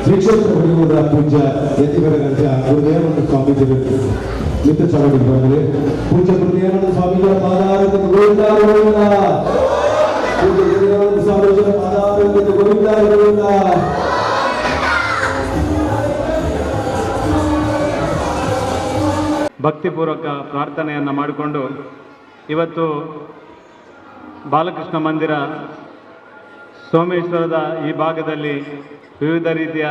ಶ್ರೀಕ್ಷೇತ್ರ ಹೊಡಿಯುವುದ ಪೂಜ್ಯ ಯತಿಗಳ ಗಂಜ ಗುರುದೇವಾನಂದ ಸ್ವಾಮೀಜಿಗಳು ನಿತ್ಯ ಚಳವಳಿಗೆ ಬಂದರೆ ಪೂಜ್ಯ ಗುರುದೇವಾನಂದ ಸ್ವಾಮೀಜಿಗಳ ಪಾದಾರಕ್ಕೆ ಗೋವಿಂದ ಗೋವಿಂದ, ಪೂಜ್ಯ ಗುರುದೇವಾನಂದ ಸ್ವಾಮೀಜಿಗಳ ಪಾದಾರಕ್ಕೆ ಗೋವಿಂದ ಗೋವಿಂದ. ಭಕ್ತಿಪೂರ್ವಕ ಪ್ರಾರ್ಥನೆಯನ್ನು ಮಾಡಿಕೊಂಡು ಇವತ್ತು ಬಾಲಕೃಷ್ಣ ಮಂದಿರ ಸೋಮೇಶ್ವರದ ಈ ಭಾಗದಲ್ಲಿ ವಿವಿಧ ರೀತಿಯ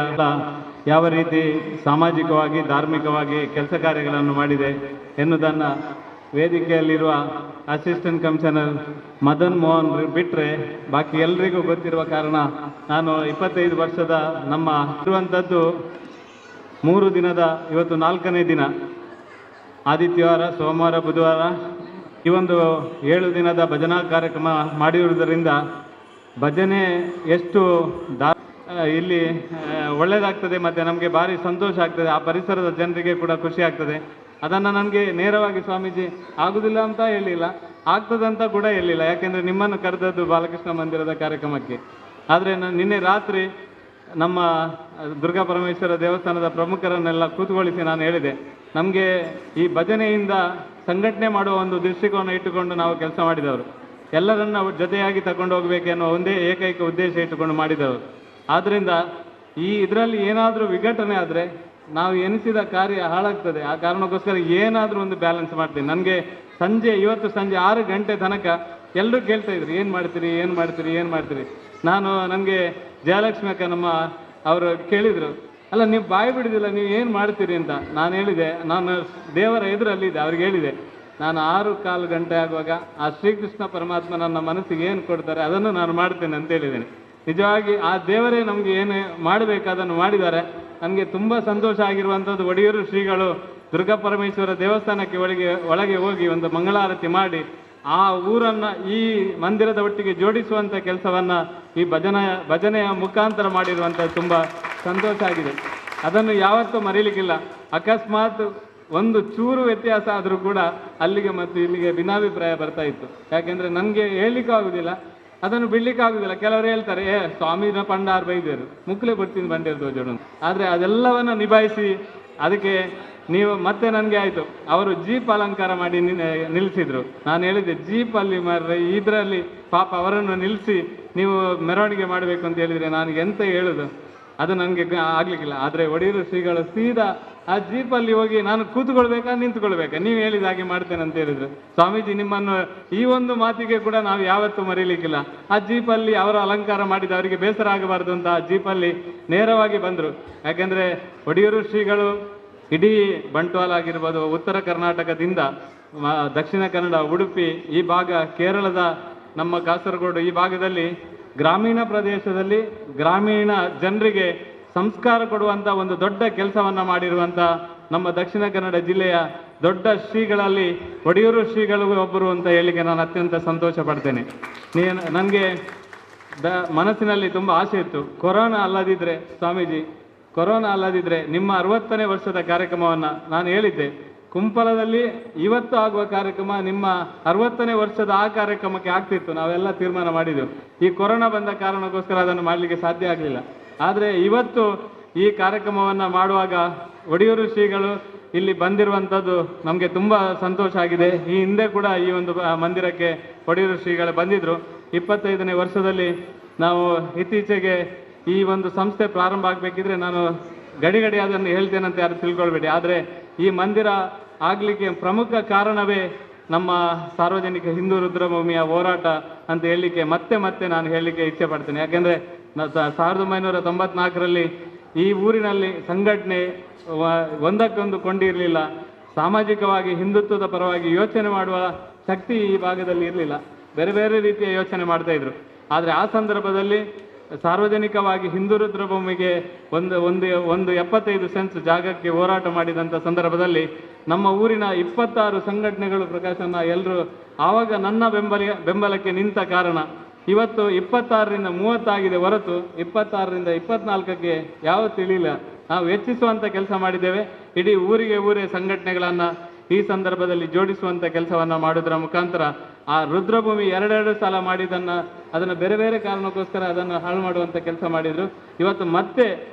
ಯಾವ ರೀತಿ ಸಾಮಾಜಿಕವಾಗಿ ಧಾರ್ಮಿಕವಾಗಿ ಕೆಲಸ ಕಾರ್ಯಗಳನ್ನು ಮಾಡಿದೆ ಎನ್ನುವುದನ್ನು ವೇದಿಕೆಯಲ್ಲಿರುವ ಅಸಿಸ್ಟೆಂಟ್ ಕಮಿಷನರ್ ಮದನ್ ಮೋಹನ್ ಬಿಟ್ಟರೆ ಬಾಕಿ ಎಲ್ರಿಗೂ ಗೊತ್ತಿರುವ ಕಾರಣ ನಾನು 25 ವರ್ಷದ ನಮ್ಮ ಇರುವಂಥದ್ದು 3 ದಿನದ, ಇವತ್ತು 4ನೇ ದಿನ, ಆದಿತ್ಯವಾರ, ಸೋಮವಾರ, ಬುಧವಾರ ಈ ಒಂದು 7 ದಿನದ ಭಜನಾ ಕಾರ್ಯಕ್ರಮ ಮಾಡಿರುವುದರಿಂದ ಭಜನೆ ಎಷ್ಟು ಇಲ್ಲಿ ಒಳ್ಳೆಯದಾಗ್ತದೆ ಮತ್ತು ನಮಗೆ ಭಾರಿ ಸಂತೋಷ ಆಗ್ತದೆ. ಆ ಪರಿಸರದ ಜನರಿಗೆ ಕೂಡ ಖುಷಿ ಆಗ್ತದೆ. ಅದನ್ನು ನನಗೆ ನೇರವಾಗಿ ಸ್ವಾಮೀಜಿ ಆಗುವುದಿಲ್ಲ ಅಂತ ಹೇಳಿಲ್ಲ, ಆಗ್ತದಂತ ಕೂಡ ಹೇಳಿಲ್ಲ. ಯಾಕೆಂದರೆ ನಿಮ್ಮನ್ನು ಕರೆದದ್ದು ಬಾಲಕೃಷ್ಣ ಮಂದಿರದ ಕಾರ್ಯಕ್ರಮಕ್ಕೆ. ಆದರೆ ನಿನ್ನೆ ರಾತ್ರಿ ನಮ್ಮ ದುರ್ಗಾ ಪರಮೇಶ್ವರ ದೇವಸ್ಥಾನದ ಪ್ರಮುಖರನ್ನೆಲ್ಲ ಕೂತ್ಕೊಳಿಸಿ ನಾನು ಹೇಳಿದೆ, ನಮಗೆ ಈ ಭಜನೆಯಿಂದ ಸಂಘಟನೆ ಮಾಡುವ ಒಂದು ದೃಷ್ಟಿಕೋನ ಇಟ್ಟುಕೊಂಡು ನಾವು ಕೆಲಸ ಮಾಡಿದವರು, ಎಲ್ಲರನ್ನ ಜೊತೆಯಾಗಿ ತಗೊಂಡು ಹೋಗಬೇಕೆನ್ನುವ ಒಂದೇ ಏಕೈಕ ಉದ್ದೇಶ ಇಟ್ಟುಕೊಂಡು ಮಾಡಿದವರು. ಆದ್ದರಿಂದ ಈ ಇದರಲ್ಲಿ ಏನಾದರೂ ವಿಘಟನೆ ಆದರೆ ನಾವು ಎನಿಸಿದ ಕಾರ್ಯ ಹಾಳಾಗ್ತದೆ. ಆ ಕಾರಣಕ್ಕೋಸ್ಕರ ಏನಾದರೂ ಒಂದು ಬ್ಯಾಲೆನ್ಸ್ ಮಾಡ್ತೀನಿ. ನನಗೆ ಇವತ್ತು ಸಂಜೆ 6 ಗಂಟೆ ತನಕ ಎಲ್ಲರೂ ಕೇಳ್ತಾ ಇದ್ರು, ಏನು ಮಾಡ್ತೀರಿ. ನನಗೆ ಜಯಲಕ್ಷ್ಮಿ ಅಕ್ಕ ಅವರು ಕೇಳಿದರು, ಅಲ್ಲ ನೀವು ಬಾಯಿ ಬಿಡಿದಿಲ್ಲ, ನೀವು ಏನು ಮಾಡ್ತೀರಿ ಅಂತ. ನಾನು ಹೇಳಿದೆ, ನಾನು ದೇವರ ಎದುರಲ್ಲಿದ್ದೆ, ಅವ್ರಿಗೆ ಹೇಳಿದೆ, ನಾನು 6-4 ಗಂಟೆ ಆಗುವಾಗ ಆ ಶ್ರೀಕೃಷ್ಣ ಪರಮಾತ್ಮ ನನ್ನ ಮನಸ್ಸಿಗೆ ಏನು ಕೊಡ್ತಾರೆ ಅದನ್ನು ನಾನು ಮಾಡ್ತೇನೆ ಅಂತ ಹೇಳಿದ್ದೇನೆ. ನಿಜವಾಗಿ ಆ ದೇವರೇ ನಮಗೆ ಏನು ಮಾಡಬೇಕು ಅದನ್ನು ಮಾಡಿದ್ದಾರೆ. ನನಗೆ ತುಂಬ ಸಂತೋಷ ಆಗಿರುವಂಥದ್ದು, ಒಡೆಯೂರು ಶ್ರೀಗಳು ದುರ್ಗಾ ಪರಮೇಶ್ವರ ದೇವಸ್ಥಾನಕ್ಕೆ ಒಳಗೆ ಹೋಗಿ ಒಂದು ಮಂಗಳಾರತಿ ಮಾಡಿ ಆ ಊರನ್ನು ಈ ಮಂದಿರದ ಒಟ್ಟಿಗೆ ಜೋಡಿಸುವಂಥ ಕೆಲಸವನ್ನು ಈ ಭಜನೆಯ ಮುಖಾಂತರ ಮಾಡಿರುವಂಥದ್ದು ತುಂಬ ಸಂತೋಷ ಆಗಿದೆ. ಅದನ್ನು ಯಾವತ್ತೂ ಮರೀಲಿಕ್ಕಿಲ್ಲ. ಅಕಸ್ಮಾತ್ ಒಂದು ಚೂರು ವ್ಯತ್ಯಾಸ ಆದರೂ ಕೂಡ ಅಲ್ಲಿಗೆ ಮತ್ತು ಇಲ್ಲಿಗೆ ಭಿನ್ನಾಭಿಪ್ರಾಯ ಬರ್ತಾ ಇತ್ತು. ಯಾಕೆಂದರೆ ನನಗೆ ಹೇಳಲಿಕ್ಕೂ ಆಗೋದಿಲ್ಲ, ಅದನ್ನು ಬಿಡ್ಲಿಕ್ಕಾಗುದಿಲ್ಲ. ಕೆಲವರು ಹೇಳ್ತಾರೆ, ಸ್ವಾಮಿನ ಪಂಡಾರ್ ಬೈದೇರು ಮುಕ್ಲೆ ಬರ್ತೀನಿ ಬಂದಿರ್ದು ಜೋಡು. ಆದರೆ ಅದೆಲ್ಲವನ್ನು ನಿಭಾಯಿಸಿ ಅದಕ್ಕೆ ನೀವು ಮತ್ತೆ ನನಗೆ ಆಯಿತು, ಅವರು ಜೀಪ್ ಅಲಂಕಾರ ಮಾಡಿ ನಿಲ್ಲಿಸಿದ್ರು. ನಾನು ಹೇಳಿದೆ, ಜೀಪಲ್ಲಿ ಇದರಲ್ಲಿ ಪಾಪ ಅವರನ್ನು ನಿಲ್ಲಿಸಿ ನೀವು ಮೆರವಣಿಗೆ ಮಾಡಬೇಕು ಅಂತ ಹೇಳಿದರೆ ನನಗೆ ಎಂತ ಹೇಳೋದು, ಅದು ನನಗೆ ಆಗಲಿಕ್ಕಿಲ್ಲ. ಆದರೆ ಒಡೆಯೂರು ಶ್ರೀಗಳು ಸೀದಾ ಆ ಜೀಪಲ್ಲಿ ಹೋಗಿ ನಾನು ಕೂತ್ಕೊಳ್ಬೇಕಾ ನಿಂತ್ಕೊಳ್ಬೇಕಾ, ನೀವು ಹೇಳಿದ ಹಾಗೆ ಮಾಡ್ತೇನೆ ಅಂತ ಹೇಳಿದ್ರು. ಸ್ವಾಮೀಜಿ ನಿಮ್ಮನ್ನು ಈ ಒಂದು ಮಾತಿಗೆ ಕೂಡ ನಾವು ಯಾವತ್ತೂ ಮರೀಲಿಕ್ಕಿಲ್ಲ. ಆ ಜೀಪಲ್ಲಿ ಅವರು ಅಲಂಕಾರ ಮಾಡಿದ ಅವರಿಗೆ ಬೇಸರ ಆಗಬಾರ್ದು ಅಂತ ಆ ಜೀಪಲ್ಲಿ ನೇರವಾಗಿ ಬಂದರು. ಯಾಕೆಂದರೆ ಒಡೆಯೂರು ಶ್ರೀಗಳು ಇಡೀ ಬಂಟ್ವಾಳ ಆಗಿರ್ಬೋದು, ಉತ್ತರ ಕರ್ನಾಟಕದಿಂದ ದಕ್ಷಿಣ ಕನ್ನಡ, ಉಡುಪಿ ಈ ಭಾಗ, ಕೇರಳದ ನಮ್ಮ ಕಾಸರಗೋಡು ಈ ಭಾಗದಲ್ಲಿ ಗ್ರಾಮೀಣ ಪ್ರದೇಶದಲ್ಲಿ ಗ್ರಾಮೀಣ ಜನರಿಗೆ ಸಂಸ್ಕಾರ ಕೊಡುವಂಥ ಒಂದು ದೊಡ್ಡ ಕೆಲಸವನ್ನು ಮಾಡಿರುವಂಥ ನಮ್ಮ ದಕ್ಷಿಣ ಕನ್ನಡ ಜಿಲ್ಲೆಯ ದೊಡ್ಡ ಶ್ರೀಗಳಲ್ಲಿ ಒಡೆಯೂರು ಶ್ರೀಗಳು ಒಬ್ಬರು ಅಂತ ಹೇಳಿಕೆ ನಾನು ಅತ್ಯಂತ ಸಂತೋಷ ಪಡ್ತೇನೆ. ನನಗೆ ಮನಸ್ಸಿನಲ್ಲಿ ತುಂಬ ಆಸೆ ಇತ್ತು, ಕೊರೋನಾ ಅಲ್ಲದಿದ್ದರೆ ಸ್ವಾಮೀಜಿ, ಕೊರೋನಾ ಅಲ್ಲದಿದ್ದರೆ ನಿಮ್ಮ 60ನೇ ವರ್ಷದ ಕಾರ್ಯಕ್ರಮವನ್ನು ನಾನು ಹೇಳಿದ್ದೆ, ಕುಂಪಲದಲ್ಲಿ ಇವತ್ತು ಆಗುವ ಕಾರ್ಯಕ್ರಮ ನಿಮ್ಮ 60ನೇ ವರ್ಷದ ಆ ಕಾರ್ಯಕ್ರಮಕ್ಕೆ ಆಗ್ತಿತ್ತು. ನಾವೆಲ್ಲ ತೀರ್ಮಾನ ಮಾಡಿದ್ದೆವು. ಈ ಕೊರೋನಾ ಬಂದ ಕಾರಣಕ್ಕೋಸ್ಕರ ಅದನ್ನು ಮಾಡಲಿಕ್ಕೆ ಸಾಧ್ಯ ಆಗಲಿಲ್ಲ. ಆದರೆ ಇವತ್ತು ಈ ಕಾರ್ಯಕ್ರಮವನ್ನು ಮಾಡುವಾಗ ಒಡೆಯೂರು ಶ್ರೀಗಳು ಇಲ್ಲಿ ಬಂದಿರುವಂಥದ್ದು ನಮಗೆ ತುಂಬ ಸಂತೋಷ ಆಗಿದೆ. ಈ ಹಿಂದೆ ಕೂಡ ಈ ಒಂದು ಮಂದಿರಕ್ಕೆ ಒಡೆಯೂರು ಶ್ರೀಗಳು ಬಂದಿದ್ದರು. 25ನೇ ವರ್ಷದಲ್ಲಿ ನಾವು ಇತ್ತೀಚೆಗೆ ಈ ಒಂದು ಸಂಸ್ಥೆ ಪ್ರಾರಂಭ ಆಗಬೇಕಿದ್ರೆ ನಾನು ಗಡಿ ಅದನ್ನು ಹೇಳ್ತೇನಂತ ಯಾರು ತಿಳ್ಕೊಳ್ಬೇಡಿ. ಆದರೆ ಈ ಮಂದಿರ ಆಗಲಿಕ್ಕೆ ಪ್ರಮುಖ ಕಾರಣವೇ ನಮ್ಮ ಸಾರ್ವಜನಿಕ ಹಿಂದೂ ರುದ್ರಭೂಮಿಯ ಹೋರಾಟ ಅಂತ ಹೇಳಲಿಕ್ಕೆ ಮತ್ತೆ ನಾನು ಹೇಳಲಿಕ್ಕೆ ಇಚ್ಛೆ ಪಡ್ತೇನೆ. ಯಾಕೆಂದರೆ 1994ರಲ್ಲಿ ಈ ಊರಿನಲ್ಲಿ ಸಂಘಟನೆ ಒಂದಕ್ಕೊಂದು ಕೊಂಡಿರಲಿಲ್ಲ. ಸಾಮಾಜಿಕವಾಗಿ ಹಿಂದುತ್ವದ ಪರವಾಗಿ ಯೋಚನೆ ಮಾಡುವ ಶಕ್ತಿ ಈ ಭಾಗದಲ್ಲಿ ಇರಲಿಲ್ಲ. ಬೇರೆ ಬೇರೆ ರೀತಿಯ ಯೋಚನೆ ಮಾಡ್ತಾಯಿದ್ರು. ಆದರೆ ಆ ಸಂದರ್ಭದಲ್ಲಿ ಸಾರ್ವಜನಿಕವಾಗಿ ಹಿಂದೂ ರುದ್ರಭೂಮಿಗೆ ಒಂದು 75 ಸೆನ್ಸ್ ಜಾಗಕ್ಕೆ ಹೋರಾಟ ಮಾಡಿದಂಥ ಸಂದರ್ಭದಲ್ಲಿ ನಮ್ಮ ಊರಿನ 26 ಸಂಘಟನೆಗಳು ಪ್ರಕಾಶನ ಎಲ್ಲರೂ ಆವಾಗ ನನ್ನ ಬೆಂಬಲಕ್ಕೆ ನಿಂತ ಕಾರಣ ಇವತ್ತು 26ರಿಂದ 30 ಆಗಿದೆ ಹೊರತು 26ರಿಂದ 24ಕ್ಕೆ ಯಾವತ್ತೂ ಇಳಿಲ್ಲ. ನಾವು ಹೆಚ್ಚಿಸುವಂಥ ಕೆಲಸ ಮಾಡಿದ್ದೇವೆ. ಇಡೀ ಊರೇ ಸಂಘಟನೆಗಳನ್ನು ಈ ಸಂದರ್ಭದಲ್ಲಿ ಜೋಡಿಸುವಂಥ ಕೆಲಸವನ್ನು ಮಾಡೋದರ ಮುಖಾಂತರ ಆ ರುದ್ರಭೂಮಿ 2 ಸಲ ಅದನ್ನು ಬೇರೆ ಬೇರೆ ಕಾರಣಕ್ಕೋಸ್ಕರ ಅದನ್ನು ಹಾಳು ಮಾಡುವಂಥ ಕೆಲಸ ಮಾಡಿದರು. ಇವತ್ತು ಮತ್ತೆ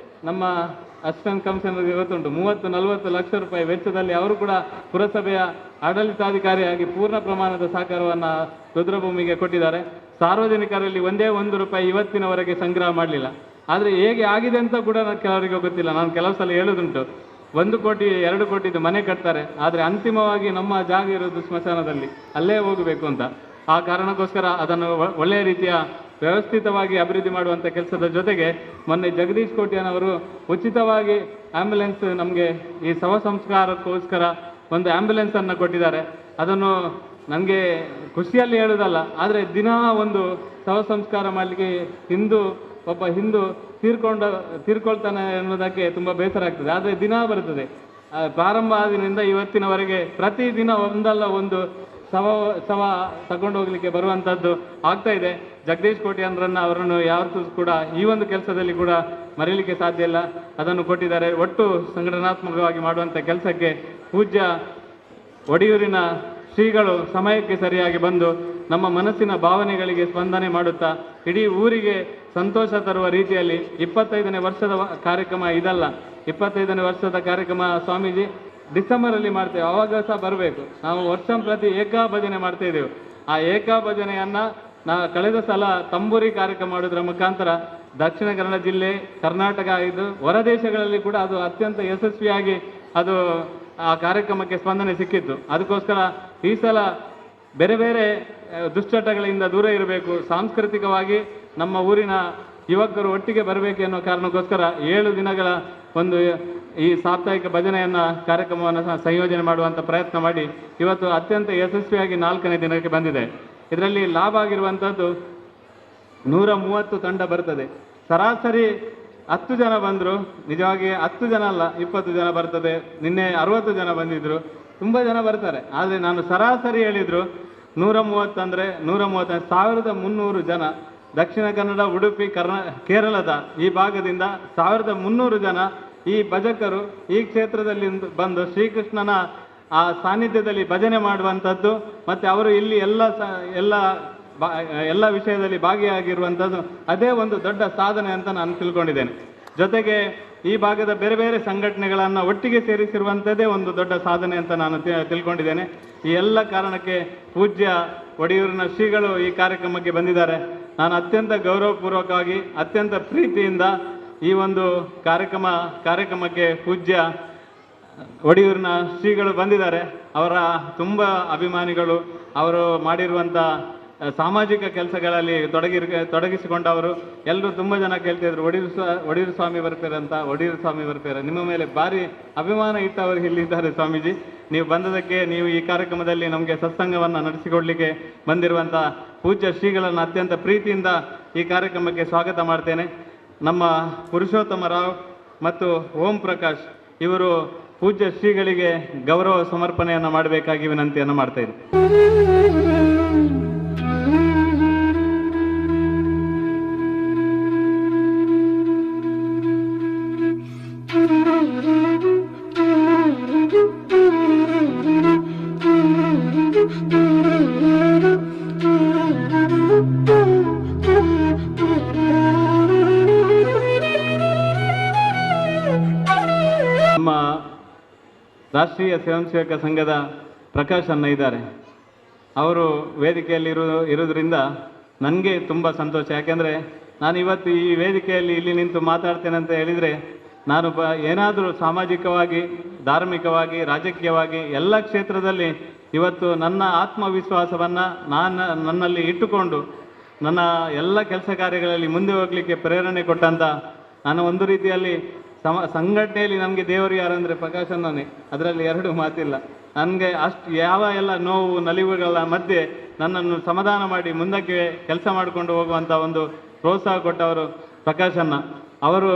ನಮ್ಮ ಅಸಿಸ್ಟೆಂಟ್ ಕಮಿಷನರ್ಗೆ ಗೊತ್ತುಂಟು, 30-40 ಲಕ್ಷ ರೂಪಾಯಿ ವೆಚ್ಚದಲ್ಲಿ ಅವರು ಕೂಡ ಪುರಸಭೆಯ ಆಡಳಿತಾಧಿಕಾರಿಯಾಗಿ ಪೂರ್ಣ ಪ್ರಮಾಣದ ಸಹಕಾರವನ್ನು ರುದ್ರಭೂಮಿಗೆ ಕೊಟ್ಟಿದ್ದಾರೆ. ಸಾರ್ವಜನಿಕರಲ್ಲಿ ಒಂದೇ 1 ರೂಪಾಯಿ ಇವತ್ತಿನವರೆಗೆ ಸಂಗ್ರಹ ಮಾಡಲಿಲ್ಲ. ಆದರೆ ಹೇಗೆ ಆಗಿದೆ ಅಂತ ಕೂಡ ಕೆಲವರಿಗೆ ಗೊತ್ತಿಲ್ಲ. ನಾನು ಕೆಲವು ಸಲ ಹೇಳೋದುಂಟು, 1 ಕೋಟಿ 2 ಕೋಟಿದು ಮನೆ ಕಟ್ತಾರೆ, ಆದರೆ ಅಂತಿಮವಾಗಿ ನಮ್ಮ ಜಾಗ ಇರೋದು ಸ್ಮಶಾನದಲ್ಲಿ, ಅಲ್ಲೇ ಹೋಗಬೇಕು ಅಂತ. ಆ ಕಾರಣಕ್ಕೋಸ್ಕರ ಅದನ್ನು ಒಳ್ಳೆಯ ರೀತಿಯ ವ್ಯವಸ್ಥಿತವಾಗಿ ಅಭಿವೃದ್ಧಿ ಮಾಡುವಂಥ ಕೆಲಸದ ಜೊತೆಗೆ ಮೊನ್ನೆ ಜಗದೀಶ್ ಕೋಟ್ಯಾನವರು ಉಚಿತವಾಗಿ ಆ್ಯಂಬುಲೆನ್ಸ್ ನಮಗೆ ಈ ಶವ ಸಂಸ್ಕಾರಕ್ಕೋಸ್ಕರ ಒಂದು ಆ್ಯಂಬುಲೆನ್ಸನ್ನು ಕೊಟ್ಟಿದ್ದಾರೆ. ಅದನ್ನು ನನಗೆ ಖುಷಿಯಲ್ಲಿ ಹೇಳೋದಲ್ಲ, ಆದರೆ ದಿನ ಒಂದು ಶವ ಸಂಸ್ಕಾರ ಮಾಡಲಿಕ್ಕೆ ಒಬ್ಬ ಹಿಂದೂ ತೀರ್ಕೊಳ್ತಾನೆ ಅನ್ನೋದಕ್ಕೆ ತುಂಬ ಬೇಸರ ಆಗ್ತದೆ. ಆದರೆ ದಿನ ಬರ್ತದೆ, ಪ್ರಾರಂಭ ಆದಿನಿಂದ ಇವತ್ತಿನವರೆಗೆ ಪ್ರತಿದಿನ ಒಂದಲ್ಲ ಒಂದು ಶವ ತಗೊಂಡು ಹೋಗ್ಲಿಕ್ಕೆ ಬರುವಂಥದ್ದು ಆಗ್ತಾ ಇದೆ. ಜಗದೀಶ್ ಕೋಟ್ಯಾನ್ರನ್ನ ಅವರನ್ನು ಯಾವತ್ತೂ ಕೂಡ ಈ ಒಂದು ಕೆಲಸದಲ್ಲಿ ಕೂಡ ಮರೀಲಿಕ್ಕೆ ಸಾಧ್ಯ ಇಲ್ಲ, ಅದನ್ನು ಕೊಟ್ಟಿದ್ದಾರೆ. ಒಟ್ಟು ಸಂಘಟನಾತ್ಮಕವಾಗಿ ಮಾಡುವಂಥ ಕೆಲಸಕ್ಕೆ ಪೂಜ್ಯ ಒಡಿಯೂರಿನ ಶ್ರೀಗಳು ಸಮಯಕ್ಕೆ ಸರಿಯಾಗಿ ಬಂದು ನಮ್ಮ ಮನಸ್ಸಿನ ಭಾವನೆಗಳಿಗೆ ಸ್ಪಂದನೆ ಮಾಡುತ್ತಾ ಇಡೀ ಊರಿಗೆ ಸಂತೋಷ ತರುವ ರೀತಿಯಲ್ಲಿ 25ನೇ ವರ್ಷದ ಕಾರ್ಯಕ್ರಮ ಇದಲ್ಲ, 25ನೇ ವರ್ಷದ ಕಾರ್ಯಕ್ರಮ ಸ್ವಾಮೀಜಿ ಡಿಸೆಂಬರಲ್ಲಿ ಮಾಡ್ತೇವೆ, ಅವಾಗ ಸಹ ಬರಬೇಕು. ನಾವು ವರ್ಷಂಪ್ರತಿ ಏಕಾ ಭಜನೆ ಮಾಡ್ತಾ ಇದ್ದೇವೆ. ಆ ಏಕಾ ಭಜನೆಯನ್ನು ಕಳೆದ ಸಲ ತಂಬೂರಿ ಕಾರ್ಯಕ್ರಮ ಮಾಡೋದ್ರ ಮುಖಾಂತರ ದಕ್ಷಿಣ ಕನ್ನಡ ಜಿಲ್ಲೆ, ಕರ್ನಾಟಕ ಇದು ಹೊರದೇಶಗಳಲ್ಲಿ ಕೂಡ ಅದು ಅತ್ಯಂತ ಯಶಸ್ವಿಯಾಗಿ ಅದು ಆ ಕಾರ್ಯಕ್ರಮಕ್ಕೆ ಸ್ಪಂದನೆ ಸಿಕ್ಕಿತ್ತು. ಅದಕ್ಕೋಸ್ಕರ ಈ ಸಲ ಬೇರೆ ಬೇರೆ ದುಶ್ಚಟಗಳಿಂದ ದೂರ ಇರಬೇಕು, ಸಾಂಸ್ಕೃತಿಕವಾಗಿ ನಮ್ಮ ಊರಿನ ಯುವಕರು ಒಟ್ಟಿಗೆ ಬರಬೇಕು ಎನ್ನುವ ಕಾರಣಕ್ಕೋಸ್ಕರ 7 ದಿನಗಳ ಒಂದು ಈ ಸಾಪ್ತಾಹಿಕ ಭಜನೆಯನ್ನು ಕಾರ್ಯಕ್ರಮವನ್ನು ಸಂಯೋಜನೆ ಮಾಡುವಂಥ ಪ್ರಯತ್ನ ಮಾಡಿ ಇವತ್ತು ಅತ್ಯಂತ ಯಶಸ್ವಿಯಾಗಿ 4ನೇ ದಿನಕ್ಕೆ ಬಂದಿದೆ. ಇದರಲ್ಲಿ ಲಾಭ ಆಗಿರುವಂಥದ್ದು 130 ತಂಡ ಬರ್ತದೆ. ಸರಾಸರಿ 10 ಜನ ಬಂದರು, ನಿಜವಾಗಿ 10 ಜನ ಅಲ್ಲ 20 ಜನ ಬರ್ತದೆ. ನಿನ್ನೆ 60 ಜನ ಬಂದಿದ್ರು, ತುಂಬ ಜನ ಬರ್ತಾರೆ. ಆದರೆ ನಾನು ಸರಾಸರಿ ಹೇಳಿದ್ರು 130 ಅಂದರೆ 1300 ಜನ ದಕ್ಷಿಣ ಕನ್ನಡ, ಉಡುಪಿ, ಕೇರಳದ ಈ ಭಾಗದಿಂದ 1300 ಜನ ಈ ಭಜಕರು ಈ ಕ್ಷೇತ್ರದಲ್ಲಿ ಬಂದು ಶ್ರೀಕೃಷ್ಣನ ಆ ಸಾನ್ನಿಧ್ಯದಲ್ಲಿ ಭಜನೆ ಮಾಡುವಂಥದ್ದು, ಮತ್ತು ಅವರು ಇಲ್ಲಿ ಎಲ್ಲ ವಿಷಯದಲ್ಲಿ ಭಾಗಿಯಾಗಿರುವಂಥದ್ದು ಅದೇ ಒಂದು ದೊಡ್ಡ ಸಾಧನೆ ಅಂತ ನಾನು ತಿಳ್ಕೊಂಡಿದ್ದೇನೆ. ಜೊತೆಗೆ ಈ ಭಾಗದ ಬೇರೆ ಬೇರೆ ಸಂಘಟನೆಗಳನ್ನು ಒಟ್ಟಿಗೆ ಸೇರಿಸಿರುವಂಥದ್ದೇ ಒಂದು ದೊಡ್ಡ ಸಾಧನೆ ಅಂತ ನಾನು ತಿಳ್ಕೊಂಡಿದ್ದೇನೆ. ಈ ಎಲ್ಲ ಕಾರಣಕ್ಕೆ ಪೂಜ್ಯ ಒಡಿಯೂರಿನ ಶ್ರೀಗಳು ಈ ಕಾರ್ಯಕ್ರಮಕ್ಕೆ ಬಂದಿದ್ದಾರೆ. ನಾನು ಅತ್ಯಂತ ಗೌರವಪೂರ್ವಕವಾಗಿ ಅತ್ಯಂತ ಪ್ರೀತಿಯಿಂದ ಈ ಒಂದು ಕಾರ್ಯಕ್ರಮಕ್ಕೆ ಪೂಜ್ಯ ಒಡಿಯೂರಿನ ಶ್ರೀಗಳು ಬಂದಿದ್ದಾರೆ. ಅವರ ತುಂಬ ಅಭಿಮಾನಿಗಳು, ಅವರು ಮಾಡಿರುವಂಥ ಸಾಮಾಜಿಕ ಕೆಲಸಗಳಲ್ಲಿ ತೊಡಗಿಸಿಕೊಂಡವರು ಎಲ್ಲರೂ ತುಂಬ ಜನ ಕೇಳ್ತಿದ್ರು, ಒಡಿಯೂರು ಸ್ವಾಮಿ ಬರ್ತಾರೆ, ನಿಮ್ಮ ಮೇಲೆ ಭಾರಿ ಅಭಿಮಾನ ಇಟ್ಟವರು ಇಲ್ಲಿದ್ದಾರೆ ಸ್ವಾಮೀಜಿ. ನೀವು ಬಂದದಕ್ಕೆ, ನೀವು ಈ ಕಾರ್ಯಕ್ರಮದಲ್ಲಿ ನಮಗೆ ಸತ್ಸಂಗವನ್ನು ನಡೆಸಿಕೊಡ್ಲಿಕ್ಕೆ ಬಂದಿರುವಂಥ ಪೂಜ್ಯ ಶ್ರೀಗಳನ್ನು ಅತ್ಯಂತ ಪ್ರೀತಿಯಿಂದ ಈ ಕಾರ್ಯಕ್ರಮಕ್ಕೆ ಸ್ವಾಗತ ಮಾಡ್ತೇನೆ. ನಮ್ಮ ಪುರುಷೋತ್ತಮ ರಾವ್ ಮತ್ತು ಓಂ ಪ್ರಕಾಶ್ ಇವರು ಪೂಜ್ಯ ಶ್ರೀಗಳಿಗೆ ಗೌರವ ಸಮರ್ಪಣೆಯನ್ನು ಮಾಡಬೇಕಾಗಿ ವಿನಂತಿಯನ್ನು ಮಾಡ್ತಾ ಇದ್ದೀನಿ. ನಮ್ಮ ರಾಷ್ಟ್ರೀಯ ಸ್ವಯಂ ಸೇವಕ ಸಂಘದ ಪ್ರಕಾಶ್ ಅಣ್ಣ ಇದ್ದಾರೆ. ಅವರು ವೇದಿಕೆಯಲ್ಲಿ ಇರೋದ್ರಿಂದ ನನಗೆ ತುಂಬ ಸಂತೋಷ. ಯಾಕೆಂದರೆ ನಾನು ಇವತ್ತು ಈ ವೇದಿಕೆಯಲ್ಲಿ ಇಲ್ಲಿ ನಿಂತು ಮಾತಾಡ್ತೇನೆ ಅಂತ ಹೇಳಿದರೆ ನಾನು ಏನಾದರೂ ಸಾಮಾಜಿಕವಾಗಿ, ಧಾರ್ಮಿಕವಾಗಿ, ರಾಜಕೀಯವಾಗಿ ಎಲ್ಲ ಕ್ಷೇತ್ರದಲ್ಲಿ ಇವತ್ತು ನನ್ನ ಆತ್ಮವಿಶ್ವಾಸವನ್ನು ನನ್ನಲ್ಲಿ ಇಟ್ಟುಕೊಂಡು ನನ್ನ ಎಲ್ಲ ಕೆಲಸ ಕಾರ್ಯಗಳಲ್ಲಿ ಮುಂದೆ ಹೋಗಲಿಕ್ಕೆ ಪ್ರೇರಣೆ ಕೊಟ್ಟಂಥ, ನಾನು ಒಂದು ರೀತಿಯಲ್ಲಿ ಸಂಘಟನೆಯಲ್ಲಿ ನಮಗೆ ದೇವರು ಯಾರಂದರೆ ಪ್ರಕಾಶಣ್ಣನೇ, ಅದರಲ್ಲಿ 2 ಮಾತಿಲ್ಲ. ನನಗೆ ಅಷ್ಟು ಎಲ್ಲ ನೋವು ನಲಿವುಗಳ ಮಧ್ಯೆ ನನ್ನನ್ನು ಸಮಾಧಾನ ಮಾಡಿ ಮುಂದಕ್ಕೆ ಕೆಲಸ ಮಾಡಿಕೊಂಡು ಹೋಗುವಂಥ ಒಂದು ಪ್ರೋತ್ಸಾಹ ಕೊಟ್ಟವರು ಪ್ರಕಾಶಣ್ಣ. ಅವರು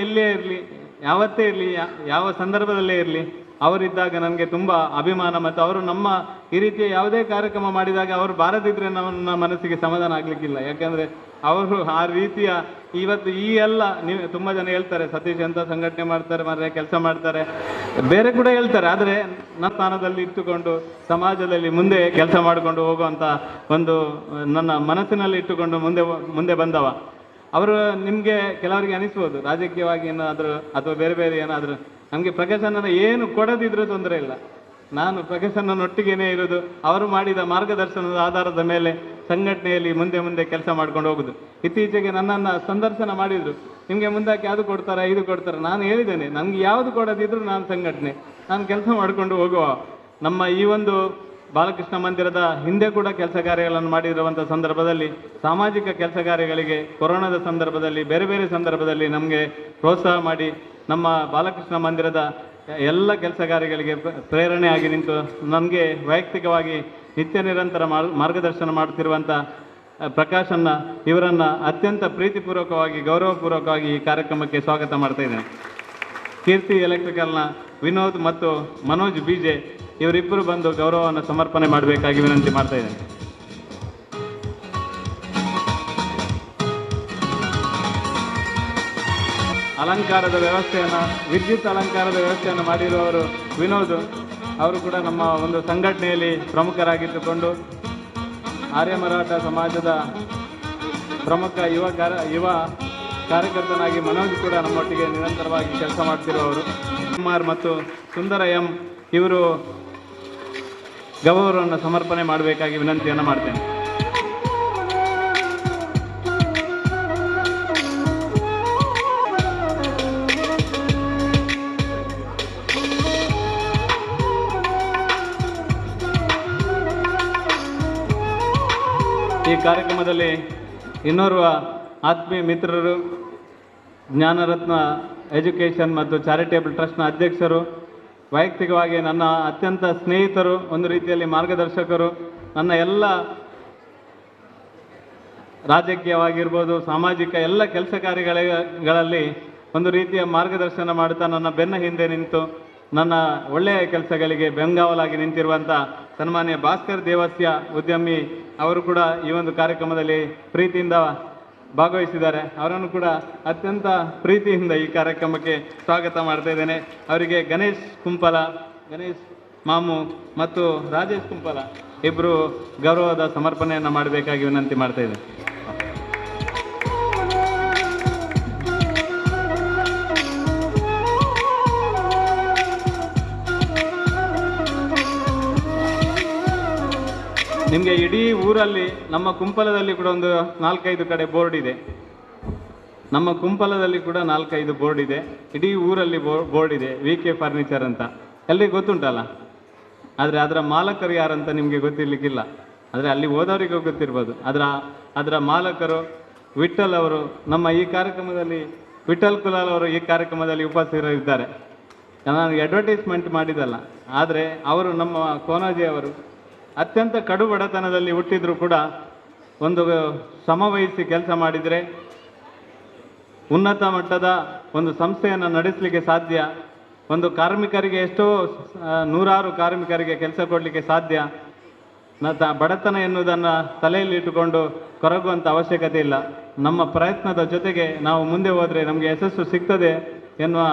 ಎಲ್ಲೇ ಇರಲಿ, ಯಾವತ್ತೇ ಇರಲಿ, ಯಾವ ಸಂದರ್ಭದಲ್ಲೇ ಇರಲಿ, ಅವರಿದ್ದಾಗ ನನಗೆ ತುಂಬ ಅಭಿಮಾನ. ಮತ್ತು ಅವರು ನಮ್ಮ ಈ ರೀತಿಯ ಯಾವುದೇ ಕಾರ್ಯಕ್ರಮ ಮಾಡಿದಾಗ ಅವರು ಬಾರದಿದ್ದರೆ ನನ್ನ ಮನಸ್ಸಿಗೆ ಸಮಾಧಾನ ಆಗಲಿಕ್ಕಿಲ್ಲ. ಯಾಕೆಂದರೆ ಅವರು ಆ ರೀತಿಯ ಇವತ್ತು ನೀವು ತುಂಬ ಜನ ಹೇಳ್ತಾರೆ, ಸತೀಶ್ ಅಂತ ಸಂಘಟನೆ ಮಾಡ್ತಾರೆ, ಕೆಲಸ ಮಾಡ್ತಾರೆ, ಬೇರೆ ಕೂಡ ಹೇಳ್ತಾರೆ. ಆದರೆ ನನ್ನ ಸ್ಥಾನದಲ್ಲಿ ಇಟ್ಟುಕೊಂಡು ಸಮಾಜದಲ್ಲಿ ಮುಂದೆ ಕೆಲಸ ಮಾಡಿಕೊಂಡು ಹೋಗುವಂಥ ಒಂದು ನನ್ನ ಮನಸ್ಸಿನಲ್ಲಿ ಇಟ್ಟುಕೊಂಡು ಮುಂದೆ ಬಂದವ ಅವರು. ನಿಮಗೆ ಕೆಲವರಿಗೆ ಅನಿಸ್ಬೋದು ರಾಜಕೀಯವಾಗಿ ಏನಾದರೂ ಅಥವಾ ಬೇರೆ ಬೇರೆ ಏನಾದರೂ. ನಮಗೆ ಪ್ರಕಾಶಣ್ಣನ ಏನು ಕೊಡದಿದ್ರೂ ತೊಂದರೆ ಇಲ್ಲ, ನಾನು ಪ್ರಕಾಶಣ್ಣನೊಟ್ಟಿಗೇನೆ ಇರೋದು. ಅವರು ಮಾಡಿದ ಮಾರ್ಗದರ್ಶನದ ಆಧಾರದ ಮೇಲೆ ಸಂಘಟನೆಯಲ್ಲಿ ಮುಂದೆ ಕೆಲಸ ಮಾಡ್ಕೊಂಡು ಹೋಗುದು. ಇತ್ತೀಚೆಗೆ ನನ್ನನ್ನು ಸಂದರ್ಶನ ಮಾಡಿದರು, ನಿಮಗೆ ಮುಂದಕ್ಕೆ ಅದು ಕೊಡ್ತಾರೆ, ಇದು ಕೊಡ್ತಾರೆ. ನಾನು ಹೇಳಿದ್ದೇನೆ, ನನಗೆ ಯಾವುದು ಕೊಡದಿದ್ರು ನಾನು ಕೆಲಸ ಮಾಡಿಕೊಂಡು ಹೋಗುವ. ನಮ್ಮ ಈ ಒಂದು ಬಾಲಕೃಷ್ಣ ಮಂದಿರದ ಹಿಂದೆ ಕೂಡ ಕೆಲಸ ಕಾರ್ಯಗಳನ್ನು ಮಾಡಿರುವಂಥ ಸಂದರ್ಭದಲ್ಲಿ, ಸಾಮಾಜಿಕ ಕೆಲಸ ಕಾರ್ಯಗಳಿಗೆ ಕೊರೋನಾದ ಸಂದರ್ಭದಲ್ಲಿ, ಬೇರೆ ಬೇರೆ ಸಂದರ್ಭದಲ್ಲಿ ನಮಗೆ ಪ್ರೋತ್ಸಾಹ ಮಾಡಿ ನಮ್ಮ ಬಾಲಕೃಷ್ಣ ಮಂದಿರದ ಎಲ್ಲ ಕೆಲಸಗಾರಗಳಿಗೆ ಪ್ರೇರಣೆಯಾಗಿ ನಿಂತು ನನಗೆ ವೈಯಕ್ತಿಕವಾಗಿ ನಿತ್ಯ ನಿರಂತರ ಮಾರ್ಗದರ್ಶನ ಮಾಡುತ್ತಿರುವಂಥ ಪ್ರಕಾಶನ್ನ ಇವರನ್ನು ಅತ್ಯಂತ ಪ್ರೀತಿಪೂರ್ವಕವಾಗಿ ಗೌರವಪೂರ್ವಕವಾಗಿ ಈ ಕಾರ್ಯಕ್ರಮಕ್ಕೆ ಸ್ವಾಗತ ಮಾಡ್ತಾ ಇದ್ದೇನೆ. ಕೀರ್ತಿ ಎಲೆಕ್ಟ್ರಿಕಲ್ನ ವಿನೋದ್ ಮತ್ತು ಮನೋಜ್ ಬಿಜೆ ಇವರಿಬ್ಬರು ಬಂದು ಗೌರವವನ್ನು ಸಮರ್ಪಣೆ ಮಾಡಬೇಕಾಗಿ ವಿನಂತಿ ಮಾಡ್ತಾ ಇದ್ದೇನೆ. ಅಲಂಕಾರದ ವ್ಯವಸ್ಥೆಯನ್ನು ವಿದ್ಯುತ್ ಅಲಂಕಾರದ ವ್ಯವಸ್ಥೆಯನ್ನು ಮಾಡಿರುವವರು ವಿನೋದ್ ಅವರು ಕೂಡ ನಮ್ಮ ಒಂದು ಸಂಘಟನೆಯಲ್ಲಿ ಪ್ರಮುಖರಾಗಿದ್ದುಕೊಂಡು ಆರ್ಯ ಮರಾಠ ಸಮಾಜದ ಪ್ರಮುಖ ಯುವ ಕಾರ್ಯಕರ್ತನಾಗಿ ಮನೋಜ್ ಕೂಡ ನಮ್ಮೊಟ್ಟಿಗೆ ನಿರಂತರವಾಗಿ ಕೆಲಸ ಮಾಡ್ತಿರುವವರು. ಕುಮಾರ್ ಮತ್ತು ಸುಂದರ ಎಂ ಇವರು ಗೌರವವನ್ನು ಸಮರ್ಪಣೆ ಮಾಡಬೇಕಾಗಿ ವಿನಂತಿಯನ್ನು ಮಾಡ್ತೇನೆ. ಈ ಕಾರ್ಯಕ್ರಮದಲ್ಲಿ ಇನ್ನೋರ್ವ ಆತ್ಮೀಯ ಮಿತ್ರರು, ಜ್ಞಾನರತ್ನ ಎಜುಕೇಷನ್ ಮತ್ತು ಚಾರಿಟೇಬಲ್ ಟ್ರಸ್ಟ್ನ ಅಧ್ಯಕ್ಷರು, ವೈಯಕ್ತಿಕವಾಗಿ ನನ್ನ ಅತ್ಯಂತ ಸ್ನೇಹಿತರು, ಒಂದು ರೀತಿಯಲ್ಲಿ ಮಾರ್ಗದರ್ಶಕರು, ನನ್ನ ಎಲ್ಲ ರಾಜಕೀಯವಾಗಿರ್ಬೋದು ಸಾಮಾಜಿಕ ಎಲ್ಲ ಕೆಲಸ ಕಾರ್ಯಗಳಲ್ಲಿ ಒಂದು ರೀತಿಯ ಮಾರ್ಗದರ್ಶನ ಮಾಡುತ್ತಾ ನನ್ನ ಬೆನ್ನ ಹಿಂದೆ ನಿಂತು ನನ್ನ ಒಳ್ಳೆಯ ಕೆಲಸಗಳಿಗೆ ಬೆಂಗಾವಲಾಗಿ ನಿಂತಿರುವಂಥ ಸನ್ಮಾನ್ಯ ಭಾಸ್ಕರ್ ದೇವಸ್ಯ ಉದ್ಯಮಿ ಅವರು ಕೂಡ ಈ ಒಂದು ಕಾರ್ಯಕ್ರಮದಲ್ಲಿ ಪ್ರೀತಿಯಿಂದ ಭಾಗವಹಿಸಿದ್ದಾರೆ. ಅವರನ್ನು ಕೂಡ ಅತ್ಯಂತ ಪ್ರೀತಿಯಿಂದ ಈ ಕಾರ್ಯಕ್ರಮಕ್ಕೆ ಸ್ವಾಗತ ಮಾಡ್ತಾ ಇದ್ದೇನೆ. ಅವರಿಗೆ ಗಣೇಶ್ ಮಾಮು ಮತ್ತು ರಾಜೇಶ್ ಕುಂಪಲ ಇಬ್ಬರು ಗೌರವದ ಸಮರ್ಪಣೆಯನ್ನು ಮಾಡಬೇಕಾಗಿ ವಿನಂತಿ ಮಾಡ್ತಾ ಇದ್ದೇನೆ. ನಿಮಗೆ ಇಡೀ ಊರಲ್ಲಿ ನಮ್ಮ ಕುಂಪಲದಲ್ಲಿ ಕೂಡ ಒಂದು 4-5 ಕಡೆ ಬೋರ್ಡ್ ಇದೆ. ನಮ್ಮ ಕುಂಪಲದಲ್ಲಿ ಕೂಡ 4-5 ಬೋರ್ಡ್ ಇದೆ. ಇಡೀ ಊರಲ್ಲಿ ಬೋರ್ಡ್ ಇದೆ, VK ಫರ್ನಿಚರ್ ಅಂತ. ಎಲ್ರಿಗೂ ಗೊತ್ತುಂಟಲ್ಲ, ಆದರೆ ಅದರ ಮಾಲಕರು ಯಾರಂತ ನಿಮಗೆ ಗೊತ್ತಿರಲಿಕ್ಕಿಲ್ಲ. ಆದರೆ ಅಲ್ಲಿ ಹೋದವರಿಗೆ ಗೊತ್ತಿರ್ಬೋದು. ಅದರ ಮಾಲಕರು ವಿಠಲ್ ಅವರು ನಮ್ಮ ಈ ಕಾರ್ಯಕ್ರಮದಲ್ಲಿ, ವಿಠಲ್ ಕುಲಾಲ್ ಅವರು ಈ ಕಾರ್ಯಕ್ರಮದಲ್ಲಿ ಉಪಸ್ಥಿತರಿದ್ದಾರೆ. ನಾನು ಅಡ್ವರ್ಟೈಸ್ಮೆಂಟ್ ಮಾಡಿದಲ್ಲ, ಆದರೆ ಅವರು ನಮ್ಮ ಕೋನಾಜಿ ಅವರು ಅತ್ಯಂತ ಕಡು ಬಡತನದಲ್ಲಿ ಹುಟ್ಟಿದ್ರು ಕೂಡ ಒಂದು ಶ್ರಮವಹಿಸಿ ಕೆಲಸ ಮಾಡಿದರೆ ಉನ್ನತ ಮಟ್ಟದ ಒಂದು ಸಂಸ್ಥೆಯನ್ನು ನಡೆಸಲಿಕ್ಕೆ ಸಾಧ್ಯ. ಒಂದು ಕಾರ್ಮಿಕರಿಗೆ ಎಷ್ಟೋ ನೂರಾರು ಕಾರ್ಮಿಕರಿಗೆ ಕೆಲಸ ಕೊಡಲಿಕ್ಕೆ ಸಾಧ್ಯ. ಬಡತನ ಎನ್ನುವುದನ್ನು ತಲೆಯಲ್ಲಿ ಇಟ್ಟುಕೊಂಡು ಕೊರಗುವಂಥ ಅವಶ್ಯಕತೆ ಇಲ್ಲ. ನಮ್ಮ ಪ್ರಯತ್ನದ ಜೊತೆಗೆ ನಾವು ಮುಂದೆ ಹೋದರೆ ನಮಗೆ ಯಶಸ್ಸು ಸಿಗ್ತದೆ ಎನ್ನುವ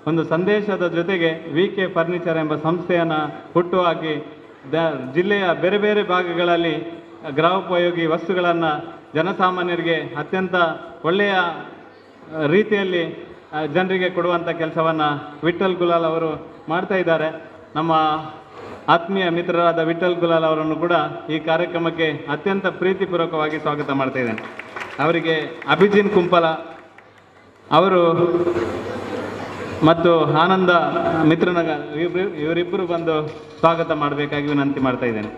ಒಂದು ಸಂದೇಶದ ಜೊತೆಗೆ VK ಫರ್ನಿಚರ್ ಎಂಬ ಸಂಸ್ಥೆಯನ್ನು ಹುಟ್ಟುಹಾಕಿ ಜಿಲ್ಲೆಯ ಬೇರೆ ಬೇರೆ ಭಾಗಗಳಲ್ಲಿ ಗೃಹೋಪಯೋಗಿ ವಸ್ತುಗಳನ್ನು ಜನಸಾಮಾನ್ಯರಿಗೆ ಅತ್ಯಂತ ಒಳ್ಳೆಯ ರೀತಿಯಲ್ಲಿ ಜನರಿಗೆ ಕೊಡುವಂಥ ಕೆಲಸವನ್ನು ವಿಠಲ್ ಗುಲಾಲ್ ಅವರು ಮಾಡ್ತಾ ಇದ್ದಾರೆ. ನಮ್ಮ ಆತ್ಮೀಯ ಮಿತ್ರರಾದ ವಿಠಲ್ ಗುಲಾಲ್ ಅವರನ್ನು ಕೂಡ ಈ ಕಾರ್ಯಕ್ರಮಕ್ಕೆ ಅತ್ಯಂತ ಪ್ರೀತಿಪೂರ್ವಕವಾಗಿ ಸ್ವಾಗತ ಮಾಡ್ತಾ ಇದ್ದೇನೆ. ಅವರಿಗೆ ಅಭಿಜಿನ್ ಕುಂಪಲ ಅವರು ಮತ್ತು ಆನಂದ ಮಿತ್ರನಗ ಇವರಿಬ್ಬರು ಬಂದು ಸ್ವಾಗತ ಮಾಡಬೇಕಾಗಿ ವಿನಂತಿ ಮಾಡ್ತಾ ಇದ್ದೇನೆ.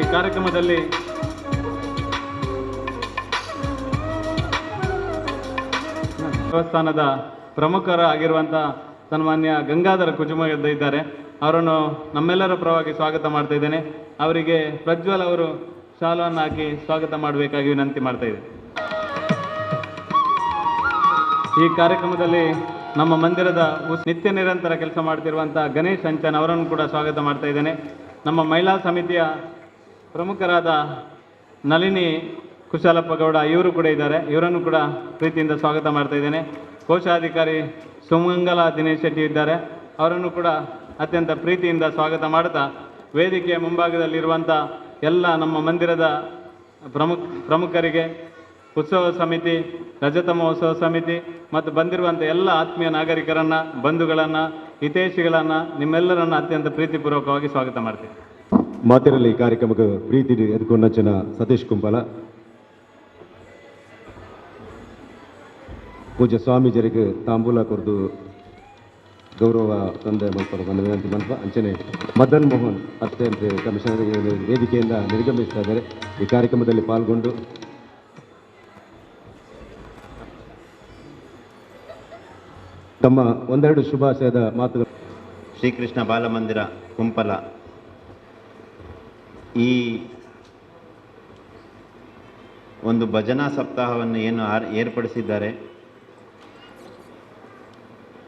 ಈ ಕಾರ್ಯಕ್ರಮದಲ್ಲಿ ದೇವಸ್ಥಾನದ ಪ್ರಮುಖರಾಗಿರುವಂಥ ಸನ್ಮಾನ್ಯ ಗಂಗಾಧರ ಕುಜುಮಗದ್ದ ಇದ್ದಾರೆ. ಅವರನ್ನು ನಮ್ಮೆಲ್ಲರ ಪರವಾಗಿ ಸ್ವಾಗತ ಮಾಡ್ತಾ ಇದ್ದೇನೆ. ಅವರಿಗೆ ಪ್ರಜ್ವಲ್ ಅವರು ಶಾಲವನ್ನು ಹಾಕಿ ಸ್ವಾಗತ ಮಾಡಬೇಕಾಗಿ ವಿನಂತಿ ಮಾಡ್ತಾ ಇದ್ದೇನೆ. ಈ ಕಾರ್ಯಕ್ರಮದಲ್ಲಿ ನಮ್ಮ ಮಂದಿರದ ನಿತ್ಯ ನಿರಂತರ ಕೆಲಸ ಮಾಡ್ತಿರುವಂಥ ಗಣೇಶ್ ಅಂಚನ್ ಅವರನ್ನು ಕೂಡ ಸ್ವಾಗತ ಮಾಡ್ತಾ ಇದ್ದೇನೆ. ನಮ್ಮ ಮಹಿಳಾ ಸಮಿತಿಯ ಪ್ರಮುಖರಾದ ನಳಿನಿ ಕುಶಾಲಪ್ಪ ಗೌಡ ಇವರು ಕೂಡ ಇದ್ದಾರೆ. ಇವರನ್ನು ಕೂಡ ಪ್ರೀತಿಯಿಂದ ಸ್ವಾಗತ ಮಾಡ್ತಾ ಇದ್ದೇನೆ. ಕೋಶಾಧಿಕಾರಿ ಸುಮಂಗಲ ದಿನೇಶ್ ಶೆಟ್ಟಿ ಇದ್ದಾರೆ. ಅವರನ್ನು ಕೂಡ ಅತ್ಯಂತ ಪ್ರೀತಿಯಿಂದ ಸ್ವಾಗತ ಮಾಡುತ್ತಾ ವೇದಿಕೆಯ ಮುಂಭಾಗದಲ್ಲಿರುವಂಥ ಎಲ್ಲ ನಮ್ಮ ಮಂದಿರದ ಪ್ರಮುಖರಿಗೆ, ಉತ್ಸವ ಸಮಿತಿ, ರಜತ ಮಹೋತ್ಸವ ಸಮಿತಿ ಮತ್ತು ಬಂದಿರುವಂಥ ಎಲ್ಲ ಆತ್ಮೀಯ ನಾಗರಿಕರನ್ನು, ಬಂಧುಗಳನ್ನು, ಹಿತೈಷಿಗಳನ್ನು ನಿಮ್ಮೆಲ್ಲರನ್ನು ಅತ್ಯಂತ ಪ್ರೀತಿಪೂರ್ವಕವಾಗಿ ಸ್ವಾಗತ ಮಾಡ್ತೀನಿ. ಮಾತಿರಲಿ ಈ ಕಾರ್ಯಕ್ರಮಕ್ಕೆ ಪ್ರೀತಿ ಎದುಕೊಂಡಂಚಿನ ಸತೀಶ್ ಕುಂಪಲ ಪೂಜ್ಯ ಸ್ವಾಮೀಜರಿಗೆ ತಾಂಬೂಲ ಕೊರ್ದು ಗೌರವ ತಂದೆ ಮಲ್ಪರು ನನ್ನ ವಿನಂತಿ ಮಲ್ಪ ಅಂಚನೆ ಮದನ್ ಮೋಹನ್ ಅಸಿಸ್ಟೆಂಟ್ ಕಮಿಷನರ್ ವೇದಿಕೆಯಿಂದ ನಿರ್ಗಮಿಸ್ತಾ ಇದ್ದಾರೆ. ಈ ಕಾರ್ಯಕ್ರಮದಲ್ಲಿ ಪಾಲ್ಗೊಂಡು ತಮ್ಮ ಒಂದೆರಡು ಶುಭಾಶಯದ ಮಾತುಗಳು. ಶ್ರೀಕೃಷ್ಣ ಬಾಲಮಂದಿರ ಕುಂಪಲ ಈ ಒಂದು ಭಜನಾ ಸಪ್ತಾಹವನ್ನು ಏನು ಏರ್ಪಡಿಸಿದ್ದಾರೆ,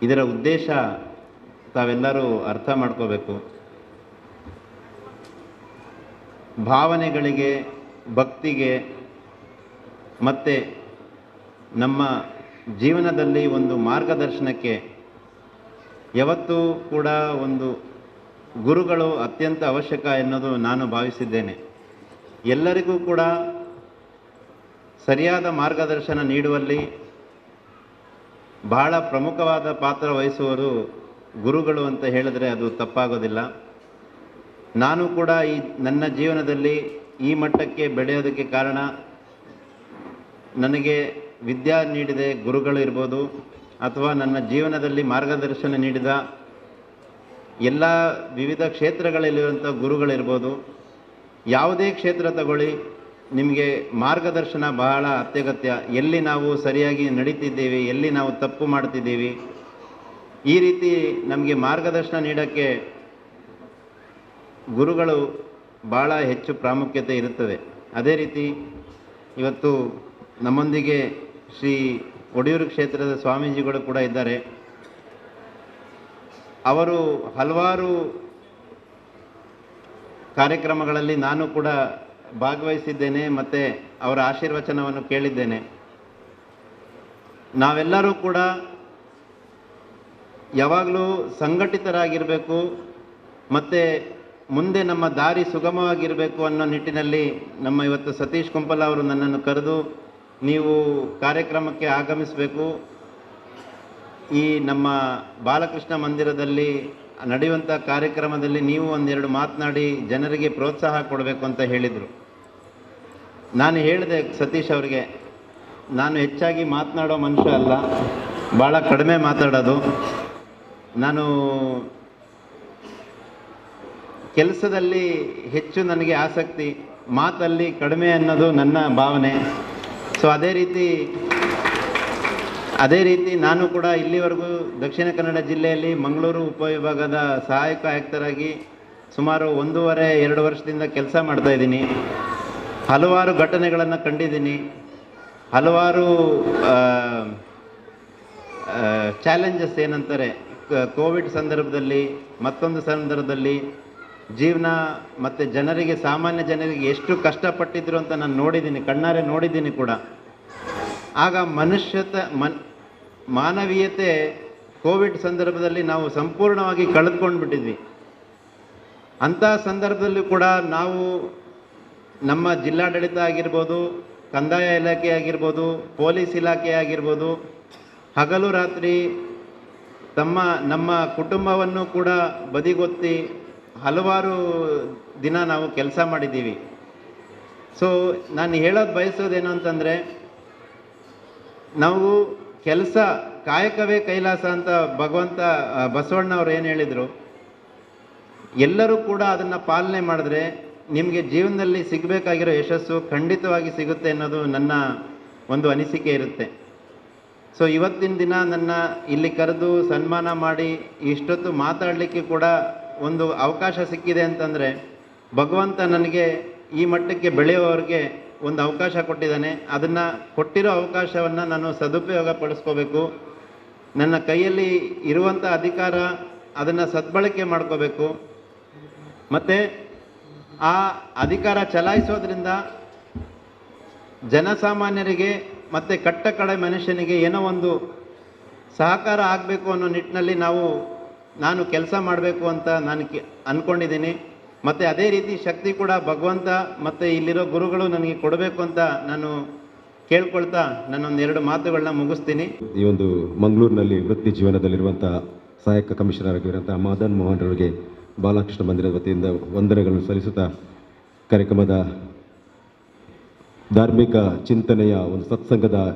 ಇದರ ಉದ್ದೇಶ ತಾವೆಲ್ಲರೂ ಅರ್ಥ ಮಾಡ್ಕೋಬೇಕು. ಭಾವನೆಗಳಿಗೆ, ಭಕ್ತಿಗೆ ಮತ್ತು ನಮ್ಮ ಜೀವನದಲ್ಲಿ ಒಂದು ಮಾರ್ಗದರ್ಶನಕ್ಕೆ ಯಾವತ್ತೂ ಕೂಡ ಒಂದು ಗುರುಗಳು ಅತ್ಯಂತ ಅವಶ್ಯಕ ಎನ್ನುವುದು ನಾನು ಭಾವಿಸಿದ್ದೇನೆ. ಎಲ್ಲರಿಗೂ ಕೂಡ ಸರಿಯಾದ ಮಾರ್ಗದರ್ಶನ ನೀಡುವಲ್ಲಿ ಬಹಳ ಪ್ರಮುಖವಾದ ಪಾತ್ರ ವಹಿಸುವರು ಗುರುಗಳು ಅಂತ ಹೇಳಿದ್ರೆ ಅದು ತಪ್ಪಾಗೋದಿಲ್ಲ. ನಾನು ಕೂಡ ನನ್ನ ಜೀವನದಲ್ಲಿ ಈ ಮಟ್ಟಕ್ಕೆ ಬೆಳೆಯೋದಕ್ಕೆ ಕಾರಣ ನನಗೆ ವಿದ್ಯೆ ನೀಡಿದ ಗುರುಗಳು ಇರ್ಬೋದು, ಅಥವಾ ನನ್ನ ಜೀವನದಲ್ಲಿ ಮಾರ್ಗದರ್ಶನ ನೀಡಿದ ಎಲ್ಲ ವಿವಿಧ ಕ್ಷೇತ್ರಗಳಲ್ಲಿರುವಂಥ ಗುರುಗಳಿರ್ಬೋದು. ಯಾವುದೇ ಕ್ಷೇತ್ರ ತಗೊಳ್ಳಿ, ನಿಮಗೆ ಮಾರ್ಗದರ್ಶನ ಬಹಳ ಅತ್ಯಗತ್ಯ. ಎಲ್ಲಿ ನಾವು ಸರಿಯಾಗಿ ನಡೀತಿದ್ದೀವಿ, ಎಲ್ಲಿ ನಾವು ತಪ್ಪು ಮಾಡ್ತಿದ್ದೀವಿ, ಈ ರೀತಿ ನಮಗೆ ಮಾರ್ಗದರ್ಶನ ನೀಡೋಕ್ಕೆ ಗುರುಗಳು ಭಾಳ ಹೆಚ್ಚು ಪ್ರಾಮುಖ್ಯತೆ ಇರುತ್ತದೆ. ಅದೇ ರೀತಿ ಇವತ್ತು ನಮ್ಮೊಂದಿಗೆ ಶ್ರೀ ಒಡಿಯೂರು ಕ್ಷೇತ್ರದ ಸ್ವಾಮೀಜಿಗಳು ಕೂಡ ಇದ್ದಾರೆ. ಅವರು ಹಲವಾರು ಕಾರ್ಯಕ್ರಮಗಳಲ್ಲಿ ನಾನು ಕೂಡ ಭಾಗವಹಿಸಿದ್ದೇನೆ ಮತ್ತು ಅವರ ಆಶೀರ್ವಚನವನ್ನು ಕೇಳಿದ್ದೇನೆ. ನಾವೆಲ್ಲರೂ ಕೂಡ ಯಾವಾಗಲೂ ಸಂಘಟಿತರಾಗಿರಬೇಕು ಮತ್ತು ಮುಂದೆ ನಮ್ಮ ದಾರಿ ಸುಗಮವಾಗಿರಬೇಕು ಅನ್ನೋ ನಿಟ್ಟಿನಲ್ಲಿ ನಮ್ಮ ಇವತ್ತು ಸತೀಶ್ ಕುಂಪಲ ಅವರು ನನ್ನನ್ನು ಕರೆದು, ನೀವು ಕಾರ್ಯಕ್ರಮಕ್ಕೆ ಆಗಮಿಸಬೇಕು, ಈ ನಮ್ಮ ಬಾಲಕೃಷ್ಣ ಮಂದಿರದಲ್ಲಿ ನಡೆಯುವಂಥ ಕಾರ್ಯಕ್ರಮದಲ್ಲಿ ನೀವು ಒಂದೆರಡು ಮಾತನಾಡಿ ಜನರಿಗೆ ಪ್ರೋತ್ಸಾಹ ಕೊಡಬೇಕು ಅಂತ ಹೇಳಿದರು. ನಾನು ಹೇಳಿದೆ ಸತೀಶ್ ಅವರಿಗೆ, ನಾನು ಹೆಚ್ಚಾಗಿ ಮಾತನಾಡೋ ಮನುಷ್ಯ ಅಲ್ಲ, ಭಾಳ ಕಡಿಮೆ ಮಾತಾಡೋದು. ನಾನು ಕೆಲಸದಲ್ಲಿ ಹೆಚ್ಚು ನನಗೆ ಆಸಕ್ತಿ, ಮಾತಲ್ಲಿ ಕಡಿಮೆ ಅನ್ನೋದು ನನ್ನ ಭಾವನೆ. ಸೊ ಅದೇ ರೀತಿ ನಾನು ಕೂಡ ಇಲ್ಲಿವರೆಗೂ ದಕ್ಷಿಣ ಕನ್ನಡ ಜಿಲ್ಲೆಯಲ್ಲಿ ಮಂಗಳೂರು ಉಪವಿಭಾಗದ ಸಹಾಯಕ ಆಯುಕ್ತರಾಗಿ ಸುಮಾರು 1.5-2 ವರ್ಷದಿಂದ ಕೆಲಸ ಮಾಡ್ತಾಯಿದ್ದೀನಿ. ಹಲವಾರು ಘಟನೆಗಳನ್ನು ಕಂಡಿದ್ದೀನಿ. ಹಲವಾರು ಚಾಲೆಂಜಸ್ ಏನಂತಾರೆ, ಕೋವಿಡ್ ಸಂದರ್ಭದಲ್ಲಿ, ಮತ್ತೊಂದು ಸಂದರ್ಭದಲ್ಲಿ ಜೀವನ ಮತ್ತು ಜನರಿಗೆ, ಸಾಮಾನ್ಯ ಜನರಿಗೆ ಎಷ್ಟು ಕಷ್ಟಪಟ್ಟಿದ್ರು ಅಂತ ನಾನು ನೋಡಿದ್ದೀನಿ, ಕಣ್ಣಾರೆ ನೋಡಿದ್ದೀನಿ ಕೂಡ. ಆಗ ಮಾನವೀಯತೆ ಕೋವಿಡ್ ಸಂದರ್ಭದಲ್ಲಿ ನಾವು ಸಂಪೂರ್ಣವಾಗಿ ಕಳೆದುಕೊಂಡು ಬಿಟ್ಟಿದ್ವಿ. ಅಂಥ ಸಂದರ್ಭದಲ್ಲಿ ಕೂಡ ನಾವು ನಮ್ಮ ಜಿಲ್ಲಾಡಳಿತ ಆಗಿರ್ಬೋದು, ಕಂದಾಯ ಇಲಾಖೆ ಆಗಿರ್ಬೋದು, ಪೊಲೀಸ್ ಇಲಾಖೆ ಆಗಿರ್ಬೋದು, ಹಗಲು ರಾತ್ರಿ ನಮ್ಮ ಕುಟುಂಬವನ್ನು ಕೂಡ ಬದಿಗೊತ್ತಿ ಹಲವಾರು ದಿನ ನಾವು ಕೆಲಸ ಮಾಡಿದ್ದೀವಿ. ಸೊ ನಾನು ಹೇಳೋದು ಬಯಸೋದೇನು ಅಂತಂದರೆ, ನಾವು ಕೆಲಸ ಕಾಯಕವೇ ಕೈಲಾಸ ಅಂತ ಬಸವಣ್ಣವ್ರು ಏನು ಹೇಳಿದರು, ಎಲ್ಲರೂ ಕೂಡ ಅದನ್ನು ಪಾಲನೆ ಮಾಡಿದ್ರೆ ನಿಮಗೆ ಜೀವನದಲ್ಲಿ ಸಿಗಬೇಕಾಗಿರೋ ಯಶಸ್ಸು ಖಂಡಿತವಾಗಿ ಸಿಗುತ್ತೆ ಅನ್ನೋದು ನನ್ನ ಒಂದು ಅನಿಸಿಕೆ ಇರುತ್ತೆ. ಸೊ ಇವತ್ತಿನ ದಿನ ನನ್ನ ಇಲ್ಲಿ ಕರೆದು ಸನ್ಮಾನ ಮಾಡಿ ಇಷ್ಟೊತ್ತು ಮಾತಾಡಲಿಕ್ಕೆ ಕೂಡ ಒಂದು ಅವಕಾಶ ಸಿಕ್ಕಿದೆ ಅಂತಂದರೆ, ಭಗವಂತ ನನಗೆ ಈ ಮಟ್ಟಕ್ಕೆ ಬೆಳೆಯೋವ್ರಿಗೆ ಒಂದು ಅವಕಾಶ ಕೊಟ್ಟಿದ್ದಾನೆ. ಅದನ್ನು ಕೊಟ್ಟಿರೋ ಅವಕಾಶವನ್ನು ನಾನು ಸದುಪಯೋಗ ಪಡಿಸ್ಕೋಬೇಕು. ನನ್ನ ಕೈಯಲ್ಲಿ ಇರುವಂಥ ಅಧಿಕಾರ ಅದನ್ನು ಸದ್ಬಳಕೆ ಮಾಡ್ಕೋಬೇಕು. ಮತ್ತು ಆ ಅಧಿಕಾರ ಚಲಾಯಿಸೋದ್ರಿಂದ ಜನಸಾಮಾನ್ಯರಿಗೆ ಮತ್ತು ಕಟ್ಟ ಕಡೆ ಮನುಷ್ಯನಿಗೆ ಏನೋ ಒಂದು ಸಹಕಾರ ಆಗಬೇಕು ಅನ್ನೋ ನಿಟ್ಟಿನಲ್ಲಿ ನಾನು ಕೆಲಸ ಮಾಡಬೇಕು ಅಂತ ನಾನು ಅಂದ್ಕೊಂಡಿದ್ದೀನಿ. ಮತ್ತು ಅದೇ ರೀತಿ ಶಕ್ತಿ ಕೂಡ ಭಗವಂತ ಮತ್ತು ಇಲ್ಲಿರೋ ಗುರುಗಳು ನನಗೆ ಕೊಡಬೇಕು ಅಂತ ನಾನು ಕೇಳ್ಕೊಳ್ತಾ ನನ್ನೊಂದೆರಡು ಮಾತುಗಳನ್ನ ಮುಗಿಸ್ತೀನಿ. ಈ ಒಂದು ಮಂಗಳೂರಿನಲ್ಲಿ ವೃತ್ತಿ ಜೀವನದಲ್ಲಿರುವಂಥ ಸಹಾಯಕ ಕಮಿಷನರ್ ಆಗಿರುವಂಥ ಮದನ್ ಮೋಹನ್ ಅವರಿಗೆ ಬಾಲಕೃಷ್ಣ ಮಂದಿರದ ವತಿಯಿಂದ ವಂದನೆಗಳನ್ನು ಸಲ್ಲಿಸುತ್ತಾ, ಕಾರ್ಯಕ್ರಮದ ಧಾರ್ಮಿಕ ಚಿಂತನೆಯ ಒಂದು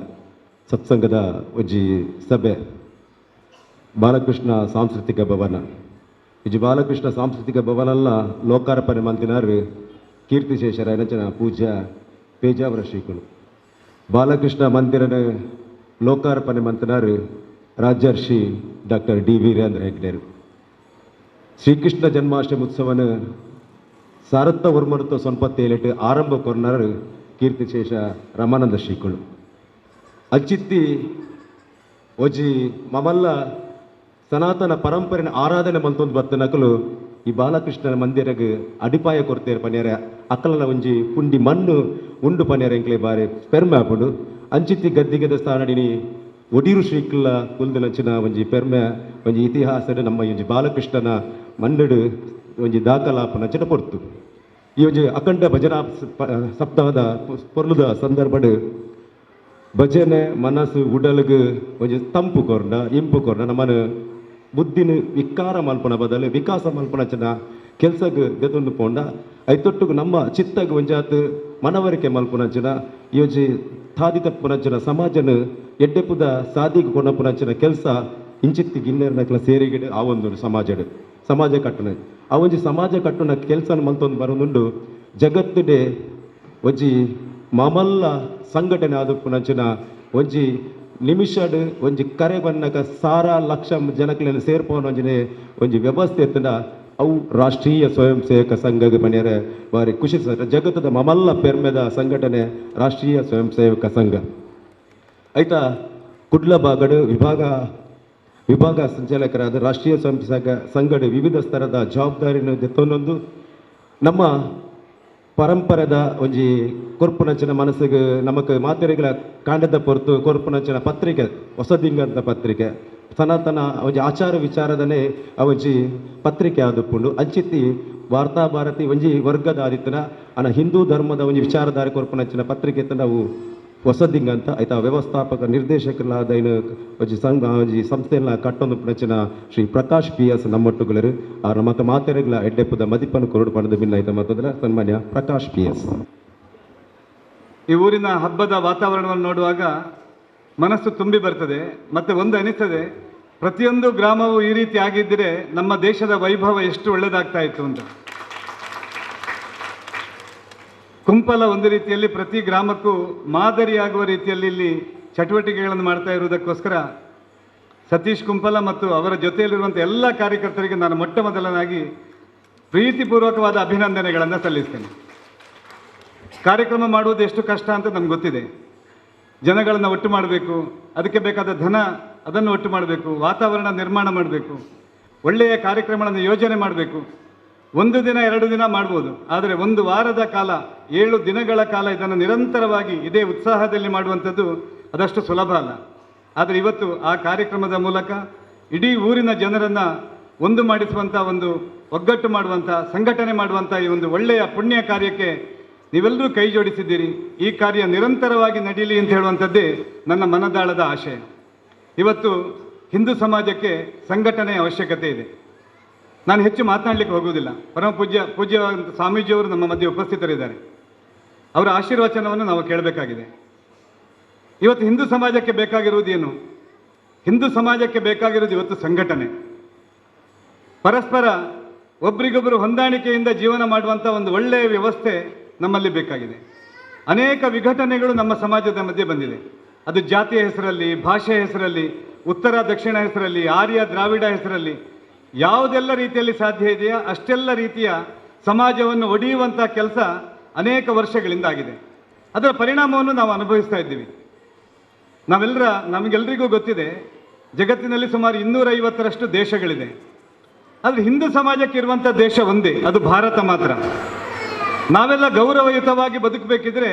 ಸತ್ಸಂಗದ ಒಂಜಿ ಸಭೆ ಬಾಲಕೃಷ್ಣ ಸಾಂಸ್ಕೃತಿಕ ಭವನ. ಇದು ಬಾಲಕೃಷ್ಣ ಸಾಂಸ್ಕೃತಿಕ ಭವನಲ್ಲ ಲೋಕಾರ್ಪಣೆ ಮಂತಿನಾರು ಕೀರ್ತಿಶೇಷರ ಎನಚನ ಪೂಜ್ಯ ಪೇಜಾವರ ಶ್ರೀಗಳು. ಬಾಲಕೃಷ್ಣ ಮಂದಿರನ ಲೋಕಾರ್ಪಣೆ ಮಂತಿನಾರು ರಾಜರ್ಷಿ ಡಾಕ್ಟರ್ ಡಿ ವೀರೇಂದ್ರ ಹೆಗ್ಡೆರು. ಶ್ರೀಕೃಷ್ಣ ಜನ್ಮಾಷ್ಟಮಿ ಉತ್ಸವನ ಸಾರತ್ತ ವರ್ಮರುತ 97 ಆರಂಭ ಕೊರ್ನರು ಕೀರ್ತಿಶೇಷ ರಮಾನಂದ ಶ್ರೀಗಳು. ಅಚ್ಚಿತ್ತಿ ಒಜಿ ಮಮಲ್ಲ ಸನಾತನ ಪರಂಪರೆನ ಆರಾಧನೆ ಮಂತೊಂದು ಬತ್ತ ನಕಲು ಈ ಬಾಲಕೃಷ್ಣನ ಮಂದಿರಗೆ ಅಡಿಪಾಯ ಕೊರ್ತೇರು ಪನ್ಯಾರ ಅಕ್ಕಲನ ಒಂಜಿ ಪುಂಡಿ ಮಣ್ಣು ಉಂಡು ಪನ್ಯಾರ ಎಂಕ್ಲೆ ಬಾರಿ ಪೆರ್ಮೆ ಹಾಪುಂಡು. ಅಂಚಿತ್ತಿ ಗದ್ದಿಗೆದ ಸ್ಥಾನಡಿನಿ ಒಡಿರು ಶ್ರೀಕಲ್ಲ ಕುಲ್ದನಂಚಿನ ಒಂಜಿ ಪೆರ್ಮೆ ಒಂಜಿ ಇತಿಹಾಸದ ನಮ್ಮ ಒಂಜಿ ಬಾಲಕೃಷ್ಣನ ಮಣ್ಣಡು ಒಂಜಿ ದಾಖಲಾಪನಂಚಿನ ಪೊರ್ತು. ಈ ಒಂಜಿ ಅಖಂಡ ಭಜನಾ ಸಪ್ತಾಹದ ಪೊರ್ಲುದ ಸಂದರ್ಭಡ್ ಭಜನೆ ಮನಸ್ಸು ಉಡಲ್ಗೆ ಒಂಜಿ ತಂಪು ಕೊರ್ನ ಇಂಪು ಕೊರ್ನ ನಮ್ಮನ ಬುದ್ಧಿನ ವಿಕಾರ ಮಲ್ಪನ ಬದಲು ವಿಕಾಸ ಮಲ್ಪನಂಚಿನ ಕೆಲ್ಸಕ್ಕೆ ಗೆದೊಂದು ಪೋಂಡ ಐತೊಟ್ಟಿಗೆ ನಮ್ಮ ಚಿತ್ತಗೆ ಒಂಜಾತ್ ಮನವರಿಕೆ ಮಲ್ಪನಂಚಿನ ಯೋಜಿ ತಾದಿ ತಪ್ಪುನಂಚಿನ ಸಮಾಜನ ಎಡ್ಡೆಪುದ ಸಾದಿಗೆ ಕೊಂಡಪುನಂಚಿನ ಕೆಲಸ ಇಂಚಿತ್ತಿಗೆ ಇನ್ನೆರಡಕ್ಲ ಸೇರಿಗಿಡ ಆ ಒಂದು ಸಮಾಜ ಕಟ್ಟುನ ಆ ಒಂಜಿ ಸಮಾಜ ಕಟ್ಟುನ ಕೆಲಸ ಮಲ್ತೊಂದು ಬರೋದುಂಡು ಜಗತ್ತಿಡೆ ಒಂಜಿ ಮಾಮಲ್ಲ ಸಂಘಟನೆ ಆದಪ್ಪುನಂಚಿನ ಒಂಜಿ ನಿಮಿಷಡ್ ಒಂಜಿ ಕರೆ ಬನ್ನಕ ಸಾರ ಲಕ್ಷ ಜನಕ್ಲೆಲ್ಲ ಸೇರ್ಪೋನ ಒಂಜಿ ವ್ಯವಸ್ಥೆ ಎತ್ತನ ಅವು ರಾಷ್ಟ್ರೀಯ ಸ್ವಯಂ ಸೇವಕ ಸಂಘಗೆ ಮನೆಯರ ಬಾರಿ ಖುಷಿ ಸರ್. ಜಗತ್ತದ ಮಮಲ್ಲ ಪೆರ್ಮೆದ ಸಂಘಟನೆ ರಾಷ್ಟ್ರೀಯ ಸ್ವಯಂ ಸೇವಕ ಸಂಘ ಆಯ್ತಾ. ಕುಡ್ಲಬಾಗಡ್ ವಿಭಾಗ ಸಂಚಾಲಕರಾದ ರಾಷ್ಟ್ರೀಯ ಸ್ವಯಂ ಸೇವಕ ಸಂಘದ ವಿವಿಧ ಸ್ತರದ ಜವಾಬ್ದಾರಿನ ದೆತ್ತೊಂದೊಂದು ನಮ್ಮ ಪರಂಪರೆದ ಒಂಜಿ ಕೊರ್ಪುನಂಚಿನ ಮನಸ್ಸಿಗೆ ನಮಕ್ ಮಾತೆರೆಗಳ ಕಾಂಡದ ಪೊರ್ತು ಕೊರ್ಪುನಂಚಿನ ಪತ್ರಿಕೆ ಹೊಸದಿಂಗಂತ ಪತ್ರಿಕೆ ಸನಾತನ ಒಂಜಿ ಆಚಾರ ವಿಚಾರದನೆ ಒಂಜಿ ಪತ್ರಿಕೆ ಆದುಪ್ಪುಂಡು. ಅಂಚಿತ್ತಿ ವಾರ್ತಾ ಭಾರತಿ ಒಂಜಿ ವರ್ಗದ ಆದಿತ್ತನ ಅನ ಹಿಂದೂ ಧರ್ಮದ ಒಂಜಿ ವಿಚಾರಧಾರೆ ಕೊರ್ಪುನಂಚಿನ ಪತ್ರಿಕೆ ನಾವು ಹೊಸದಿಂಗಂತ ಆಯ್ತಾ. ವ್ಯವಸ್ಥಾಪಕ ನಿರ್ದೇಶಕರಾದ ಏನು ಒಂಜಿ ಸಂಸ್ಥೆಯನ್ನ ಕಟ್ಟೊಂದು ಪುನಂಚಿನ ಶ್ರೀ ಪ್ರಕಾಶ್ PS ನಮ್ಮೊಟ್ಟುಗಳರು ಆ ನಮಕ ಮಾತೆರೆಗಳ ಎಡ್ಡೆಪ್ಪದ ಮದಿಪನ್ನು ಕೊರಡು ಪಡೆದ ಭಿನ್ನ ಆಯ್ತಾ ಮತ್ತೊಂದರ ಸನ್ಮಾನ್ಯ ಪ್ರಕಾಶ್ PS. ಈ ಊರಿನ ಹಬ್ಬದ ವಾತಾವರಣವನ್ನು ನೋಡುವಾಗ ಮನಸ್ಸು ತುಂಬಿ ಬರ್ತದೆ. ಮತ್ತೆ ಒಂದು ಅನಿಸ್ತದೆ, ಪ್ರತಿಯೊಂದು ಗ್ರಾಮವು ಈ ರೀತಿ ಆಗಿದ್ದರೆ ನಮ್ಮ ದೇಶದ ವೈಭವ ಎಷ್ಟು ಒಳ್ಳೆದಾಗ್ತಾ ಇತ್ತು ಅಂತ. ಕುಂಪಲ ಒಂದು ರೀತಿಯಲ್ಲಿ ಪ್ರತಿ ಗ್ರಾಮಕ್ಕೂ ಮಾದರಿಯಾಗುವ ರೀತಿಯಲ್ಲಿ ಇಲ್ಲಿ ಚಟುವಟಿಕೆಗಳನ್ನು ಮಾಡ್ತಾ ಇರುವುದಕ್ಕೋಸ್ಕರ ಸತೀಶ್ ಕುಂಪಲ ಮತ್ತು ಅವರ ಜೊತೆಯಲ್ಲಿರುವಂಥ ಎಲ್ಲ ಕಾರ್ಯಕರ್ತರಿಗೆ ನಾನು ಮೊಟ್ಟ ಮೊದಲನಾಗಿ ಪ್ರೀತಿಪೂರ್ವಕವಾದ ಅಭಿನಂದನೆಗಳನ್ನು ಸಲ್ಲಿಸ್ತೇನೆ. ಕಾರ್ಯಕ್ರಮ ಮಾಡುವುದು ಎಷ್ಟು ಕಷ್ಟ ಅಂತ ನಮ್ಗೆ ಗೊತ್ತಿದೆ. ಜನಗಳನ್ನು ಒಟ್ಟು ಮಾಡಬೇಕು, ಅದಕ್ಕೆ ಬೇಕಾದ ಧನ ಅದನ್ನು ಒಟ್ಟು ಮಾಡಬೇಕು, ವಾತಾವರಣ ನಿರ್ಮಾಣ ಮಾಡಬೇಕು, ಒಳ್ಳೆಯ ಕಾರ್ಯಕ್ರಮಗಳನ್ನು ಯೋಜನೆ ಮಾಡಬೇಕು. ಒಂದು ದಿನ 2 ದಿನ ಮಾಡ್ಬೋದು, ಆದರೆ ಒಂದು ವಾರದ ಕಾಲ 7 ದಿನಗಳ ಕಾಲ ಇದನ್ನು ನಿರಂತರವಾಗಿ ಇದೇ ಉತ್ಸಾಹದಲ್ಲಿ ಮಾಡುವಂಥದ್ದು ಅದಷ್ಟು ಸುಲಭ ಅಲ್ಲ. ಆದರೆ ಇವತ್ತು ಆ ಕಾರ್ಯಕ್ರಮದ ಮೂಲಕ ಇಡೀ ಊರಿನ ಜನರನ್ನು ಒಂದು ಮಾಡಿಸುವಂಥ, ಒಂದು ಒಗ್ಗಟ್ಟು ಮಾಡುವಂಥ, ಸಂಘಟನೆ ಮಾಡುವಂಥ ಈ ಒಂದು ಒಳ್ಳೆಯ ಪುಣ್ಯ ಕಾರ್ಯಕ್ಕೆ ನೀವೆಲ್ಲರೂ ಕೈ ಜೋಡಿಸಿದ್ದೀರಿ. ಈ ಕಾರ್ಯ ನಿರಂತರವಾಗಿ ನಡೀಲಿ ಅಂತ ಹೇಳುವಂಥದ್ದೇ ನನ್ನ ಮನದಾಳದ ಆಶಯ. ಇವತ್ತು ಹಿಂದೂ ಸಮಾಜಕ್ಕೆ ಸಂಘಟನೆಯ ಅವಶ್ಯಕತೆ ಇದೆ. ನಾನು ಹೆಚ್ಚು ಮಾತನಾಡಲಿಕ್ಕೆ ಹೋಗುವುದಿಲ್ಲ. ಪರಮ ಪೂಜ್ಯ ಸ್ವಾಮೀಜಿಯವರು ನಮ್ಮ ಮಧ್ಯೆ ಉಪಸ್ಥಿತರಿದ್ದಾರೆ. ಅವರ ಆಶೀರ್ವಚನವನ್ನು ನಾವು ಕೇಳಬೇಕಾಗಿದೆ. ಇವತ್ತು ಹಿಂದೂ ಸಮಾಜಕ್ಕೆ ಬೇಕಾಗಿರುವುದೇನು? ಹಿಂದೂ ಸಮಾಜಕ್ಕೆ ಬೇಕಾಗಿರುವುದು ಇವತ್ತು ಸಂಘಟನೆ. ಪರಸ್ಪರ ಒಬ್ರಿಗೊಬ್ಬರು ಹೊಂದಾಣಿಕೆಯಿಂದ ಜೀವನ ಮಾಡುವಂಥ ಒಂದು ಒಳ್ಳೆಯ ವ್ಯವಸ್ಥೆ ನಮ್ಮಲ್ಲಿ ಬೇಕಾಗಿದೆ. ಅನೇಕ ವಿಘಟನೆಗಳು ನಮ್ಮ ಸಮಾಜದ ಮಧ್ಯೆ ಬಂದಿದೆ. ಅದು ಜಾತಿಯ ಹೆಸರಲ್ಲಿ, ಭಾಷೆಯ ಹೆಸರಲ್ಲಿ, ಉತ್ತರ ದಕ್ಷಿಣ ಹೆಸರಲ್ಲಿ, ಆರ್ಯ ದ್ರಾವಿಡ ಹೆಸರಲ್ಲಿ, ಯಾವುದೆಲ್ಲ ರೀತಿಯಲ್ಲಿ ಸಾಧ್ಯ ಇದೆಯಾ ಅಷ್ಟೆಲ್ಲ ರೀತಿಯ ಸಮಾಜವನ್ನು ಒಡೆಯುವಂಥ ಕೆಲಸ ಅನೇಕ ವರ್ಷಗಳಿಂದ ಆಗಿದೆ. ಅದರ ಪರಿಣಾಮವನ್ನು ನಾವು ಅನುಭವಿಸ್ತಾ ಇದ್ದೀವಿ. ನಮಗೆಲ್ಲರಿಗೂ ಗೊತ್ತಿದೆ, ಜಗತ್ತಿನಲ್ಲಿ ಸುಮಾರು 250ರಷ್ಟು ದೇಶಗಳಿದೆ. ಆದರೆ ಹಿಂದೂ ಸಮಾಜಕ್ಕೆ ಇರುವಂಥ ದೇಶ ಒಂದೇ, ಅದು ಭಾರತ ಮಾತ್ರ. ನಾವೆಲ್ಲ ಗೌರವಯುತವಾಗಿ ಬದುಕಬೇಕಿದ್ರೆ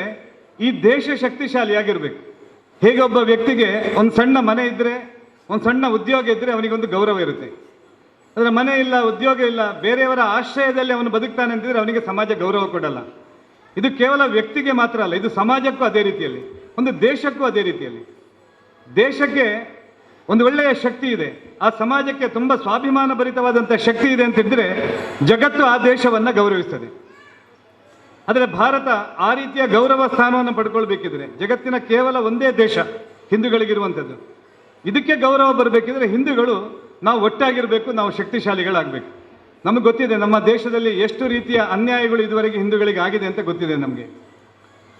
ಈ ದೇಶ ಶಕ್ತಿಶಾಲಿಯಾಗಿರ್ಬೇಕು. ಹೇಗೆ ಒಬ್ಬ ವ್ಯಕ್ತಿಗೆ ಒಂದು ಸಣ್ಣ ಮನೆ ಇದ್ದರೆ, ಒಂದು ಸಣ್ಣ ಉದ್ಯೋಗ ಇದ್ದರೆ ಅವನಿಗೊಂದು ಗೌರವ ಇರುತ್ತೆ. ಆದರೆ ಮನೆ ಇಲ್ಲ, ಉದ್ಯೋಗ ಇಲ್ಲ, ಬೇರೆಯವರ ಆಶ್ರಯದಲ್ಲಿ ಅವನು ಬದುಕ್ತಾನೆ ಅಂತಿದ್ರೆ ಅವನಿಗೆ ಸಮಾಜ ಗೌರವ ಕೊಡಲ್ಲ. ಇದು ಕೇವಲ ವ್ಯಕ್ತಿಗೆ ಮಾತ್ರ ಅಲ್ಲ, ಇದು ಸಮಾಜಕ್ಕೂ ಅದೇ ರೀತಿಯಲ್ಲಿ, ಒಂದು ದೇಶಕ್ಕೂ ಅದೇ ರೀತಿಯಲ್ಲಿ. ದೇಶಕ್ಕೆ ಒಂದು ಒಳ್ಳೆಯ ಶಕ್ತಿ ಇದೆ, ಆ ಸಮಾಜಕ್ಕೆ ತುಂಬ ಸ್ವಾಭಿಮಾನ ಭರಿತವಾದಂಥ ಶಕ್ತಿ ಇದೆ ಅಂತಿದ್ರೆ ಜಗತ್ತು ಆ ದೇಶವನ್ನು ಗೌರವಿಸ್ತದೆ. ಆದರೆ ಭಾರತ ಆ ರೀತಿಯ ಗೌರವ ಸ್ಥಾನವನ್ನು ಪಡ್ಕೊಳ್ಬೇಕಿದ್ರೆ ಜಗತ್ತಿನ ಕೇವಲ ಒಂದೇ ದೇಶ ಹಿಂದೂಗಳಿಗಿರುವಂಥದ್ದು. ಇದಕ್ಕೆ ಗೌರವ ಬರಬೇಕಿದ್ರೆ ಹಿಂದೂಗಳು ನಾವು ಒಟ್ಟಾಗಿರಬೇಕು, ನಾವು ಶಕ್ತಿಶಾಲಿಗಳಾಗಬೇಕು. ನಮಗೆ ಗೊತ್ತಿದೆ ನಮ್ಮ ದೇಶದಲ್ಲಿ ಎಷ್ಟು ರೀತಿಯ ಅನ್ಯಾಯಗಳು ಇದುವರೆಗೆ ಹಿಂದೂಗಳಿಗೆ ಆಗಿದೆ ಅಂತ ಗೊತ್ತಿದೆ ನಮಗೆ.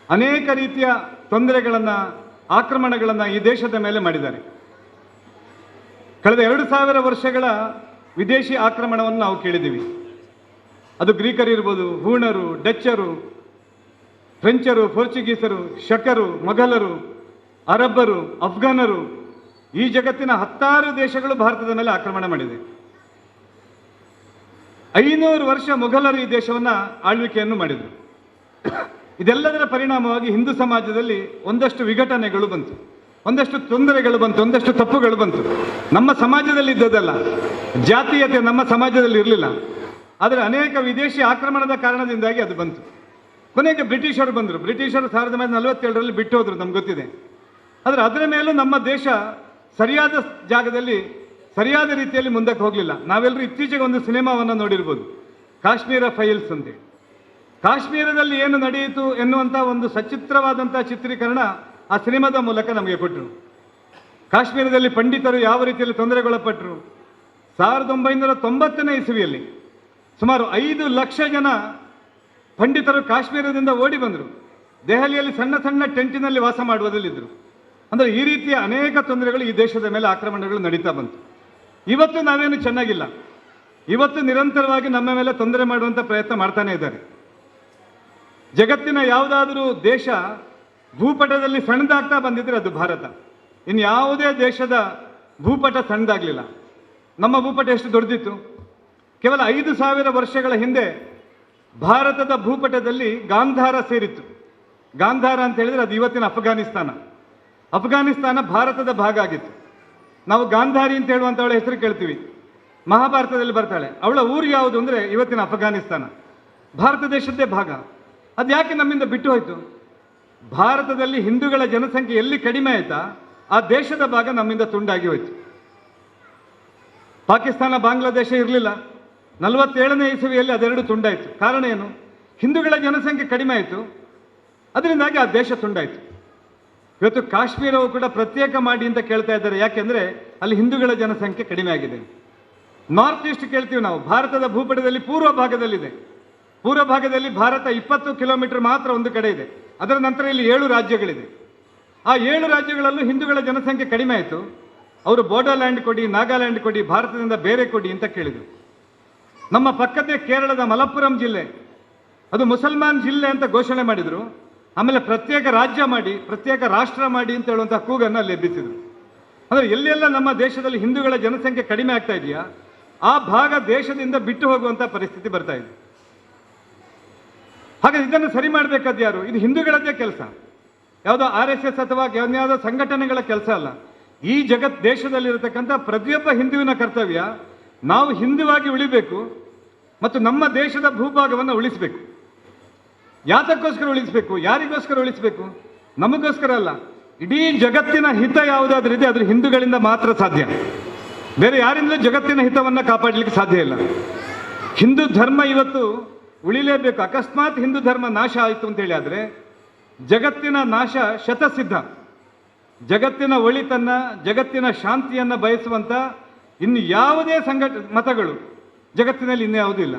ಅನೇಕ ರೀತಿಯ ತೊಂದರೆಗಳನ್ನು, ಆಕ್ರಮಣಗಳನ್ನು ಈ ದೇಶದ ಮೇಲೆ ಮಾಡಿದ್ದಾರೆ. ಕಳೆದ 2000 ವರ್ಷಗಳ ವಿದೇಶಿ ಆಕ್ರಮಣವನ್ನು ನಾವು ಕೇಳಿದ್ದೀವಿ. ಅದು ಗ್ರೀಕರಿರ್ಬೋದು, ಹೂಣರು, ಡಚ್ಚರು, ಫ್ರೆಂಚರು, ಪೋರ್ಚುಗೀಸರು, ಶಕರು, ಮೊಘಲರು, ಅರಬ್ಬರು, ಅಫ್ಘಾನರು, ಈ ಜಗತ್ತಿನ 10 ದೇಶಗಳು ಭಾರತದ ಮೇಲೆ ಆಕ್ರಮಣ ಮಾಡಿದೆ. 500 ವರ್ಷ ಮೊಘಲರು ಈ ದೇಶವನ್ನು ಆಳ್ವಿಕೆಯನ್ನು ಮಾಡಿದರು. ಇದೆಲ್ಲದರ ಪರಿಣಾಮವಾಗಿ ಹಿಂದೂ ಸಮಾಜದಲ್ಲಿ ಒಂದಷ್ಟು ವಿಘಟನೆಗಳು ಬಂತು, ಒಂದಷ್ಟು ತೊಂದರೆಗಳು ಬಂತು, ಒಂದಷ್ಟು ತಪ್ಪುಗಳು ಬಂತು. ನಮ್ಮ ಸಮಾಜದಲ್ಲಿ ಇದ್ದದಲ್ಲ, ಜಾತೀಯತೆ ನಮ್ಮ ಸಮಾಜದಲ್ಲಿ ಇರಲಿಲ್ಲ. ಆದರೆ ಅನೇಕ ವಿದೇಶಿ ಆಕ್ರಮಣದ ಕಾರಣದಿಂದಾಗಿ ಅದು ಬಂತು. ಕೊನೆಗೆ ಬ್ರಿಟಿಷರು ಬಂದರು. ಬ್ರಿಟಿಷರು 1947ರಲ್ಲಿ ಬಿಟ್ಟು ಹೋದರು, ನಮ್ಗೆ ಗೊತ್ತಿದೆ. ಆದರೆ ಅದರ ಮೇಲೂ ನಮ್ಮ ದೇಶ ಸರಿಯಾದ ಜಾಗದಲ್ಲಿ ಸರಿಯಾದ ರೀತಿಯಲ್ಲಿ ಮುಂದಕ್ಕೆ ಹೋಗಲಿಲ್ಲ. ನಾವೆಲ್ಲರೂ ಇತ್ತೀಚೆಗೆ ಒಂದು ಸಿನಿಮಾವನ್ನು ನೋಡಿರ್ಬೋದು, ಕಾಶ್ಮೀರ ಫೈಲ್ಸ್ ಅಂತೇಳಿ. ಕಾಶ್ಮೀರದಲ್ಲಿ ಏನು ನಡೆಯಿತು ಎನ್ನುವಂಥ ಒಂದು ಸಚಿತ್ರವಾದಂಥ ಚಿತ್ರೀಕರಣ ಆ ಸಿನಿಮಾದ ಮೂಲಕ ನಮಗೆ ಕೊಟ್ಟರು. ಕಾಶ್ಮೀರದಲ್ಲಿ ಪಂಡಿತರು ಯಾವ ರೀತಿಯಲ್ಲಿ ತೊಂದರೆಗೊಳಪಟ್ಟರು. 1990ನೇ ಇಸವಿಯಲ್ಲಿ ಸುಮಾರು 5 ಲಕ್ಷ ಜನ ಪಂಡಿತರು ಕಾಶ್ಮೀರದಿಂದ ಓಡಿ ಬಂದರು. ದೆಹಲಿಯಲ್ಲಿ ಸಣ್ಣ ಸಣ್ಣ ಟೆಂಟಿನಲ್ಲಿ ವಾಸ ಮಾಡುವುದಲ್ಲಿದ್ದರು. ಅಂದರೆ ಈ ರೀತಿಯ ಅನೇಕ ತೊಂದರೆಗಳು ಈ ದೇಶದ ಮೇಲೆ ಆಕ್ರಮಣಗಳು ನಡೀತಾ ಬಂತು. ಇವತ್ತು ನಾವೇನು ಚೆನ್ನಾಗಿಲ್ಲ. ಇವತ್ತು ನಿರಂತರವಾಗಿ ನಮ್ಮ ಮೇಲೆ ತೊಂದರೆ ಮಾಡುವಂಥ ಪ್ರಯತ್ನ ಮಾಡ್ತಾನೆ ಇದ್ದಾರೆ. ಜಗತ್ತಿನ ಯಾವುದಾದರೂ ದೇಶ ಭೂಪಟದಲ್ಲಿ ಸಣ್ಣದಾಗ್ತಾ ಬಂದಿದ್ರೆ ಅದು ಭಾರತ. ಇನ್ನು ಯಾವುದೇ ದೇಶದ ಭೂಪಟ ಸಣ್ಣದಾಗಲಿಲ್ಲ. ನಮ್ಮ ಭೂಪಟ ಎಷ್ಟು ದೊಡ್ಡದಿತ್ತು? ಕೇವಲ 5000 ವರ್ಷಗಳ ಹಿಂದೆ ಭಾರತದ ಭೂಪಟದಲ್ಲಿ ಗಾಂಧಾರ ಸೇರಿತ್ತು. ಗಾಂಧಾರ ಅಂತ ಹೇಳಿದರೆ ಅದು ಇವತ್ತಿನ ಅಫ್ಘಾನಿಸ್ತಾನ. ಅಫ್ಘಾನಿಸ್ತಾನ ಭಾರತದ ಭಾಗ ಆಗಿತ್ತು. ನಾವು ಗಾಂಧಾರಿ ಅಂತ ಹೇಳುವಂಥವಳ ಹೆಸರು ಕೇಳ್ತೀವಿ, ಮಹಾಭಾರತದಲ್ಲಿ ಬರ್ತಾಳೆ. ಅವಳ ಊರು ಯಾವುದು ಅಂದರೆ ಇವತ್ತಿನ ಅಫ್ಘಾನಿಸ್ತಾನ, ಭಾರತ ದೇಶದ್ದೇ ಭಾಗ. ಅದು ಯಾಕೆ ನಮ್ಮಿಂದ ಬಿಟ್ಟು ಹೋಯಿತು? ಭಾರತದಲ್ಲಿ ಹಿಂದೂಗಳ ಜನಸಂಖ್ಯೆ ಎಲ್ಲಿ ಕಡಿಮೆ ಆಯ್ತಾ ಆ ದೇಶದ ಭಾಗ ನಮ್ಮಿಂದ ತುಂಡಾಗಿ ಹೋಯಿತು. ಪಾಕಿಸ್ತಾನ, ಬಾಂಗ್ಲಾದೇಶ ಇರಲಿಲ್ಲ. 47ನೇ ಇಸವಿಯಲ್ಲಿ ಅದೆರಡು ತುಂಡಾಯಿತು. ಕಾರಣ ಏನು? ಹಿಂದೂಗಳ ಜನಸಂಖ್ಯೆ ಕಡಿಮೆ ಆಯಿತು, ಅದರಿಂದಾಗಿ ಆ ದೇಶ ತುಂಡಾಯಿತು. ಇವತ್ತು ಕಾಶ್ಮೀರವು ಕೂಡ ಪ್ರತ್ಯೇಕ ಮಾಡಿ ಅಂತ ಕೇಳ್ತಾ ಇದ್ದಾರೆ. ಯಾಕೆಂದರೆ ಅಲ್ಲಿ ಹಿಂದೂಗಳ ಜನಸಂಖ್ಯೆ ಕಡಿಮೆ ಆಗಿದೆ. ನಾರ್ತ್ ಈಸ್ಟ್ ಕೇಳ್ತೀವಿ ನಾವು. ಭಾರತದ ಭೂಪಟದಲ್ಲಿ ಪೂರ್ವ ಭಾಗದಲ್ಲಿದೆ. ಪೂರ್ವ ಭಾಗದಲ್ಲಿ ಭಾರತ 20 ಕಿಲೋಮೀಟರ್ ಮಾತ್ರ ಒಂದು ಕಡೆ ಇದೆ. ಅದರ ನಂತರ ಇಲ್ಲಿ 7 ರಾಜ್ಯಗಳಿದೆ. ಆ 7 ರಾಜ್ಯಗಳಲ್ಲೂ ಹಿಂದೂಗಳ ಜನಸಂಖ್ಯೆ ಕಡಿಮೆ ಆಯಿತು. ಅವರು ಬೋಡೋಲ್ಯಾಂಡ್ ಕೊಡಿ, ನಾಗಾಲ್ಯಾಂಡ್ ಕೊಡಿ, ಭಾರತದಿಂದ ಬೇರೆ ಕೊಡಿ ಅಂತ ಕೇಳಿದರು. ನಮ್ಮ ಪಕ್ಕದೇ ಕೇರಳದ ಮಲಪ್ಪುರಂ ಜಿಲ್ಲೆ, ಅದು ಮುಸಲ್ಮಾನ್ ಜಿಲ್ಲೆ ಅಂತ ಘೋಷಣೆ ಮಾಡಿದರು. ಆಮೇಲೆ ಪ್ರತ್ಯೇಕ ರಾಜ್ಯ ಮಾಡಿ, ಪ್ರತ್ಯೇಕ ರಾಷ್ಟ್ರ ಮಾಡಿ ಅಂತ ಹೇಳುವಂಥ ಕೂಗನ್ನು ಅಲ್ಲಿ ಎಬ್ಬಿಸಿದರು. ಅಂದರೆ ಎಲ್ಲೆಲ್ಲ ನಮ್ಮ ದೇಶದಲ್ಲಿ ಹಿಂದೂಗಳ ಜನಸಂಖ್ಯೆ ಕಡಿಮೆ ಆಗ್ತಾ ಇದೆಯಾ ಆ ಭಾಗ ದೇಶದಿಂದ ಬಿಟ್ಟು ಹೋಗುವಂಥ ಪರಿಸ್ಥಿತಿ ಬರ್ತಾ ಇದೆ. ಹಾಗೆ ಇದನ್ನು ಸರಿ ಮಾಡಬೇಕಾದ ಯಾರು? ಇದು ಹಿಂದೂಗಳದ್ದೇ ಕೆಲಸ, ಯಾವುದೋ RSS ಅಥವಾ ಯಾವುದೋ ಸಂಘಟನೆಗಳ ಕೆಲಸ ಅಲ್ಲ. ಈ ದೇಶದಲ್ಲಿರತಕ್ಕಂಥ ಪ್ರತಿಯೊಬ್ಬ ಹಿಂದುವಿನ ಕರ್ತವ್ಯ. ನಾವು ಹಿಂದುವಾಗಿ ಉಳಿಬೇಕು ಮತ್ತು ನಮ್ಮ ದೇಶದ ಭೂಭಾಗವನ್ನು ಉಳಿಸಬೇಕು. ಯಾತಕ್ಕೋಸ್ಕರ ಉಳಿಸಬೇಕು? ಯಾರಿಗೋಸ್ಕರ ಉಳಿಸಬೇಕು? ನಮಗೋಸ್ಕರ ಅಲ್ಲ. ಇಡೀ ಜಗತ್ತಿನ ಹಿತ ಯಾವುದಾದ್ರೂ ಇದೆ ಅದು ಹಿಂದೂಗಳಿಂದ ಮಾತ್ರ ಸಾಧ್ಯ. ಬೇರೆ ಯಾರಿಂದಲೂ ಜಗತ್ತಿನ ಹಿತವನ್ನು ಕಾಪಾಡಲಿಕ್ಕೆ ಸಾಧ್ಯ ಇಲ್ಲ. ಹಿಂದೂ ಧರ್ಮ ಇವತ್ತು ಉಳಿಲೇಬೇಕು. ಅಕಸ್ಮಾತ್ ಹಿಂದೂ ಧರ್ಮ ನಾಶ ಆಯಿತು ಅಂತೇಳಿ ಆದರೆ ಜಗತ್ತಿನ ನಾಶ ಶತಸಿದ್ಧ. ಜಗತ್ತಿನ ಒಳಿತನ್ನ, ಜಗತ್ತಿನ ಶಾಂತಿಯನ್ನು ಬಯಸುವಂಥ ಇನ್ನು ಯಾವುದೇ ಮತಗಳು ಜಗತ್ತಿನಲ್ಲಿ ಇನ್ನೂ ಯಾವುದೂ ಇಲ್ಲ.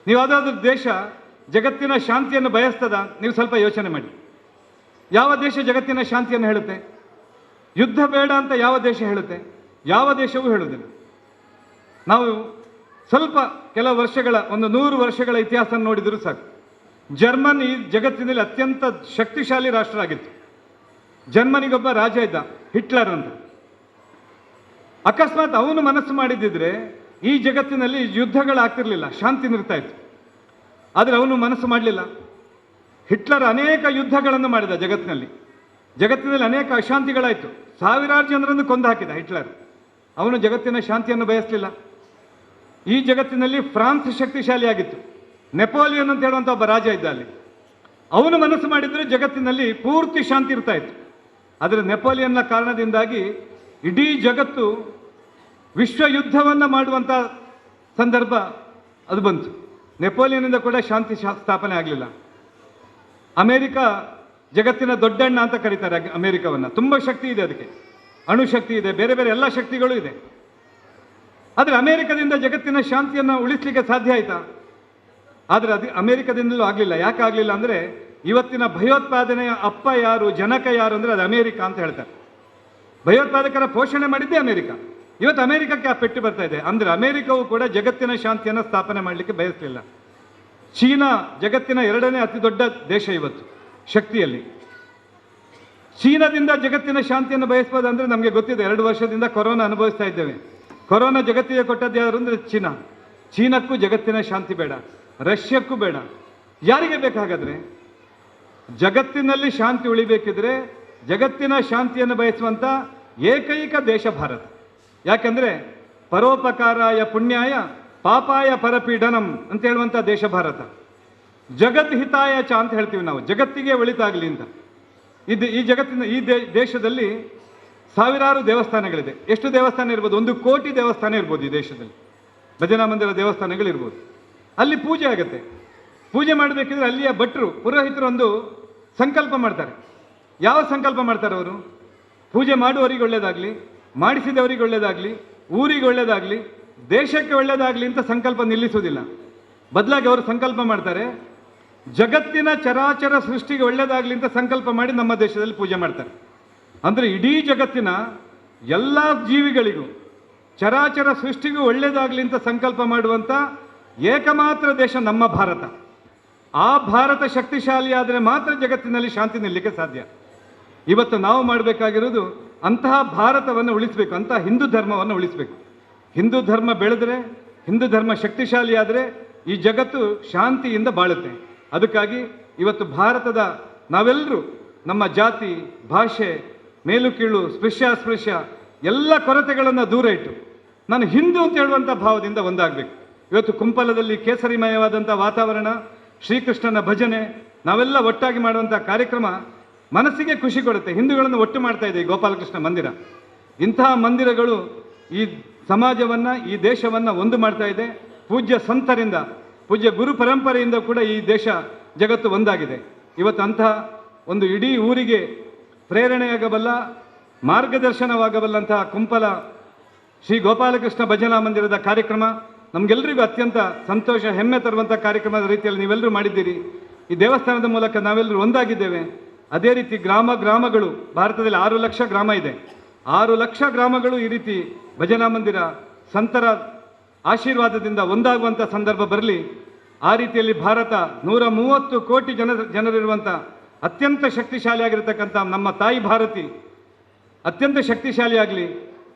ನೀವು ಯಾವುದಾದ್ರೂ ದೇಶ ಜಗತ್ತಿನ ಶಾಂತಿಯನ್ನು ಬಯಸ್ತದ? ನೀವು ಸ್ವಲ್ಪ ಯೋಚನೆ ಮಾಡಿ. ಯಾವ ದೇಶ ಜಗತ್ತಿನ ಶಾಂತಿಯನ್ನು ಹೇಳುತ್ತೆ? ಯುದ್ಧ ಬೇಡ ಅಂತ ಯಾವ ದೇಶ ಹೇಳುತ್ತೆ? ಯಾವ ದೇಶವೂ ಹೇಳುವುದಿಲ್ಲ. ನಾವು ಸ್ವಲ್ಪ ಕೆಲವು ವರ್ಷಗಳ, ಒಂದು 100 ವರ್ಷಗಳ ಇತಿಹಾಸ ನೋಡಿದರೂ ಸಾಕು. ಜರ್ಮನ್ ಈ ಜಗತ್ತಿನಲ್ಲಿ ಅತ್ಯಂತ ಶಕ್ತಿಶಾಲಿ ರಾಷ್ಟ್ರ ಆಗಿತ್ತು. ಜರ್ಮನಿಗೊಬ್ಬ ರಾಜ ಇದ್ದ, ಹಿಟ್ಲರ್ ಅಂತ. ಅಕಸ್ಮಾತ್ ಅವನು ಮನಸ್ಸು ಮಾಡಿದ್ದಿದ್ರೆ ಈ ಜಗತ್ತಿನಲ್ಲಿ ಯುದ್ಧಗಳಾಗ್ತಿರ್ಲಿಲ್ಲ, ಶಾಂತಿ ನಿರ್ತಾ ಇತ್ತು. ಆದರೆ ಅವನು ಮನಸ್ಸು ಮಾಡಲಿಲ್ಲ. ಹಿಟ್ಲರ್ ಅನೇಕ ಯುದ್ಧಗಳನ್ನು ಮಾಡಿದ ಜಗತ್ತಿನಲ್ಲಿ ಅನೇಕ ಅಶಾಂತಿಗಳಾಯಿತು. ಸಾವಿರಾರು ಜನರನ್ನು ಕೊಂದು ಹಾಕಿದ ಹಿಟ್ಲರ್. ಅವನು ಜಗತ್ತಿನ ಶಾಂತಿಯನ್ನು ಬಯಸಲಿಲ್ಲ. ಈ ಜಗತ್ತಿನಲ್ಲಿ ಫ್ರಾನ್ಸ್ ಶಕ್ತಿಶಾಲಿಯಾಗಿತ್ತು. ನೆಪೋಲಿಯನ್ ಅಂತ ಹೇಳುವಂಥ ಒಬ್ಬ ರಾಜ ಇದ್ದ ಅಲ್ಲಿ. ಅವನು ಮನಸ್ಸು ಮಾಡಿದರೆ ಜಗತ್ತಿನಲ್ಲಿ ಪೂರ್ತಿ ಶಾಂತಿ ಇರ್ತಾ ಇತ್ತು. ಆದರೆ ನೆಪೋಲಿಯನ್ನ ಕಾರಣದಿಂದಾಗಿ ಇಡೀ ಜಗತ್ತು ವಿಶ್ವ ಯುದ್ಧವನ್ನು ಮಾಡುವಂಥ ಸಂದರ್ಭ ಅದು ಬಂತು. ನೆಪೋಲಿಯನ್ನಿಂದ ಕೂಡ ಶಾಂತಿ ಸ್ಥಾಪನೆ ಆಗಲಿಲ್ಲ. ಅಮೇರಿಕ ಜಗತ್ತಿನ ದೊಡ್ಡಣ್ಣ ಅಂತ ಕರೀತಾರೆ ಅಮೇರಿಕವನ್ನು. ತುಂಬ ಶಕ್ತಿ ಇದೆ, ಅದಕ್ಕೆ ಅಣುಶಕ್ತಿ ಇದೆ, ಬೇರೆ ಬೇರೆ ಎಲ್ಲ ಶಕ್ತಿಗಳು ಇದೆ. ಆದರೆ ಅಮೆರಿಕದಿಂದ ಜಗತ್ತಿನ ಶಾಂತಿಯನ್ನು ಉಳಿಸಲಿಕ್ಕೆ ಸಾಧ್ಯ ಆಯಿತಾ? ಆದರೆ ಅದು ಅಮೆರಿಕದಿಂದಲೂ ಆಗಲಿಲ್ಲ. ಯಾಕೆ ಆಗಲಿಲ್ಲ ಅಂದರೆ ಇವತ್ತಿನ ಭಯೋತ್ಪಾದನೆಯ ಅಪ್ಪ ಯಾರು, ಜನಕ ಯಾರು ಅಂದರೆ ಅದು ಅಮೆರಿಕ ಅಂತ ಹೇಳ್ತಾರೆ. ಭಯೋತ್ಪಾದಕರ ಪೋಷಣೆ ಮಾಡಿದ್ದೇ ಅಮೆರಿಕ. ಇವತ್ತು ಅಮೆರಿಕಕ್ಕೆ ಆ ಪೆಟ್ಟು ಬರ್ತಾ ಇದೆ. ಅಂದರೆ ಅಮೆರಿಕವು ಕೂಡ ಜಗತ್ತಿನ ಶಾಂತಿಯನ್ನು ಸ್ಥಾಪನೆ ಮಾಡಲಿಕ್ಕೆ ಬಯಸಲಿಲ್ಲ. ಚೀನಾ ಜಗತ್ತಿನ 2ನೇ ಅತಿ ದೊಡ್ಡ ದೇಶ ಇವತ್ತು ಶಕ್ತಿಯಲ್ಲಿ. ಚೀನಾದಿಂದ ಜಗತ್ತಿನ ಶಾಂತಿಯನ್ನು ಬಯಸ್ಬೋದು ಅಂದರೆ ನಮಗೆ ಗೊತ್ತಿದೆ. 2 ವರ್ಷದಿಂದ ಕೊರೋನಾ ಅನುಭವಿಸ್ತಾ ಇದ್ದೇವೆ. ಕೊರೋನಾ ಜಗತ್ತಿಗೆ ಕೊಟ್ಟದ್ದು ಯಾರು ಅಂದರೆ ಚೀನಾ. ಚೀನಾಕ್ಕೂ ಜಗತ್ತಿನ ಶಾಂತಿ ಬೇಡ, ರಷ್ಯಾಕ್ಕೂ ಬೇಡ. ಯಾರಿಗೆ ಬೇಕಾಗಾದ್ರೆ? ಜಗತ್ತಿನಲ್ಲಿ ಶಾಂತಿ ಉಳಿಬೇಕಿದ್ರೆ ಜಗತ್ತಿನ ಶಾಂತಿಯನ್ನು ಬಯಸುವಂಥ ಏಕೈಕ ದೇಶ ಭಾರತ. ಯಾಕೆಂದರೆ ಪರೋಪಕಾರಾಯ ಪುಣ್ಯಾಯ ಪಾಪಾಯ ಪರಪೀಡನಂ ಅಂತ ಹೇಳುವಂಥ ದೇಶ ಭಾರತ. ಜಗತ್ ಹಿತಾಯ ಚ ಅಂತ ಹೇಳ್ತೀವಿ ನಾವು, ಜಗತ್ತಿಗೆ ಒಳಿತಾಗಲಿ ಅಂತ. ಈ ಜಗತ್ತಿನ ದೇಶದಲ್ಲಿ ಸಾವಿರಾರು ದೇವಸ್ಥಾನಗಳಿದೆ. ಎಷ್ಟು ದೇವಸ್ಥಾನ ಇರ್ಬೋದು? 1 ಕೋಟಿ ದೇವಸ್ಥಾನ ಇರ್ಬೋದು ಈ ದೇಶದಲ್ಲಿ. ಭಜನಾ ಮಂದಿರ ದೇವಸ್ಥಾನಗಳಿರ್ಬೋದು. ಅಲ್ಲಿ ಪೂಜೆ ಆಗುತ್ತೆ. ಪೂಜೆ ಮಾಡಬೇಕಿದ್ರೆ ಅಲ್ಲಿಯ ಭಟ್ರು, ಪುರೋಹಿತರು ಒಂದು ಸಂಕಲ್ಪ ಮಾಡ್ತಾರೆ. ಯಾವ ಸಂಕಲ್ಪ ಮಾಡ್ತಾರೆ ಅವರು? ಪೂಜೆ ಮಾಡುವವರಿಗೆ ಒಳ್ಳೆಯದಾಗಲಿ, ಮಾಡಿಸಿದವರಿಗೆ ಒಳ್ಳೆಯದಾಗಲಿ, ಊರಿಗೆ ಒಳ್ಳೆಯದಾಗಲಿ, ದೇಶಕ್ಕೆ ಒಳ್ಳೆಯದಾಗಲಿ ಅಂತ ಸಂಕಲ್ಪ ನಿಲ್ಲಿಸುವುದಿಲ್ಲ. ಬದಲಾಗಿ ಅವರು ಸಂಕಲ್ಪ ಮಾಡ್ತಾರೆ, ಜಗತ್ತಿನ ಚರಾಚರ ಸೃಷ್ಟಿಗೆ ಒಳ್ಳೆಯದಾಗಲಿ ಅಂತ ಸಂಕಲ್ಪ ಮಾಡಿ ನಮ್ಮ ದೇಶದಲ್ಲಿ ಪೂಜೆ ಮಾಡ್ತಾರೆ. ಅಂದರೆ ಇಡೀ ಜಗತ್ತಿನ ಎಲ್ಲ ಜೀವಿಗಳಿಗೂ ಚರಾಚರ ಸೃಷ್ಟಿಗೂ ಒಳ್ಳೆಯದಾಗಲಿ ಅಂತ ಸಂಕಲ್ಪ ಮಾಡುವಂಥ ಏಕಮಾತ್ರ ದೇಶ ನಮ್ಮ ಭಾರತ. ಆ ಭಾರತ ಶಕ್ತಿಶಾಲಿ ಆದರೆ ಮಾತ್ರ ಜಗತ್ತಿನಲ್ಲಿ ಶಾಂತಿ ನಿಲ್ಲಲಿಕ್ಕೆ ಸಾಧ್ಯ. ಇವತ್ತು ನಾವು ಮಾಡಬೇಕಾಗಿರೋದು ಅಂತಹ ಭಾರತವನ್ನು ಉಳಿಸಬೇಕು, ಅಂತಹ ಹಿಂದೂ ಧರ್ಮವನ್ನು ಉಳಿಸಬೇಕು. ಹಿಂದೂ ಧರ್ಮ ಬೆಳೆದರೆ, ಹಿಂದೂ ಧರ್ಮ ಶಕ್ತಿಶಾಲಿ ಆದರೆ ಈ ಜಗತ್ತು ಶಾಂತಿಯಿಂದ ಬಾಳುತ್ತೆ. ಅದಕ್ಕಾಗಿ ಇವತ್ತು ಭಾರತದ ನಾವೆಲ್ಲರೂ ನಮ್ಮ ಜಾತಿ, ಭಾಷೆ, ಮೇಲು ಕೀಳು, ಸ್ಪೃಶ್ಯ ಎಲ್ಲ ಕೊರತೆಗಳನ್ನು ದೂರ ಇಟ್ಟು ನಾನು ಹಿಂದೂ ಅಂತ ಹೇಳುವಂಥ ಭಾವದಿಂದ ಒಂದಾಗಬೇಕು. ಇವತ್ತು ಕುಂಪಲದಲ್ಲಿ ಕೇಸರಿಮಯವಾದಂಥ ವಾತಾವರಣ, ಶ್ರೀಕೃಷ್ಣನ ಭಜನೆ, ನಾವೆಲ್ಲ ಒಟ್ಟಾಗಿ ಮಾಡುವಂಥ ಕಾರ್ಯಕ್ರಮ ಮನಸ್ಸಿಗೆ ಖುಷಿ ಕೊಡುತ್ತೆ. ಹಿಂದೂಗಳನ್ನು ಒಟ್ಟು ಮಾಡ್ತಾ ಇದೆ ಈ ಗೋಪಾಲಕೃಷ್ಣ ಮಂದಿರ. ಇಂತಹ ಮಂದಿರಗಳು ಈ ಸಮಾಜವನ್ನು, ಈ ದೇಶವನ್ನು ಒಂದು ಮಾಡ್ತಾ ಇದೆ. ಪೂಜ್ಯ ಸಂತರಿಂದ, ಪೂಜ್ಯ ಗುರು ಪರಂಪರೆಯಿಂದ ಕೂಡ ಈ ದೇಶ ಜಗತ್ತು ಒಂದಾಗಿದೆ. ಇವತ್ತು ಅಂತಹ ಒಂದು ಇಡೀ ಊರಿಗೆ ಪ್ರೇರಣೆಯಾಗಬಲ್ಲ, ಮಾರ್ಗದರ್ಶನವಾಗಬಲ್ಲಂತಹ ಕುಂಪಲ ಶ್ರೀ ಗೋಪಾಲಕೃಷ್ಣ ಭಜನಾ ಮಂದಿರದ ಕಾರ್ಯಕ್ರಮ ನಮಗೆಲ್ಲರಿಗೂ ಅತ್ಯಂತ ಸಂತೋಷ, ಹೆಮ್ಮೆ ತರುವಂಥ ಕಾರ್ಯಕ್ರಮದ ರೀತಿಯಲ್ಲಿ ನೀವೆಲ್ಲರೂ ಮಾಡಿದ್ದೀರಿ. ಈ ದೇವಸ್ಥಾನದ ಮೂಲಕ ನಾವೆಲ್ಲರೂ ಒಂದಾಗಿದ್ದೇವೆ. ಅದೇ ರೀತಿ ಗ್ರಾಮಗಳು, ಭಾರತದಲ್ಲಿ 6 ಲಕ್ಷ ಗ್ರಾಮ ಇದೆ. 6 ಲಕ್ಷ ಗ್ರಾಮಗಳು ಈ ರೀತಿ ಭಜನಾ ಮಂದಿರ ಸಂತರ ಆಶೀರ್ವಾದದಿಂದ ಒಂದಾಗುವಂಥ ಸಂದರ್ಭ ಬರಲಿ. ಆ ರೀತಿಯಲ್ಲಿ ಭಾರತ 130 ಕೋಟಿ ಜನರಿರುವಂಥ ಅತ್ಯಂತ ಶಕ್ತಿಶಾಲಿಯಾಗಿರ್ತಕ್ಕಂಥ ನಮ್ಮ ತಾಯಿ ಭಾರತಿ ಅತ್ಯಂತ ಶಕ್ತಿಶಾಲಿಯಾಗಲಿ.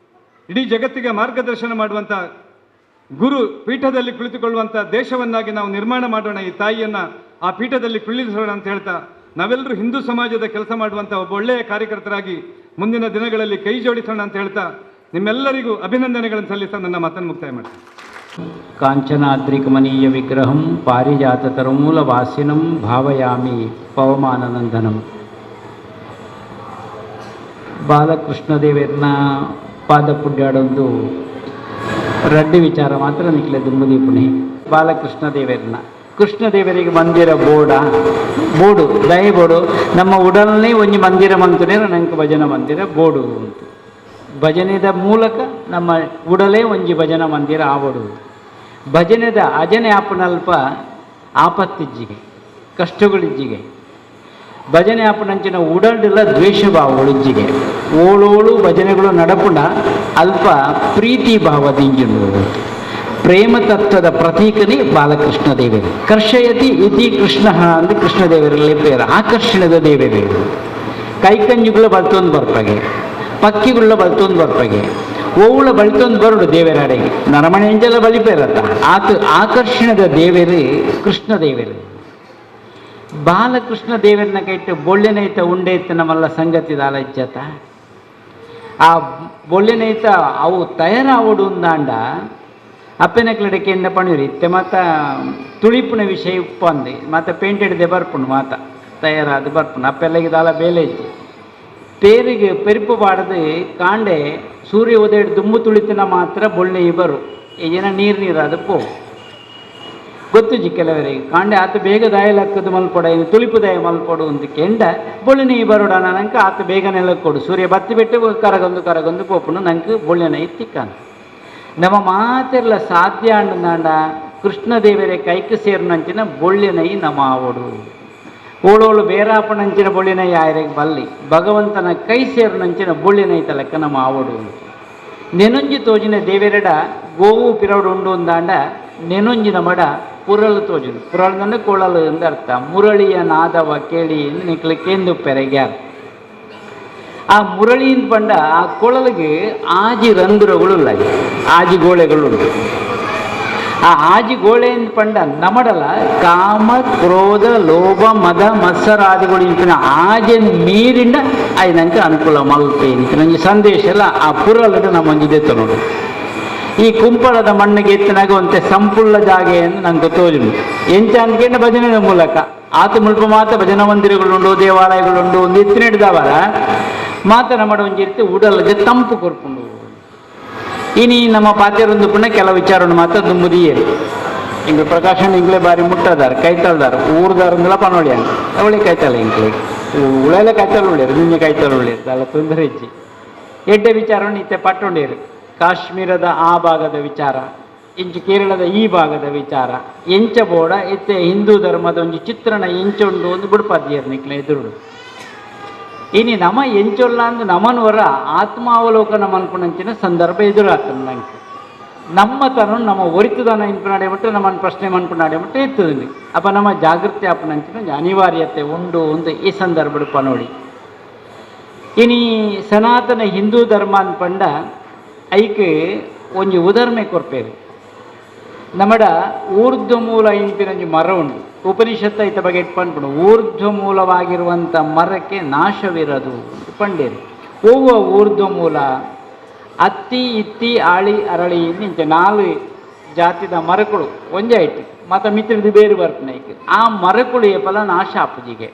ಇಡೀ ಜಗತ್ತಿಗೆ ಮಾರ್ಗದರ್ಶನ ಮಾಡುವಂಥ ಗುರು ಪೀಠದಲ್ಲಿ ಕುಳಿತುಕೊಳ್ಳುವಂಥ ದೇಶವನ್ನಾಗಿ ನಾವು ನಿರ್ಮಾಣ ಮಾಡೋಣ. ಈ ತಾಯಿಯನ್ನು ಆ ಪೀಠದಲ್ಲಿ ಕುಳ್ಳಿರಿಸೋಣ ಅಂತ ಹೇಳ್ತಾ, ನಾವೆಲ್ಲರೂ ಹಿಂದೂ ಸಮಾಜದ ಕೆಲಸ ಮಾಡುವಂಥ ಒಬ್ಬ ಒಳ್ಳೆಯ ಕಾರ್ಯಕರ್ತರಾಗಿ ಮುಂದಿನ ದಿನಗಳಲ್ಲಿ ಕೈ ಜೋಡಿಸೋಣ ಅಂತ ಹೇಳ್ತಾ ನಿಮ್ಮೆಲ್ಲರಿಗೂ ಅಭಿನಂದನೆಗಳನ್ನು ಸಲ್ಲಿಸ್ತಾ ನನ್ನ ಮಾತನ್ನು ಮುಕ್ತಾಯ ಮಾಡ್ತೀನಿ. ಕಾಂಚನಾದ್ರಿಕಮನೀಯ ವಿಗ್ರಹಂ ಪಾರಿಜಾತ ತರುಮೂಲ ವಾಸಿನಂ ಭಾವಯಾಮಿ ಪವಮಾನನಂದನಂ. ಬಾಲಕೃಷ್ಣದೇವರನ್ನ ಪಾದ ಪುಡ್ಯಾಡೊಂದು ರಡ್ಡಿ ವಿಚಾರ ಮಾತ್ರ ನಿಕ್ಲೆ ದುಮ್ಮದಿ ಪುಣೆ. ಬಾಲಕೃಷ್ಣದೇವರನ್ನ ಕೃಷ್ಣದೇವರಿಗೆ ಮಂದಿರ ಬೋಡು ದಯ ಬೋಡು ನಮ್ಮ ಉಡಲ್ನೇ ಒಂಜಿ ಮಂದಿರ ಮಂತುನೇ ನಂಗೆ ಭಜನ ಮಂದಿರ ಬೋಡು ಅಂತ. ಭಜನೆದ ಮೂಲಕ ನಮ್ಮ ಉಡಲೇ ಒಂಜಿ ಭಜನ ಮಂದಿರ ಆವಡು. ಭಜನೆದ ಅಜನೆ ಆಪನಲ್ಪ ಆಪತ್ತಿಜ್ಜಿಗೆ ಕಷ್ಟಗಳಿಜ್ಜಿಗೆ ಭಜನೆ ಆಪನಂಚಿನ ಉಡಲ್ಡಿಲ್ಲ ದ್ವೇಷ ಭಾವಗಳಿಜ್ಜಿಗೆ ಓಳೋಳು ಭಜನೆಗಳು ನಡಪುಂಡ ಅಲ್ಪ ಪ್ರೀತಿ ಭಾವದಿಂಜು ಪ್ರೇಮ ತತ್ವದ ಪ್ರತೀಕನೇ ಬಾಲಕೃಷ್ಣ ದೇವರು. ಕರ್ಷಯತಿ ಇತಿ ಕೃಷ್ಣ ಅಂದ್ರೆ ಕೃಷ್ಣದೇವರಲ್ಲಿ ಪೇರು ಆಕರ್ಷಣದ ದೇವರು. ಕೈಕಂಜುಗಳ ಬಲ್ತೊಂದು ಬರ್ಪಾಗೆ, ಪಕ್ಕಿಗುಳ್ಳ ಬಲ್ತೊಂದು ಬರ್ಪಾಗೆ, ಓವುಳ ಬಳಿತೊಂದು ಬರುಡು ದೇವರಾಡೆಗೆ ನರಮಣೆಂಜಲ ಬಲಿಪೇರತ್ತ ಆಕರ್ಷಣದ ದೇವರು ಕೃಷ್ಣ ದೇವರು. ಬಾಲಕೃಷ್ಣ ದೇವರನ್ನ ಕೈಟ್ಟು ಬೊಳ್ಳೆನೈತ ಉಂಡೈತ ನಮ್ಮಲ್ಲ ಸಂಗತಿ ದಾಲಜ್ಜತ ಆ ಬೊಳ್ಳೆನೈತ ಅವು ತಯಾರಾವಡು ಅಂದಾಂಡ ಅಪ್ಪೆನಕ್ಲಡಕ್ಕೆ ಎಂದ ಪಣಿರಿ ಇತ್ತೆ ಮಾತ ತುಳಿಪುನ ವಿಷಯ ಉಪ್ಪಂದು ಮತ್ತು ಪೇಂಟೆಡ್ದೆ ಬರ್ಪುಣು ಮಾತ ತಯಾರಾದ ಬರ್ಪುಣು ಅಪ್ಪೆಲ್ಲಗೆ ದಾಲ ಬೇಲೆ ಇಜ್ಜಿ ಪೇರಿಗೆ ಪೆರುಪು ಬಾಡದು ಕಾಂಡೆ ಸೂರ್ಯ ಉದಯ ದುಮ್ಮು ತುಳಿತಿನ ಮಾತ್ರ ಬೊಳ್ಳೆ ಇಬರು ಏನ ನೀರಾದ ಪೋ ಗೊತ್ತುಜಿ ಕೆಲವರಿಗೆ ಕಾಂಡೆ ಆತ ಬೇಗ ದಾಯಲಕ್ಕದು ಮಲ್ಪೊಡ ಇನ್ನು ತುಳಿಪು ದಾಯ ಮಲ್ಪೊಡು ಅಂತ ಕೆಂಡ ಬೊಳ್ಳಿನ ಇಬರುಡ ನನಗೆ ಆತ ಬೇಗ ನೆಲಕ್ಕೆ ಕೊಡು ಸೂರ್ಯ ಬತ್ತಿ ಬಿಟ್ಟು ಕರಗೊಂದು ಪೋಪುನು ನಂಗೆ ಬೊಳ್ಳೆನ ಇತ್ತಿಕ್ಕಾನ ನಮ್ಮ ಮಾತೆಲ್ಲ ಸಾಧ್ಯ ಅಂಡ ಕೃಷ್ಣದೇವರೇ ಕೈക്ക് ಸೇರ್ನಂಚಿನ ಬೊಳ್ಳಿನೈ ನಮ್ಮ ಆವಡು ಓಳೋಳು ಬೇರಾಪಣಂಚಿನ ಬೊಳ್ಳಿನೈ ಆಯ್ರೆಗೆ ಬಲ್ಲಿ ಭಗವಂತನ ಕೈ ಸೇರ್ನಂಚಿನ ಬೊಳ್ಳಿನೈ ತಲಕ್ಕ ನಮ್ಮ ಆವಡು ನೆನೊಂಜಿ ತೋಜಿನ ದೇವೆರಡ ಗೋವು ಪಿರವಡು ಉಂಡು ಅಂದಾಂಡ ನೆನೊಂಜಿನ ಮಡ ಪುರಳು ತೋಜುದು ಪುರಳಂದ್ರೆ ಕೊಳಲು ಎಂದು ಅರ್ಥ ಮುರಳಿಯ ನಾದವ ಕೇಳಿ ನಿಕ್ಲಿಕ್ಕೆಂದು ಪೆರೆಗ್ಯಾರ ಆ ಮುರಳಿಯಿಂದ ಬಂಡ ಆ ಕೊಳಲಿಗೆ ಆಜಿ ರಂಧ್ರಗಳುಲ್ಲ ಆಜಿ ಗೋಳೆಗಳುಂಟು ಆ ಆಜಿ ಗೋಳೆಯಿಂದ ಪಂಡ ನಮಡಲ ಕಾಮ ಕ್ರೋಧ ಲೋಭ ಮದ ಮತ್ಸರಾದಿಗಳು ಇಂಚಿನ ಆಜೆಯನ್ನು ಮೀರಿಂಡ ಐದಂಕ ಅನುಕೂಲ ಮಲ್ಪೆ ಇಂಚಿನ ಸಂದೇಶ ಎಲ್ಲ ಆ ಪುರಲದ ನಮ್ಮೊಂದಿದೆ ನೋಡು ಈ ಕುಂಪಳದ ಮಣ್ಣಿಗೆ ಎತ್ತಿನಾಗ ಒಂತೆ ಸಂಪುಳ್ಳ ಜಾಗೆ ಎಂದು ನಂಗೆ ತೋಜುಂಡು ಎಂಚ ಅಂದ್ಕೊಂಡ ಭಜನೆಯ ಮೂಲಕ ಆತ ಮುಲ್ಪ ಮಾತ ಭಜನಾ ಮಂದಿರಗಳುಂಡು ದೇವಾಲಯಗಳುಂಡು ಒಂದು ಎತ್ತಿನ ಹಿಡಿದವರ ಮಾತನ ಮಾಡ ಒಂಜಿರ್ತಿ ಉಡಲ್ಗೆ ತಂಪು ಕೊರ್ಕೊಂಡು ಇನಿ ನಮ್ಮ ಪಾತ್ಯರೊಂದು ಪುಣ್ಯ ಕೆಲವು ವಿಚಾರವನ್ನು ಮಾತ್ರ ದುಂಬುದಿಯರು ಇಂಗ್ಳು ಪ್ರಕಾಶನ್ ಇಂಗ್ಲೇ ಬಾರಿ ಮುಟ್ಟದಾರ ಕೈತಾಳ್ದಾರ ಊರ್ದಾರಂದೆಲ್ಲ ಪನೋಳಿ ಅಂತ ಅವಳಿ ಕೈತಾಳ ಇಂಗ್ಲಿಗೆ ಉಳೆಲ್ಲ ಕೈತಾಳ ಉಳ್ಳಿರು ನಿನ್ನೆ ಕೈತಾಳ ಉಳ್ಳಿರು ಅಲ್ಲ ತೊಂದರೆ ಇಜ್ಜಿ ಎಡ್ಡೆ ವಿಚಾರವನ್ನು ಇತ್ತೆ ಪಟ್ಟೊಂಡೇರು ಕಾಶ್ಮೀರದ ಆ ಭಾಗದ ವಿಚಾರ ಇಂಚು ಕೇರಳದ ಈ ಭಾಗದ ವಿಚಾರ ಎಂಚ ಬೋಡ ಇತ್ತೆ ಹಿಂದೂ ಧರ್ಮದ ಒಂದು ಚಿತ್ರಣ ಎಂಚುಂಡು ಒಂದು ಬಿಡ್ಪಾದ್ಯರು ನಿಕ್ಲೆ ಎದುರು ಇನಿ ನಮ ಎಂಚೊಲ್ಲ ಅಂದು ನಮನವರ ಆತ್ಮಾವಲೋಕನ ಮನ್ಪುಣಂಚಿನ ಸಂದರ್ಭ ಎದುರಾಗ್ತದೆ ನಂಗೆ ನಮ್ಮ ತನ ನಮ್ಮ ಒರಿತುದನ ಇಂಪುನಾಡೆ ಬಿಟ್ಟು ನಮ್ಮನ್ನು ಪ್ರಶ್ನೆ ಮನ್ಪುನಾಡೆ ಬಿಟ್ಟು ಎತ್ತದಲ್ಲಿ ಅಪ್ಪ ನಮ್ಮ ಜಾಗೃತಿ ಆಪನಂಚಿನ ಅನಿವಾರ್ಯತೆ ಉಂಡು ಒಂದು ಈ ಸಂದರ್ಭ ಪನೋಡಿ ಇನಿ ಸನಾತನ ಹಿಂದೂ ಧರ್ಮ ಅನ್ಪಂಡ ಐಕೆ ಒಂಜಿ ಉದಾಹರಣೆ ಕೊರ್ಪೇರು ನಮ್ಮಡ ಊರ್ಧ್ವ ಮೂಲ ಇಂಪಿನೊಂಜಿ ಮರ ಉಂಟು ಉಪನಿಷತ್ತು ಐತ ಬಗ್ಗೆ ಇಟ್ಪಂಡು ಊರ್ಧ್ವ ಮೂಲವಾಗಿರುವಂಥ ಮರಕ್ಕೆ ನಾಶವಿರದು ಪಂಡೇರು ಹೂವು ಊರ್ಧ್ವ ಮೂಲ ಅತ್ತಿ ಇತ್ತಿ ಆಳಿ ಅರಳಿ ನಿಂಚ 4 ಜಾತಿದ ಮರಗಳು ಒಂದೇ ಐತಿ ಮತ್ತು ಮಿತ್ರದು ಬೇರೆ ಬರ್ತನೆ ಐಕೆ ಆ ಮರಗಳು ಫಲ ನಾಶ ಆಪುಜಿಗೆ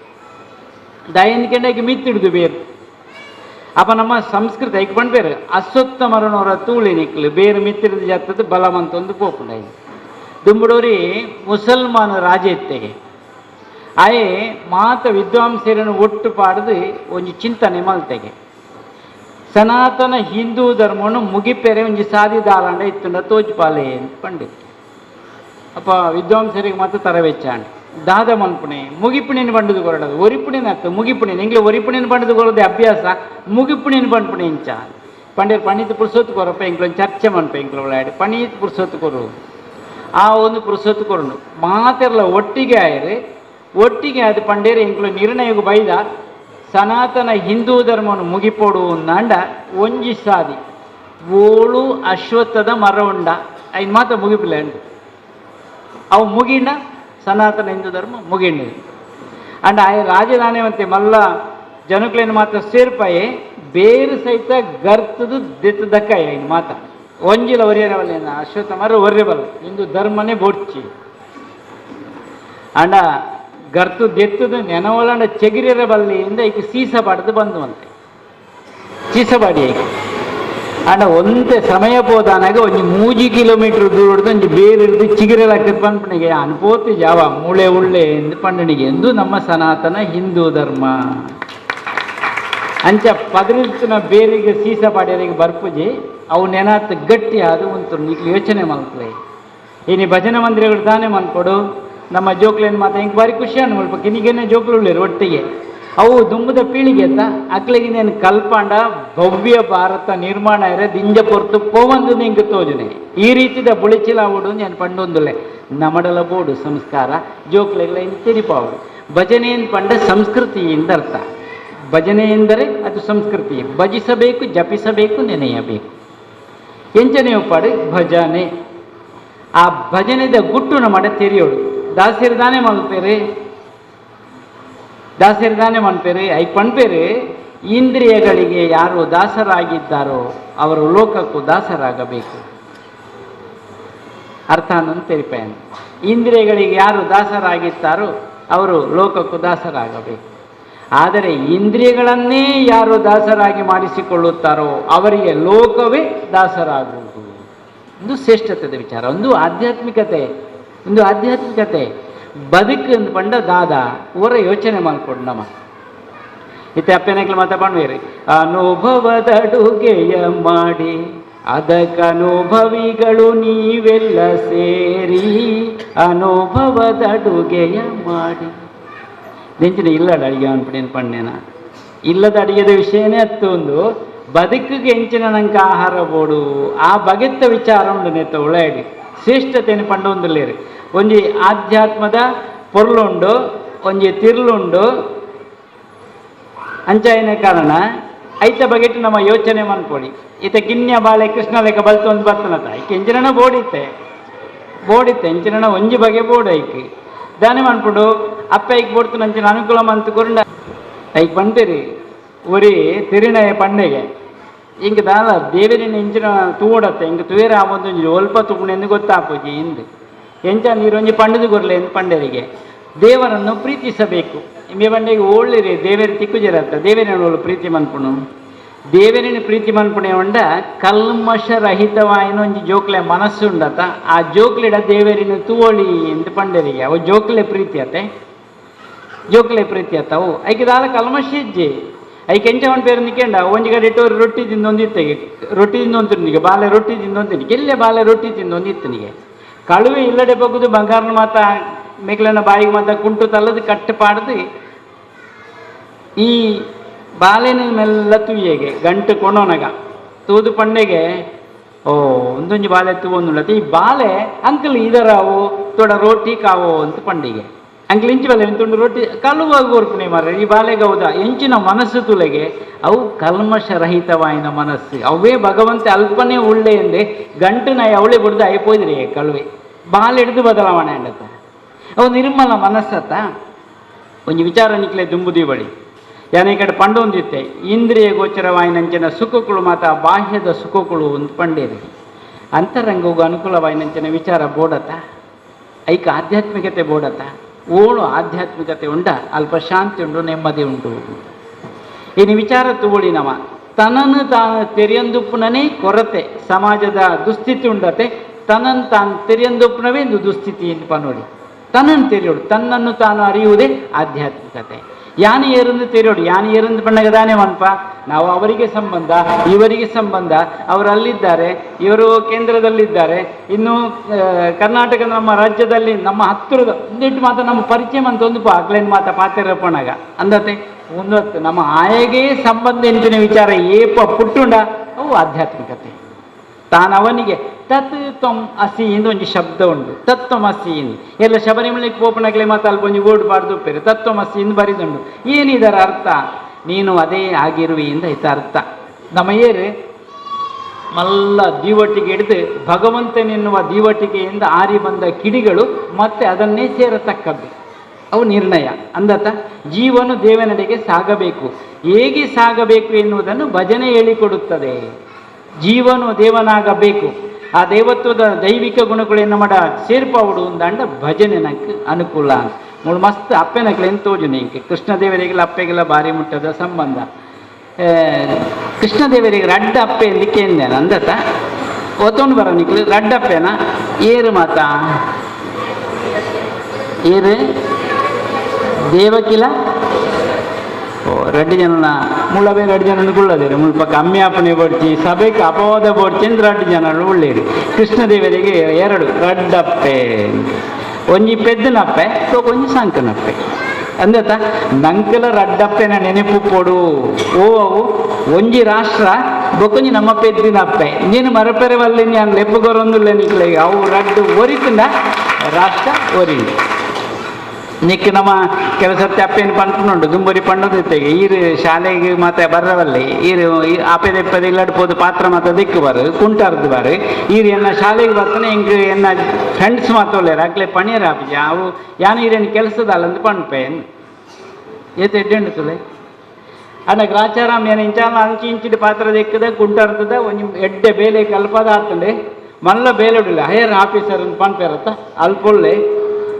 ದಯನ್ಕೆಂಡಾಗಿ ಮಿತ್ತಿಡ್ದು ಬೇರು ಅಪ್ಪ ನಮ್ಮ ಸಂಸ್ಕೃತಿ ಐಕ್ ಬಂಡ್ಬೇರು ಅಸ್ವತ್ಥ ಮರನವರ ತೂಳಿ ನಿಕ್ಲು ಬೇರೆ ಮಿತ್ತಿರದ ಜಾತದ ಬಲವಂತೊಂದು ಪೋಪುಂಡ ದುಂಬುಡೋರಿ ಮುಸಲ್ಮಾನ ರಾಜೆತ್ತೆಗೆ ಆಯೆ ಮಾತ ವಿದ್ವಾಂಸರನ್ನು ಒಟ್ಟು ಪಾಡ್ದು ಒಂಜಿ ಚಿಂತನೆ ಮಲ್ತೆಗೆ ಸನಾತನ ಹಿಂದೂ ಧರ್ಮವನ್ನು ಮುಗಿಪೆರೆ ಒಂಜಿ ಸಾದಿದಾಲಾಂಡ ಇತ್ತುಂಡ ತೋಜ್ಪಾಲೆ ಅಂತ ಪಂಡಿತ್ ಅಪ್ಪ ವಿದ್ವಾಂಸರಿಗೆ ಮಾತ್ರ ತರವೆಚ್ಚಾಂಡ ದಾದ ಮನ್ಪುಣೆ ಮುಗಿಪುಣಿನ ಬಂಡದು ಕೊರಡದು ಒರಿಪುಣಿನ ಅತ್ತು ಮುಗಿಪುಣಿನ ಇಂಗ್ಲೆ ಒರಿಪುಣಿನ ಬಂಡದು ಕೊರದೆ ಅಭ್ಯಾಸ ಮುಗಿಪುಣಿನ ಬಂಡ್ಪುಣೆ ಇಂಚ ಪಂಡೇರು ಪಣಿತ್ ಪುರುಸೊತ್ತು ಕೊರಪ್ಪ ಇಂಕ್ಲೊಂದು ಚರ್ಚೆ ಮನ್ಪ ಇಂಕ್ಲ ಒಳಾಡಿ ಪಣೀತ್ ಪುರುಸೊತ್ತು ಕೊರು ಆ ಒಂದು ಪುರುಸೊತ್ತು ಕೊರಡು ಮಾತೆರ್ಲ ಒಟ್ಟಿಗೆ ಆಯ್ರೆ ಒಟ್ಟಿಗೆ ಅದು ಪಂಡೇರು ಇಂಕ್ಲು ನಿರ್ಣಯಗೂ ಬೈದ ಸನಾತನ ಹಿಂದೂ ಧರ್ಮವನ್ನು ಮುಗಿಪೋಡು ನಾಂಡ ಒಂಜಿ ಸಾದಿ ಓಳು ಅಶ್ವತ್ಥದ ಮರ ಉಂಡ ಐದು ಮಾತ್ರ ಮುಗಿಪಿಲ್ಲ ಅಂಡು ಅವು ಮುಗಿಂಡ ಸನಾತನ ಹಿಂದೂ ಧರ್ಮ ಮುಗಿಂಡ ಅಂಡ್ ಆ ರಾಜಧಾನಿವಂತೆ ಮಲ್ಲ ಜನಕ್ಲೇನು ಮಾತ್ರ ಸೇರ್ಪಾಯೆ ಬೇರು ಸಹಿತ ಗರ್ತದು ದೆತ್ತದಕ್ಕಾಯ ಇನ್ನು ಮಾತ ಒಂಜಿಲ ಒರಿಯರವಲ್ಲೇನ ಅಶ್ವತ್ಥ ಮರ ಒರ್ರೆಬಲ್ಲ ಹಿಂದೂ ಧರ್ಮನೇ ಬೋಡ್ಚಿ ಅಂಡ ಗರ್ತು ದೆತ್ತದು ನೆನವಲಂಡ ಚೆಗಿರಿರ ಬಲ್ಲಿಯಿಂದ ಈಗ ಸೀಸಬಾಡ್ದು ಬಂದುವಂತೆ ಸೀಸಬಾಡಿ ಈಗ ಅಂಡ ಒಂದೇ ಸಮಯ ಪೋದಾನಾಗ ಒಂದು 3 ಕಿಲೋಮೀಟರ್ ದೂರ ಹೊಡೆದು ಒಂದು ಬೇರೆ ಹಿಡಿದು ಚಿಗಿರೆಲ್ಲ ಪಂಪಣಿಗೆ ಅನ್ಪೋತಿ ಜಾವ ಮೂಳೆ ಉಳ್ಳೆ ಎಂದು ಪಂಡಣಿಗೆ ಎಂದು ನಮ್ಮ ಸನಾತನ ಹಿಂದೂ ಧರ್ಮ ಅಂಚ ಪದರಿನ ಬೇರಿಗೆ ಸೀಸಬಾಡಿಯರಿಗೆ ಬರ್ಪುಜಿ ಅವು ನೆನಾತ್ ಗಟ್ಟಿ ಅದು ಉಂಟು ಈಗ ಯೋಚನೆ ಮಲ್ಕಲೆ ಇನ್ನು ಭಜನೆ ಮಂದಿರಗಳು ತಾನೇ ಮನ್ಕೊಡು ನಮ್ಮ ಜೋಕ್ಲೇನು ಮಾತ್ರ ಹಿಂಗೆ ಬಾರಿ ಖುಷಿ ಅನ್ನು ಸ್ವಲ್ಪ ಕಿನಿಗೇನೆ ಜೋಕ್ಲು ಉಳ್ಳೇರು ಒಟ್ಟಿಗೆ ಅವು ದುಂಬದ ಪೀಳಿಗೆ ಅಂತ ಅಕ್ಲಿಗೆ ನೇನು ಕಲ್ಪಂಡ ಭವ್ಯ ಭಾರತ ನಿರ್ಮಾಣ ಇರೋ ದಿಂಜ ಪೊರ್ತು ಪೋವಂದು ನಿಂಗೆ ತೋಜನೆ ಈ ರೀತಿದ ಬುಳಿಚಿಲ ಉಡು ನಾನು ಪಂಡೊಂದುಲೆ ನಮಡಲ ಬೋಡು ಸಂಸ್ಕಾರ ಜೋಕ್ಲೆಲ್ಲ ಇನ್ನು ತಿರಿಪಾವುಡು ಭಜನೆ ಎಂದು ಪಂಡ ಸಂಸ್ಕೃತಿಯಿಂದ ಅರ್ಥ ಭಜನೆ ಎಂದರೆ ಅದು ಸಂಸ್ಕೃತಿ ಭಜಿಸಬೇಕು ಜಪಿಸಬೇಕು ನೆನೆಯಬೇಕು ಎಂಚನೆಯು ಪಾಡು ಭಜನೆ ಆ ಭಜನೆದ ಗುಟ್ಟು ನಮ್ಮಡ ತೆರೆಯೋಡು ದಾಸಿರದಾನೆ ಮಲ್ಪೇರೆ ದಾಸರಿದಾನೆ ಮನ್ಪೇರು ಐ ಪಣ್ಪೇರು ಇಂದ್ರಿಯಗಳಿಗೆ ಯಾರು ದಾಸರಾಗಿದ್ದಾರೋ ಅವರು ಲೋಕಕ್ಕೂ ದಾಸರಾಗಬೇಕು ಅರ್ಥ ಅನ್ನೋದು ತೆರಿಪಾಯನು ಇಂದ್ರಿಯಗಳಿಗೆ ಯಾರು ದಾಸರಾಗಿದ್ದಾರೋ ಅವರು ಲೋಕಕ್ಕೂ ದಾಸರಾಗಬೇಕು ಆದರೆ ಇಂದ್ರಿಯಗಳನ್ನೇ ಯಾರು ದಾಸರಾಗಿ ಮಾಡಿಸಿಕೊಳ್ಳುತ್ತಾರೋ ಅವರಿಗೆ ಲೋಕವೇ ದಾಸರಾಗುವುದು ಒಂದು ಶ್ರೇಷ್ಠತೆಯ ವಿಚಾರ ಒಂದು ಆಧ್ಯಾತ್ಮಿಕತೆ ಬದುಕು ಅಂತ ಪಂಡ ದಾದ ಊರ ಯೋಚನೆ ಮಾಡ್ಕೊಂಡು ನಮ್ಮ ಇತ್ತೆ ಅಪ್ಪೇನಕ್ಲು ಮಾತಾ ಪಣ್ವೇರಿ ಅನುಭವದ ಅಡುಗೆಯ ಮಾಡಿ ಅದಕ್ಕನುಭವಿಗಳು ನೀವೆಲ್ಲ ಸೇರಿ ಅನುಭವದಡುಗೆಯ ಮಾಡಿ. ನೆಂಚಿನ ಇಲ್ಲದ ಅಡಿಗೆ ಅನ್ಪಡೇನು ಪಂಡೇನ ಇಲ್ಲದ ಅಡಿಗೆದ ವಿಷಯನೇ ಹತ್ತೊಂದು ಬದುಕಿಗೆ ಎಂಚಿನ ನಂಗೆ ಆಹಾರ ಬೋಡು ಆ ಬಗೆತ್ತ ವಿಚಾರ ಉಂಡು ನೆತ್ತ ಉಳಾಡಿ ಶ್ರೇಷ್ಠತೆಯನ್ನು ಪಂಡೊಂದುಲ್ಲೇರಿ. ಒಂಜಿ ಆಧ್ಯಾತ್ಮದ ಪೊರ್ಲುಂಡು, ಒಂಜಿ ತಿರ್ಲುಂಡು, ಅಂಚಾಯನ ಕಾರಣ ಐತ ಬಗೆಟ್ ನಮ್ಮ ಯೋಚನೆ ಮನ್ಕೊಡಿ. ಈತ ಕಿನ್ಯ ಬಾಳೆ ಕೃಷ್ಣ ಲೆಕ್ಕ ಬಲ್ತೊಂದು ಬರ್ತನತ ಐಕೆ ಎಂಚಿನ ಬೋಡಿತ್ತೆ ಎಂಚಿನ ಒಂಜಿ ಬಗೆ ಬೋಡು ಐಕೆ ದಾನೆ ಮನ್ಪುಡು ಅಪ್ಪ ಐಕ್ ಬೋಡ್ತು ನಂಚಿನ ಅನುಕೂಲ ಮಂತು ಕೊರಂಡ ಐಕ್ ಬಂತೀರಿ ಒರಿ ತಿರಿಣಯ ಪಂಡೆಗೆ ಹಿಂಗೆ ದಾಲ ದೇವರಿನ ಎಂಚಿನ ತೂಡತ್ತೆ ಹಿಂಗೆ ತುವೇರ ಆವೊಂದು ಒಲ್ಪ ತುಗುಣೆಂದು ಗೊತ್ತಾಪೋಜಿ ಹಿಂದೆ ಎಂಚ ನೀರೊಂಜಿ ಪಂಡದು ಕೊರ್ಲೆ ಎಂದು ಪಂಡರಿಗೆ ದೇವರನ್ನು ಪ್ರೀತಿಸಬೇಕು. ಇಂಬೆ ಬಂಡೆಗೆ ಒಳ್ಳಿರಿ ದೇವರ ತಿಕ್ಕುಜಿರತ್ತ ದೇವರನ್ನು ಪ್ರೀತಿ ಮನ್ಪುಣು ದೇವರಿನ ಪ್ರೀತಿ ಮನ್ಪುಣೆ ಉಂಡ ಕಲ್ಮಶರಹಿತವಾಯಿನ ಒಂಜಿ ಜೋಕ್ಲೆ ಮನಸ್ಸುಂಡತ ಆ ಜೋಕ್ಲೆಡ ದೇವರಿನ ತೂವಳಿ ಎಂದು ಪಂಡರಿಗೆ ಅವು ಜೋಕ್ಲೆ ಪ್ರೀತಿ ಅವು ಐಕೆ ದಾಲ ಕಲ್ಮಶ ಇಜ್ಜೆ ಐಕೆ ಎಂಚ ಒಂದು ಪೇರು ನಿಕ್ಕೆಂಡ ಒಂಜಿ ಕಡೆ ಇಟ್ಟವ್ರು ರೊಟ್ಟಿ ತಿಂದೊಂದಿತ್ತಗೆ ರೊಟ್ಟಿ ತಿಂದೊಂತಿನಿಗೆ ಬಾಲೆ ರೊಟ್ಟಿ ತಿಂದೊಂತಿನಿಗೆ ಎಲ್ಲೇ ಬಾಲೆ ರೊಟ್ಟಿ ತಿಂದೊಂದಿತ್ತನಿಗೆ ಕಳುವೆ ಇಲ್ಲಡೆ ಬಗ್ಗುದು ಬಂಗಾರನ ಮಾತ ಮೇಕ್ಲನ ಬಾಯಿಗೆ ಮಾತ ಕುಂಟು ತಲ್ಲದು ಕಟ್ಟು ಪಾಡ್ದು ಈ ಬಾಲೆನ ಮೆಲ್ಲ ತುಯ್ಯಗೆ ಗಂಟು ಕೊಣೋನಗ ತೂದು ಪಂಡೆಗೆ ಓ ಒಂದೊಂಜಿ ಬಾಲೆ ತೂವೊಂದುಂಡತ ಈ ಬಾಲೆ ಅಂಕಲ್ ಇದರಾವು ತೋಡ ರೋಟಿ ಕಾವೋ ಅಂತ ಪಂಡಿಗೆ ಅಂಕಲ್ ಇಂಚು ಬಾಲೆ ತುಂಡು ರೊಟ್ಟಿ ಕಳುವಾಗಿ ಓರ್ಪಣೆ ಮಾರ ಈ ಬಾಲೆಗೆ ಹೌದಾ ಎಂಚಿನ ಮನಸ್ಸು ತುಲೆಗೆ ಅವು ಕಲ್ಮಶರಹಿತವಾಯಿನ ಮನಸ್ಸು ಅವೇ ಭಗವಂತ ಅಲ್ಪನೇ ಉಳ್ಳೆ ಎಂದೆ ಗಂಟು ನಾಯಿ ಅವಳೆ ಬಿಡ್ದು ಐಪೋದ್ರಿ ಕಳುವೆ ಬಾಲೆ ಹಿಡಿದು ಬದಲಾವಣೆ ಅಂಡತ್ತ ಅವು ನಿರ್ಮಲ ಮನಸ್ಸತ್ತ ಒಂಜಿ ವಿಚಾರ ನಿಕ್ಲೆ ದುಂಬುದಿ ಬಳಿ ಯಾನ ಈ ಕಡೆ ಪಂಡೊಂದಿತ್ತೆ ಇಂದ್ರಿಯ ಗೋಚರವಾಯಿನಂಚಿನ ಸುಖಗಳು ಮಾತ ಬಾಹ್ಯದ ಸುಖಗಳು ಒಂದು ಪಂಡೇರಿ ಅಂತರಂಗವು ಅನುಕೂಲವಾಯಿನಂಚಿನ ವಿಚಾರ ಬೋಡತ್ತ ಐಕ ಆಧ್ಯಾತ್ಮಿಕತೆ ಬೋಡತ್ತ ಓಳು ಆಧ್ಯಾತ್ಮಿಕತೆ ಉಂಡ ಅಲ್ಪ ಶಾಂತಿ ಉಂಡು ನೆಮ್ಮದಿ ಉಂಟು. ಇನ್ನು ವಿಚಾರ ತಗೊಳ್ಳಿ ನವ ತನ್ನನ್ನು ತಾನು ತೆರೆಯೊಂದುಪ್ಪನೇ ಕೊರತೆ ಸಮಾಜದ ದುಸ್ಥಿತಿ ಉಂಡತೆ ತನ್ನನ್ನು ತಾನು ತೆರೆಯೊಂದುಪ್ಪನವೇ ಒಂದು ದುಸ್ಥಿತಿ ಎಂದು ಪನೋಡಿ ತನ್ನನ್ನು ತೆರೆಯೋಡು ತನ್ನನ್ನು ತಾನು ಅರಿಯುವುದೇ ಆಧ್ಯಾತ್ಮಿಕತೆ. ಯಾನಿ ಏರಂದು ತೆರೆಯೋಡು ಯಾನಿ ಏರಂದು ಪಣ್ಣಗದಾನೆ ಮನ್ಪ ನಾವು ಅವರಿಗೆ ಸಂಬಂಧ ಇವರಿಗೆ ಸಂಬಂಧ ಅವರು ಅಲ್ಲಿದ್ದಾರೆ ಇವರು ಕೇಂದ್ರದಲ್ಲಿದ್ದಾರೆ ಇನ್ನು ಕರ್ನಾಟಕದ ನಮ್ಮ ರಾಜ್ಯದಲ್ಲಿ ನಮ್ಮ ಹತ್ತಿರದ ಒಂದಿಟ್ಟು ಮಾತ್ರ ನಮ್ಮ ಪರಿಚಯ ಅಂತ ಒಂದು ಆಗ್ಲೇನು ಮಾತ ಪಾತಿರಪ್ಪಣಗ ಅಂದತೆ ಒಂದೊತ್ತು ನಮ್ಮ ಆಯಗೇ ಸಂಬಂಧ ಎಂಚಿನ ವಿಚಾರ ಏಪ ಪುಟ್ಟುಂಡ ಅವು ಆಧ್ಯಾತ್ಮಿಕತೆ. ತಾನವನಿಗೆ ತತ್ ತ್ವಂ ಅಸಿ ಎಂದು ಒಂದು ಶಬ್ದ ಉಂಟು ತತ್ವಂ ಅಸಿ ಎಂದು ಎಲ್ಲ ಶಬರಿಮಲೆಗೆ ಪೋಪಣಗಲೆ ಮಾತು ಅಲ್ಲಿ ಒಂದು ಓಡ್ ಬಾರ್ದು ಉಪ್ಪೇರು ತತ್ವಂ ಅಸಿ ಎಂದು ಬರಿದುಂಡು. ಏನಿದರ ಅರ್ಥ ನೀನು ಅದೇ ಆಗಿರುವಿ ಎಂದು ಐತ ಅರ್ಥ. ನಮ್ಮ ಏರು ಮಲ್ಲ ದೀವಟಿಗೆ ಹಿಡಿದು ಭಗವಂತನೆನ್ನುವ ದೀವಟಿಗೆಯಿಂದ ಆರಿ ಬಂದ ಕಿಡಿಗಳು ಮತ್ತೆ ಅದನ್ನೇ ಸೇರತಕ್ಕದ್ದು ಅವು ನಿರ್ಣಯ ಅಂದತ. ಜೀವನು ದೇವನೆಡೆಗೆ ಸಾಗಬೇಕು. ಹೇಗೆ ಸಾಗಬೇಕು ಎನ್ನುವುದನ್ನು ಭಜನೆ ಹೇಳಿಕೊಡುತ್ತದೆ. ಜೀವನು ದೇವನಾಗಬೇಕು ಆ ದೇವತ್ವದ ದೈವಿಕ ಗುಣಗಳೇನು ಮಾಡ ಸೇರ್ಪಾವುಡು ಅಂದ ಭಜನೆ ನಂಗೆ ಅನುಕೂಲ ಮೂಳು ಮಸ್ತ್ ಅಪ್ಪೆನಕ್ಲೇನು ತೋಜು ನಿಂಗೆ ಕೃಷ್ಣದೇವರಿಗೆಲ್ಲ ಅಪ್ಪೆಗೆಲ್ಲ ಭಾರಿ ಮುಟ್ಟದ ಸಂಬಂಧ. ಕೃಷ್ಣದೇವರಿಗೆ ರಡ್ಡ ಅಪ್ಪೆ ಎಂದಿಕ್ಕೆ ಎಂದೇನ ಅಂದತ ಒತ್ತೊಂಡು ಬರೋ ನಿಕ್ಲು ರಡ್ಡಪ್ಪೆನ ಏರು ಮಾತ ಏರು ದೇವಕಿಲ రెడ్డి జన ముళ్ళబే రెడ్డి జనను గుళ్ళదేరు ముళ్ళ కమ్మి అప్పనే పొడిచి సభకి అపవాద పొడిచింది రెడ్డి జనాలు ఉಳ್ಳೇರು. ಕೃಷ್ಣದೇವರಿಗೆ ಎರಡು ರಡ್ಡಪ್ಪೆ ಒಂಜಿ ಪೆದ್ದನಪ್ಪೆ ಕೊಂಚ ಸಂಕನಪ್ಪೆ ಅಂದತ ನಂಕಲ ರಡ್ಡಪ್ಪೆನ ನೆನಪು ಪೊಡು ಓವು ಒಂಜಿ ರಾಷ್ಟ್ರ ಬೊಕೊಂಜಿ ನಮ್ಮ ಪೆದ್ದಿನಪ್ಪೆ ನೀನು ಮರಪೆರೆ ವಲ್ಲಿ ನಾನು ಲೆಪ್ಪುಗೊರೊಂದುಲ್ಲೆ ನಿಕ್ಲೆ ಅವು ರಡ್ಡು ಒರಿತುಂಡ ರಾಷ್ಟ್ರ ಒರಿಂಡು ನಿಕ್ಕ ನಮ್ಮ ಕೆಲಸತ್ತೆ ಅಪ್ಪೇನು ಪಂಪುನುಂಡು ದುಂಬರಿ ಪಂಡದಿತ್ತೆಗೆ ಈರು ಶಾಲೆಗೆ ಮತ್ತೆ ಬರ್ರವಲ್ಲಿ ಈರು ಆಪೆದೆಪ್ಪದ ಇಲ್ಲಡ್ಬೋದು ಪಾತ್ರ ಮಾತ್ರ ದಿಕ್ಕು ಬಾರು ಕುಂಟಾರ್ದು ಬಾರು ಈರು ಎನ್ನ ಶಾಲೆಗೆ ಬರ್ತಾನೆ ಹಿಂಗೆ ಎನ್ನ ಫ್ರೆಂಡ್ಸ್ ಮಾತೋಲ್ಲೇರು ಆಗ್ಲೇ ಪಣಿಯರ ಆಪಿಜ ಅವು ಯಾನು ಈರೇನು ಕೆಲಸದಲ್ಲಂದು ಪಣ್ಪೆ ಏತ ಎಡ್ಡೆಂಡು ತುಲೆ ಅನ್ನ ಗ್ರಾಚಾರಾಮ್ ಏನು ಇಂಚಾಲ ಅಂಚಿ ಇಂಚಿದ ಪಾತ್ರ ದಿಕ್ಕದ ಕುಂಟಾರ್ತದ ಒಂದು ಎಡ್ಡೆ ಬೇಲೆ ಕಲ್ಪದ ಆತಂಡೆ ಮಲ್ಲ ಬೇಲೆಡಿಲ್ಲ ಹೈಯರ್ ಆಫೀಸರ್ ಅಂತ ಪಣ್ಪೇರತ್ತ ಅಲ್ಪೊಳ್ಳೆ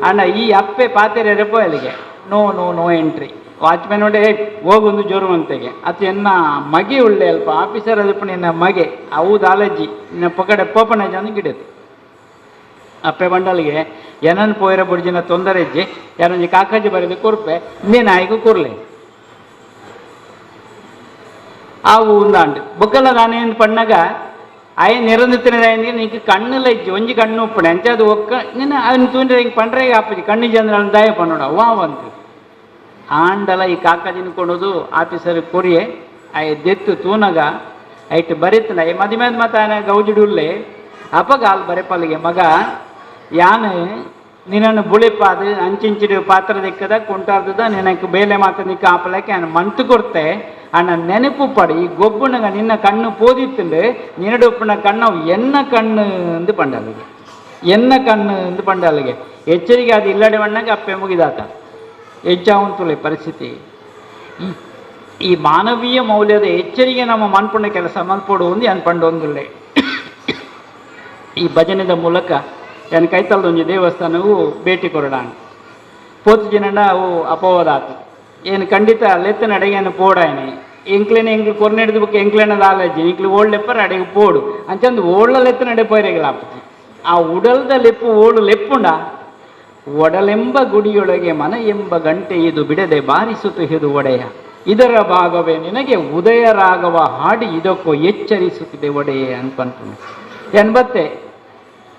ಅಣ್ಣ ಈ ಅಪ್ಪೆ ಪಾತೆರೆ ರೆಪೋ ಅಲ್ಲಿಗೆ no no no entry watchman ನೋಡೆ ಹೋಗೊಂದು ಜೋರುವಂತೆಗೆ ಅದು ಎನ್ನ ಮಗೆ ಉಳ್ಳೆ ಅಲ್ಪ ಆಫೀಸರ್ ಅದಪ್ಪಣ ಎನ್ನ ಮಗೆ ಅವು ದಾಲಜ್ಜಿ ಇನ್ನ ಪಕಡೆ ಪೋಪನ ಜನ ಗಿಡದು ಅಪ್ಪೆ ಬಂಡಲಿಗೆ ಏನನ್ನು ಪೋಯಿರ ಬುಡ್ಜಿನ ತೊಂದರೆ ಇಜ್ಜಿ ಯಾರೊಂಜಿ ಕಾಕಾಜಿ ಬರೆದು ಕೊರ್ಪೆ ಇನ್ನೇನು ಆಯ್ಕು ಕೊರ್ಲೆ ಅವು ಉಂದಾಂಡು ಬೊಕ್ಕಲ್ಲ ನಾನೇನು ಪಣ್ಣಾಗ ಅಯ್ಯ ನಿರಂದಿತ್ತಿನ నీకు కన్నుల ఇచ్చి ಒಂಜಿ ಕಣ್ಣು ಉಪ್ಪಣೆ ಅಂಚೆ ಅದು ಒಕ್ಕ ನಿನ್ನ ಅದನ್ನ ತೂಂಡ್ರೆ ಹಿಂಗೆ ಪಂಡ್ರೆ ಆಪಜಿ ಕಣ್ಣಿ ಜನರನ್ನು ದಯ ಪನ್ನೋಡ ವಾವಂತು ಆಂಡಲ ಈ ಕಾಕಜಿನ ಕೊಡೋದು ಆಫೀಸರ್ ಕೊರಿಯೆ ಅಯ್ಯ ದೆತ್ತು ತೂನಗ ಐಟ್ ಬರೀತನ ಅಯ್ಯ ಮದಿ ಮೇಲೆ ಮತ್ತೆ ಆನೆ ಗೌಜಿಡುಲ್ಲೆ ಅಪಗ ಅಲ್ಲಿ ಬರೆಪಲ್ಲಿಗೆ ಮಗ ಯಾನು ನಿನ್ನನ್ನು ಬುಳಿಪಾದು ಅಂಚಿಂಚಿಡು ಪಾತ್ರ ದಿಕ್ಕದ ಕೊಂಟಾರ್ದ ನಿನಕ್ಕೆ ಬೇಲೆ ಮಾತ್ರ ನಿಕ್ಕ ಆಪಲಕ್ಕೆ ನಾನು ಮಂತು ಕೊಡ್ತೆ ಅಣ್ಣ ನೆನಪು ಪಡಿ ಈ ಗೊಬ್ಬುನಗ ನಿನ್ನ ಕಣ್ಣು ಪೋದಿತ್ತುಂಡು ನಿನ್ನಡುಪ್ಪನ ಕಣ್ಣು ಎನ್ನ ಕಣ್ಣು ಎಂದು ಪಂಡಲ್ಲಿಗೆ ಎನ್ನ ಕಣ್ಣು ಎಂದು ಪಂಡಲ್ಲಿಗೆ ಎಚ್ಚರಿಕೆ ಅದು ಇಲ್ಲಡೆ ಬಣ್ಣಗೆ ಅಪ್ಪೆ ಮುಗಿದಾತ ಹೆಚ್ಚಾವಂತುಳೆ ಪರಿಸ್ಥಿತಿ ಈ ಮಾನವೀಯ ಮೌಲ್ಯದ ಎಚ್ಚರಿಕೆ ನಮ್ಮ ಮನ್ಪುಣ್ಣ ಕೆಲಸ ಮಲ್ಪೋಡು ಒಂದು ಅನ್ಪಂಡು ಒಂದುಳ್ಳೆ ಈ ಭಜನೆದ ಮೂಲಕ ಏನು ಕೈತಲ್ದೊಂದು ದೇವಸ್ಥಾನವು ಭೇಟಿ ಕೊರಡಾಣ ಪೋತು ಜನನ ಅವು ಅಪವಾದಾತು ಏನು ಖಂಡಿತ ಲೆತ್ತ ಅಡೆಗೇನು ಪೋಡಾಯನೆ ಎಂಕ್ಲೇನೆ ಎಂಕ್ಲು ಕೊರ್ನೆಡ್ದು ಬುಕ್ ಎಂಕ್ಲೇನದ ಆಲಜ್ಜಿ ಎಂಕ್ಲು ಓಡ್ಲೆಪ್ಪರ ಅಡೆಗೆ ಪೋಡು ಅಂಚಂದು ಓಡ್ಲ ಲೆತ್ತ ನಡೆ ಪೈರೆಗಳಾಪತಿ ಆ ಉಡಲ್ದ ಲೆಪ್ಪು ಓಡು ಲೆಪ್ಪುಂಡ ಒಡಲೆಂಬ ಗುಡಿಯೊಳಗೆ ಮನ ಎಂಬ ಗಂಟೆ ಇದು ಬಿಡದೆ ಬಾರಿಸುತ್ತಿದು ಒಡೆಯ ಇದರ ಭಾಗವೇ ನಿನಗೆ ಉದಯ ರಾಗವ ಹಾಡಿ ಇದಕ್ಕೂ ಎಚ್ಚರಿಸುತ್ತಿದೆ ಒಡೆಯೇ ಅನ್ಪನ್ಪುಣೆ ಎನ್ಬತ್ತೆ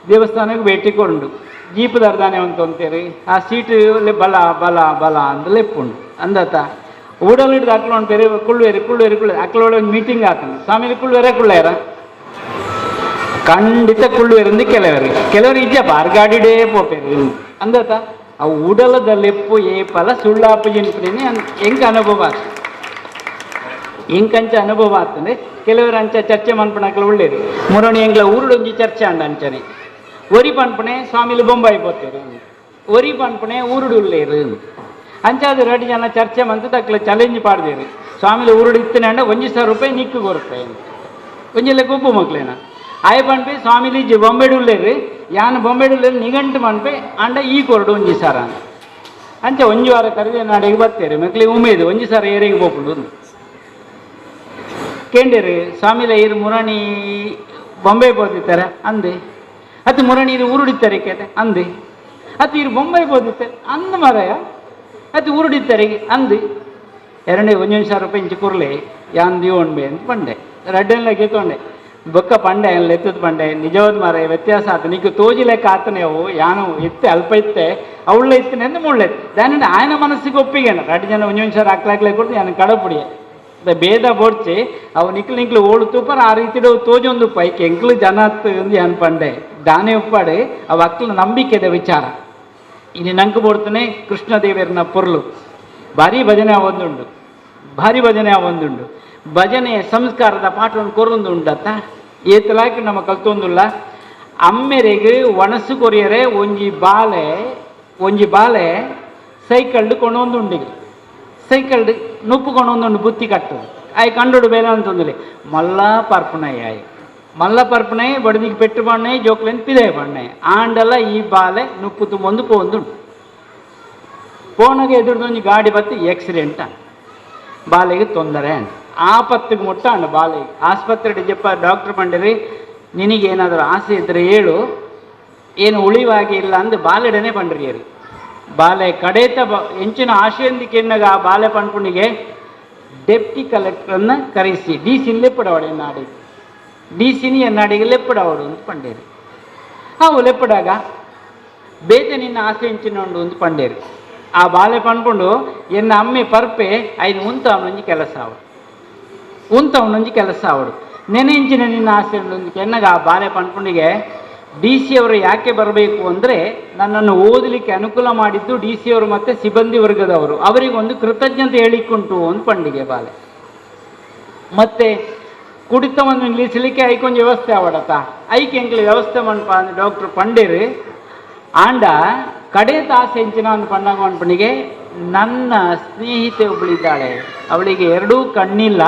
ದೇವಸ್ಥಾನಕ್ಕೆ ಭೇಟಿ ಕೊಂಡು ಜೀಪ್ ದರ್ದಾನೆ ಅಂತೀರಿ ಆ ಸೀಟ್ ಬಲ ಬಲ ಬಲ ಅಂತ ಲೆಪ್ಪುಂಡು ಅಂದತ್ತ ಊಡಲ್ ಹಿಡ್ದು ಅಕ್ಲೊಂಡು ಬೇರೆ ಕುಳ್ಳುವೇರಿ ಅಕ್ಲೊಳಗೆ ಒಂದು ಮೀಟಿಂಗ್ ಆತನು ಸ್ವಾಮಿ ಕುಳ್ಳುವೇರ ಖಂಡಿತ ಕುಳ್ಳುವೇರಿಂದ ಕೆಲವರು ಇಜ್ಜ ಬಾರ್ಗಾಡಿಡೇ ಪೋಪೇರಿ ಅಂದತ್ತ ಆ ಉಡಲದ ಲೆಪ್ಪು ಏ ಫಲ ಸುಳ್ಳಾಪಜಿನ್ಪುರೇನೆ ಹೆಂಗೆ ಅನುಭವ ಆತ ಹೆಂಕಂಚ ಅನುಭವ ಆಗ್ತದೆ ಕೆಲವರು ಅಂಚ ಚರ್ಚೆ ಮನ್ಪಣಕ್ಲ ಒಳ್ಳೇದು ಮುರಣಿ ಎಂಗ್ಲ ಊರುಡೊಂಜಿ ಚರ್ಚೆ ಅಂಡ ಅಂಚನೆ ಒರಿ ಪನ್ಪಣೆ ಸ್ವಾಮಿಲು ಬೊಂಬಾಯಿ ಪೋತೇರು ಒರಿ ಪನ್ಪಣೆ ಊರುಡು ಉಳ್ಳೇರು ಅಂಚಾದ 2 ಜನ ಚರ್ಚೆ ಮಂತು ತಕ್ಲ ಚಾಲೆಂಜ್ ಪಾಡ್ದೇರು ಸ್ವಾಮಿಲು ಊರುಡು ಇತ್ತನೆ ಅಂಡ 1,000 ರೂಪಾಯಿ ನಿಕ್ಕು ಕೊರಪೆ ಒಂಜೆಲ್ಲ ಗೊಬ್ಬು ಮಕ್ಳೇನ ಆಯ್ ಪನ್ಪೆ ಸ್ವಾಮಿಲಿ ಇಜ್ಜಿ ಬೊಂಬೆಡು ಉಳ್ಳೇರು ಯಾನು ಬೊಂಬೆಡು ಉಳ್ಳೇರು ನಿಗಂಟು ಮನ್ಪೆ ಅಂಡ ಈ ಕೊರಡು 1,000 ಅಂಚ 1 ವಾರ ಕರೆದೆ ನಾಡಿಗೆ ಬರ್ತೇರು ಮಕ್ಳಿಗೆ ಉಮೇದು 1,000 ಏರಿಗೆ ಬೋಪುಡು ಕೇಂಡೇರು ಸ್ವಾಮಿಲ ಇರು ಮುರಣಿ ಬೊಂಬೆ ಬೋದಿತ್ತಾರೆ ಅಂದೆ ಅದು ಮುರಣಿ ಇದು ಊರುಡಿತಾರೆ ಕೇತೆ ಅಂದೆ ಅದು ಇರು ಬೊಂಬೆ ಬೋದಿತ್ತಾರೆ ಅಂದ ಮರಯ ಅದು ಊರುಡಿತಾರೆ ಅಂದು 1,000 ರೂಪಾಯಿ ಇಂಚು ಕುರ್ಲೆ ಯಾಂದಿ ಒಣ್ಬೆ ಅಂತ ಪಂಡೆ ರಡ್ಡೆಲ್ಲ ಗೆತ್ತೊಂಡೆ ಬೊಕ್ಕ ಪಂಡೆ ಎಲ್ಲ ಎತ್ತದ ಪಂಡೆ ನಿಜವಾದ ಮರ ವ್ಯತ್ಯಾಸ ಆತ ನೀಕು ತೋಜಿ ಲೆಕ್ಕ ಆತನೇ ಅವು ಯಾನು ಎತ್ತೆ ಅಲ್ಪ ಇತ್ತೆ ಅವಳ ಇತ್ತನೆ ಅಂತ ಮುಳ್ಳೆತ್ತೆ ದಾನ ಆಯನ ಮನಸ್ಸಿಗೆ ಒಪ್ಪಿಗೆನ 2 ಜನ 1,000 ಹಾಕ್ಲಾಕ್ಲೆ ಕೊಡ್ತು ನಾನು ಕಡಪುಡಿಯ ಭೇದ ಬೋಡ್ಚಿ ಅವು ನಿಕ್ಲು ಓಡು ತೂಪರ ಆ ರೀತಿ ತೋಜೊಂದು ಪೈಕಿ ಎಂಕ್ಲು ಜನ ಏನು ಪಂಡೆ ದಾನೆ ಉಪ್ಪಾಡು ಅವು ಅಕ್ಲ ನಂಬಿಕೆದ ವಿಚಾರ ಇನ್ನು ನಂಗೆ ಬೋಡ್ತಾನೆ ಕೃಷ್ಣದೇವರನ ಪೊರ್ಲು ಭಾರಿ ಭಜನೆ ಅವೊಂದುಂಡು ಭಜನೆ ಸಂಸ್ಕಾರದ ಪಾಠವನ್ನು ಕೊರೊಂದು ಉಂಡತ್ತ ಏತಲಾಕಿ ನಮ್ಮ ಕಲ್ತೊಂದುಲ್ಲ ಅಮ್ಮೆರೆಗೆ ಒಣಸು ಕೊರಿಯರೆ ಒಂಜಿ ಬಾಲೆ ಸೈಕಲ್ಡು ಕೊಂಡೊಂದುಂಡಿಗೆ ಸೈಕಲ್ಡು ನುಪ್ಪು ಕೊಂಡೊಂದುಂಡು ಬುತ್ತಿ ಕಟ್ಟು ಆಯ್ ಕಂಡುಡು ಬೇಲೆ ಅಂತಂದ್ರೆ ಮಲ್ಲ ಪರ್ಪಣೆ ಬಡದಿಗೆ ಪೆಟ್ಟು ಬಣ್ಣೆ ಜೋಕ್ಲೆನ್ ಪಿದೆ ಬಣ್ಣೆ ಆಂಡಲ ಈ ಬಾಲೆ ನುಪ್ಪು ತುಂಬೊಂದು ಪೋಂದುಂಡು ಪೋನಾಗೆ ಎದುರ್ದೊಂದು ಗಾಡಿ ಬತ್ತಿ ಆಕ್ಸಿಡೆಂಟ್ ಬಾಲೆಗೆ ತೊಂದರೆ ಅಂತ ಆಪತ್ತಿಗೆ ಮುಟ್ಟ ಅಂಡ ಬಾಲೆಗೆ ಆಸ್ಪತ್ರೆ ಜಪ್ಪ ಡಾಕ್ಟರ್ ಬಂಡಿರಿ ನಿನಗೇನಾದರೂ ಆಸೆ ಇದ್ದರೆ ಹೇಳು ಏನು ಉಳಿವಾಗಿ ಇಲ್ಲ ಅಂದು ಬಾಲೆಡನೆ ಬಂಡ್ರಿಯರಿ ಬಾಲೆ ಕಡೇತ ಹೆಂಚಿನ ಆಶೆಯೊಂದಿಗೆ ಎನ್ನಗ ಆ ಬಾಲೆ ಪಂಪುಣಿಗೆ ಡೆಪ್ಟಿ ಕಲೆಕ್ಟರನ್ನು ಕರೆಸಿ ಡಿ.ಸಿ ಲೆಪ್ಪಡವಡೆ ನಾಡಿ ಡಿ.ಸಿನಿ ಎನ್ನಾಡಿಗೆ ಲೆಪ್ಪಡವಡು ಅಂತ ಪಂಡೇರಿ ಅವು ಲೆಪ್ಪಡಾಗ ಬೇತೆ ನಿನ್ನ ಆಸೆ ಹೆಂಚಿನ ಉಂಡು ಅಂತ ಪಂಡೇರಿ ಆ ಬಾಲೆ ಪನ್ಪುಂಡು ಎನ್ನ ಅಮ್ಮೆ ಪರ್ಪೆ ಐದು ಉಂತವನೊಂಜಿ ಕೆಲಸ ಆವಡು ನೆನೆಂಚಿನ ನಿನ್ನ ಆಸೆ ಉಂಡು ಎನ್ನಗ ಆ ಬಾಲೆ ಪನ್ಪುಂಡಿಗೆ ಡಿ.ಸಿ ಅವರು ಯಾಕೆ ಬರಬೇಕು ಅಂದರೆ ನನ್ನನ್ನು ಓದಲಿಕ್ಕೆ ಅನುಕೂಲ ಮಾಡಿದ್ದು ಡಿ.ಸಿ ಅವರು ಮತ್ತು ಸಿಬ್ಬಂದಿ ವರ್ಗದವರು ಅವರಿಗೊಂದು ಕೃತಜ್ಞತೆ ಹೇಳಿಕುಂಟು ಒಂದು ಪಂಡಿಗೆ ಬಾಲೆ ಮತ್ತೆ ಕುಡಿತವನ್ನು ನಿಲ್ಲಿಸಲಿಕ್ಕೆ ಐಕೊಂದು ವ್ಯವಸ್ಥೆ ಆವಡತ್ತ ಐಕೆ ಎಂಕ್ಲಿ ವ್ಯವಸ್ಥೆ ಮನ್ಪ ಅಂದ್ರೆ ಡಾಕ್ಟರ್ ಪಂಡೇರು ಆಂಡ ಕಡೆತ ಆಸೆ ಹೆಂಚಿನ ಒಂದು ಪಂಡಂಗ ಪಂಡಿಗೆ ನನ್ನ ಸ್ನೇಹಿತೆ ಒಬ್ಬಳಿದ್ದಾಳೆ ಅವಳಿಗೆ 2 ಕಣ್ಣಿಲ್ಲ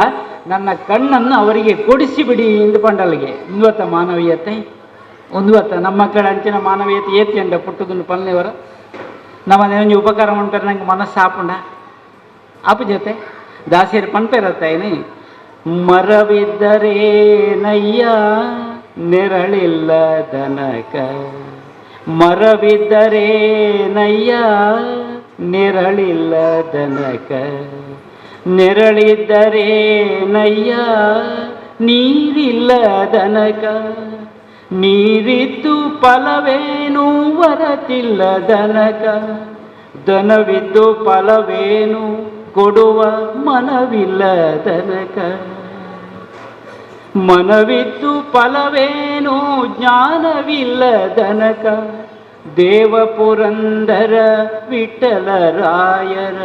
ನನ್ನ ಕಣ್ಣನ್ನು ಅವರಿಗೆ ಕೊಡಿಸಿಬಿಡಿ ಎಂದು ಪಂಡಲಿಗೆ ಇಂದುವತ್ತ ಮಾನವೀಯತೆ ಒಂದುವತ್ತ ನಮ್ಮ ಮಕ್ಕಳ ಅಂಚಿನ ಮಾನವೀಯತೆ ಏತಿ ಅಂಡ ಪುಟ್ಟದನ್ನು ಪಲ್ಲೆವರ ನಮ್ಮ ಒಂಜಿ ಉಪಕಾರ ಮಾಡ್ತಾರೆ ನಂಗೆ ಮನಸ್ಸು ಆಪುಂಡ ಆಪು ಜೊತೆ ದಾಸಿಯರು ಪನ್ಪೇರತ್ತೇನೆ ಮರವಿದ್ದರೆ ನಯ್ಯ ನೆರಳಿಲ್ಲ ದನಕ ಮರವಿದ್ದರೆ ನಯ್ಯ ನೆರಳಿಲ್ಲ ದನಕ ನೆರಳಿದ್ದರೆ ನಯ್ಯ ನೀರಿಲ್ಲದನಕ ನೀರಿದ್ದು ಫಲವೇನು ಹೊರತಿಲ್ಲದನಕ ದನವಿದ್ದು ಫಲವೇನು ಕೊಡುವ ಮನವಿಲ್ಲದನಕ ಮನವಿದ್ದು ಫಲವೇನು ಜ್ಞಾನವಿಲ್ಲದನಕ ದೇವ ಪುರಂದರ ವಿಠಲರಾಯರ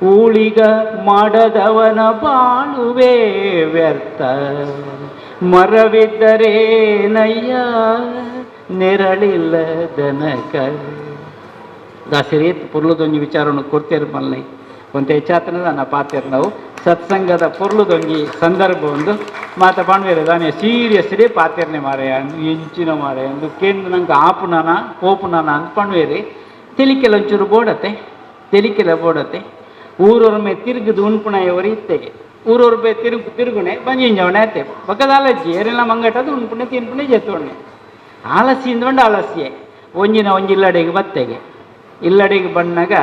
ಊಳಿಗ ಮಾಡದವನ ಬಾಳುವೆ ವ್ಯರ್ಥ ಮರವಿದ್ದರೇನಯ್ಯ ನೆರಳಿಲ್ಲದನಕ ದಾಸರೇತ್ ಪುರ್ಲದೊಂಜಿ ವಿಚಾರವನ್ನು ಕೊಡ್ತೇರು ಮಲ್ಲೆ ಒಂತೆ ಹೆಚ್ಚಾತನದ ನಾ ಪಾತೇರು ನಾವು ಸತ್ಸಂಗದ ಪುರ್ಲದೊಂಜಿ ಸಂದರ್ಭ ಒಂದು ಮಾತ ಬಾಣ್ವೇರು ದಾನೆ ಸೀರಿಯಸ್ಲಿ ಪಾತೇರ್ನೆ ಮಾರೆಯ ಎಂಚಿನ ಮಾರೆ ಅಂದು ಕೇಂದ್ರ ನಂಗೆ ಆಪುನಾನ ಕೋಪುನಾನ ಅಂತ ಪಣ್ವೇರಿ ತೆಲಿಕೆಲ ಒಂಚೂರು ತೆಲಿಕೆಲ ಬೋಡತ್ತೆ ಊರೊರ್ಮೆ ತಿರುಗುದು ಉಣ್ಪುಣೆಯವರಿ ಇತ್ತೆಗೆ ಊರೊರ್ಬೆ ತಿರುಗುಣೆ ಬಂಜಿಂಜವಣೆ ಅತ್ತೆ ಬಕದಾಲಜ್ಜಿ ಏರೆಲ್ಲ ಮಂಗಟದು ಉಣ್ಪುಣೆ ತಿನ್ಪುಣೆ ಜೆತ್ತೋಣೆ ಆಲಸ್ಯಿಂದ ಬಂಡು ಆಲಸ್ಯೆ ಒಂಜಿ ಇಲ್ಲಡೆಗೆ ಬತ್ತೆಗೆ ಇಲ್ಲಡೆಗೆ ಬಂದಾಗ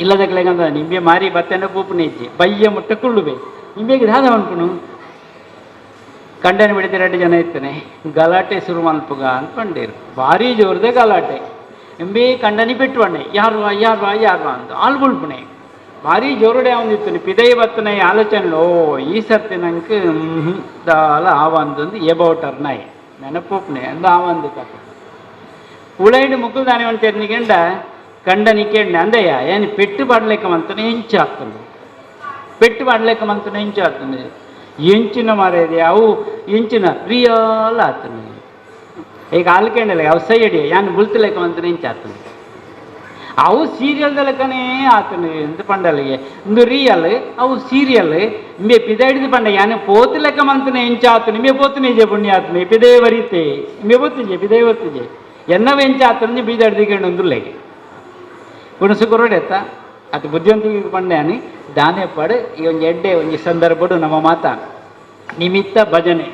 ಇಲ್ಲದಕ್ಲೆಗಂದ ನಿಂಬೆ ಮಾರಿ ಬತ್ತೆನ ಪೂಪುನೆ ಇಜ್ಜಿ ಬಯ್ಯ ಮುಟ್ಟ ಕುಳ್ಳುಬೆ ನಿಂಬೆಗೆ ದಾದ ಅನ್ಪುಣು ಕಂಡನೆ ಬಿಡಿದ 2 ಜನ ಇತ್ತನೆ ಗಲಾಟೆ ಶುರು ಮಲ್ಪುಗ ಅನ್ಕೊಂಡಿರು ಭಾರಿ ಜೋರ್ದೆ ಗಲಾಟೆ ಎಂಬೇ ಕಂಡನಿ ಬಿಟ್ಟುವಣ್ಣೆ ಯಾರು ಅಂತ ಆಲ್ಬುಳ್ಪುಣೆ ಭಾರಿ ಜೋರುಡೆ ಅವನಿತ್ತು ಪಿದೈ ಬತ್ತನೆ ಆಲೋಚನೆ ಓ ಈ ಸರ್ತಿ ನಂಗೆ ದಾಲ ಆವಂದೊಂದು ಎಬೌಟರ್ ನಾಯಿ ನೆನಪುಪ್ನೆ ಅಂದು ಆವಂದು ಕತೆ ಉಳೈಡು ಮುಕ್ಕಲು ದಾನೆ ಒಂದು ತೆರ್ನಿಗೆಂಡ ಕಂಡ ನಿಕೆಂಡ ಅಂದಯ್ಯ ಏನು ಪೆಟ್ಟು ಪಾಡ್ಲೆಕ್ಕ ಮಂತನೆ ಹೆಂಚು ಆಗ್ತದೆ ಪೆಟ್ಟು ಪಾಡ್ಲೆಕ್ಕ ಮಂತನೆ ಹೆಂಚು ಆಗ್ತದೆ ಎಂಚಿನ ಮಾರೇದೆ ಅವು ಎಂಚಿನ ರಿಯಲ್ ಆಗ್ತದೆ ಈಗ ಆಲ್ಕೆಂಡಲ್ಲ ಅವು ಸೈಡಿ ಯಾನು ಬುಲ್ತಲೆಕ್ಕ ಮಂತನೆ ಹೆಂಚು ಆಗ್ತದೆ ಅವು ಸೀರಿಯಲ್ದ ಲೆಕ್ಕನೇ ಆತನು ಎಂತ ಪಂಡಲಿಗೆ ಒಂದು ರಿಯಲ್ ಅವು ಸೀರಿಯಲ್ ನಿಂಬೆ ಪಿದಾಡಿದ ಪಂಡ ಯಾನೆ ಪೋತು ಲೆಕ್ಕ ಮಂತನೆ ಹೆಂಚು ಆತು ನಿಂಬೆ ಪೋತುನೇ ಜೆ ಪುಣ್ಯ ಆತನೆ ಪಿದೇ ವರಿತೆ ನಿಂಬೆ ಬೊತ್ತುಜೆ ಪಿದೇ ಬೊತ್ತುಜೆ ಎನ್ನವ ಹೆಂಚು ಆತನು ಬೀದಾಡ್ದಿಕೊಂಡು ಒಂದು ಲೆಗೆ ಗುಣಸು ಕೊರಡೆತ್ತ ಅದು ಬುದ್ಧಿವಂತಿಗೆ ಪಂಡ್ಯಾನಿ ದಾನೆ ಪಡು ಈ ಒಂದು ಎಡ್ಡೆ ಒಂದು ಸಂದರ್ಭಡು ನಮ್ಮ ಮಾತ ನಿಮಿತ್ತ ಭಜನೆ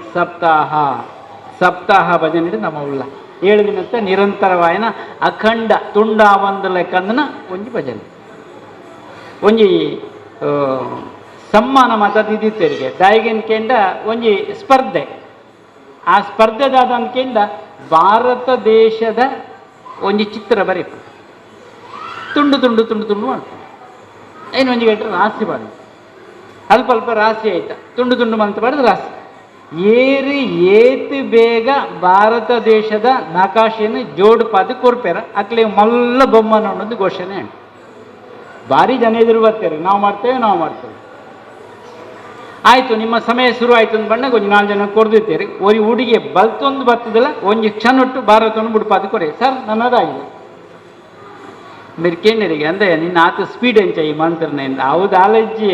ಸಪ್ತಾಹ ಭಜನೆ ನಮ್ಮ ಉಳ್ಳ 7 ದಿನತ್ತ ನಿರಂತರವಾಯನ ಅಖಂಡ ತುಂಡಾವಂದು ಲೆಕ್ಕಂದನ ಒಂಜಿ ಭಜನೆ ಒಂಜಿ ಸಮ್ಮಾನ ಮತದಿದ್ದಿತ್ತರಿಗೆ ದಾಯಿಗೆನ್ಕೆಂಡ ಒಂಜಿ ಸ್ಪರ್ಧೆ ಆ ಸ್ಪರ್ಧೆದಾದನ್ಕೆಂಡ ಭಾರತ ದೇಶದ ಒಂಜಿ ಚಿತ್ರ ಬರೀತು ತುಂಡು ಮಾಡ್ತು ಏನು ಒಂಜಿ ಗಂಟೆ ರಾಸಿ ಬಾಡಿ ಅಲ್ಪ ರಾಸಿ ಆಯ್ತಾ ತುಂಡು ಮಂತ ಬಾಡಿದ ರಾಸಿ ಏತು ಬೇಗ ಭಾರತ ದೇಶದ ನಕಾಶೆಯನ್ನು ಜೋಡುಪಾದ ಕೊರ್ಪೇರ ಅಕ್ಲೆ ಮಲ್ಲ ಬೊಮ್ಮನ ಅನ್ನೋದು ಘೋಷಣೆ ಉಂಟು ಭಾರಿ ಜನ ಎದುರು ಬರ್ತಾರೆ ನಾವು ಮಾಡ್ತೇವೆ ಆಯಿತು ನಿಮ್ಮ ಸಮಯ ಶುರು ಆಯಿತು ಅಂದ್ ಬಂದಾಗ ಒಂದು 4 ಜನ ಕೊಡ್ದಿರ್ತೀರಿ ಒಂದು ಹುಡುಗಿ ಬಲ್ತೊಂದು ಬರ್ತದಲ್ಲ ಒಂದು ಕ್ಷಣೊಟ್ಟು ಭಾರತವನ್ನು ಬಿಡುಪಾದ ಕೊರೆ ಸರ್ ನನ್ನದಾಗಿದೆ మీరు కేంద్రికి అందే నిన్న ఆత స్పీడ్ ఎంచాయి మంత్రనే ಹೌದು ಆಲಜ್ಜಿ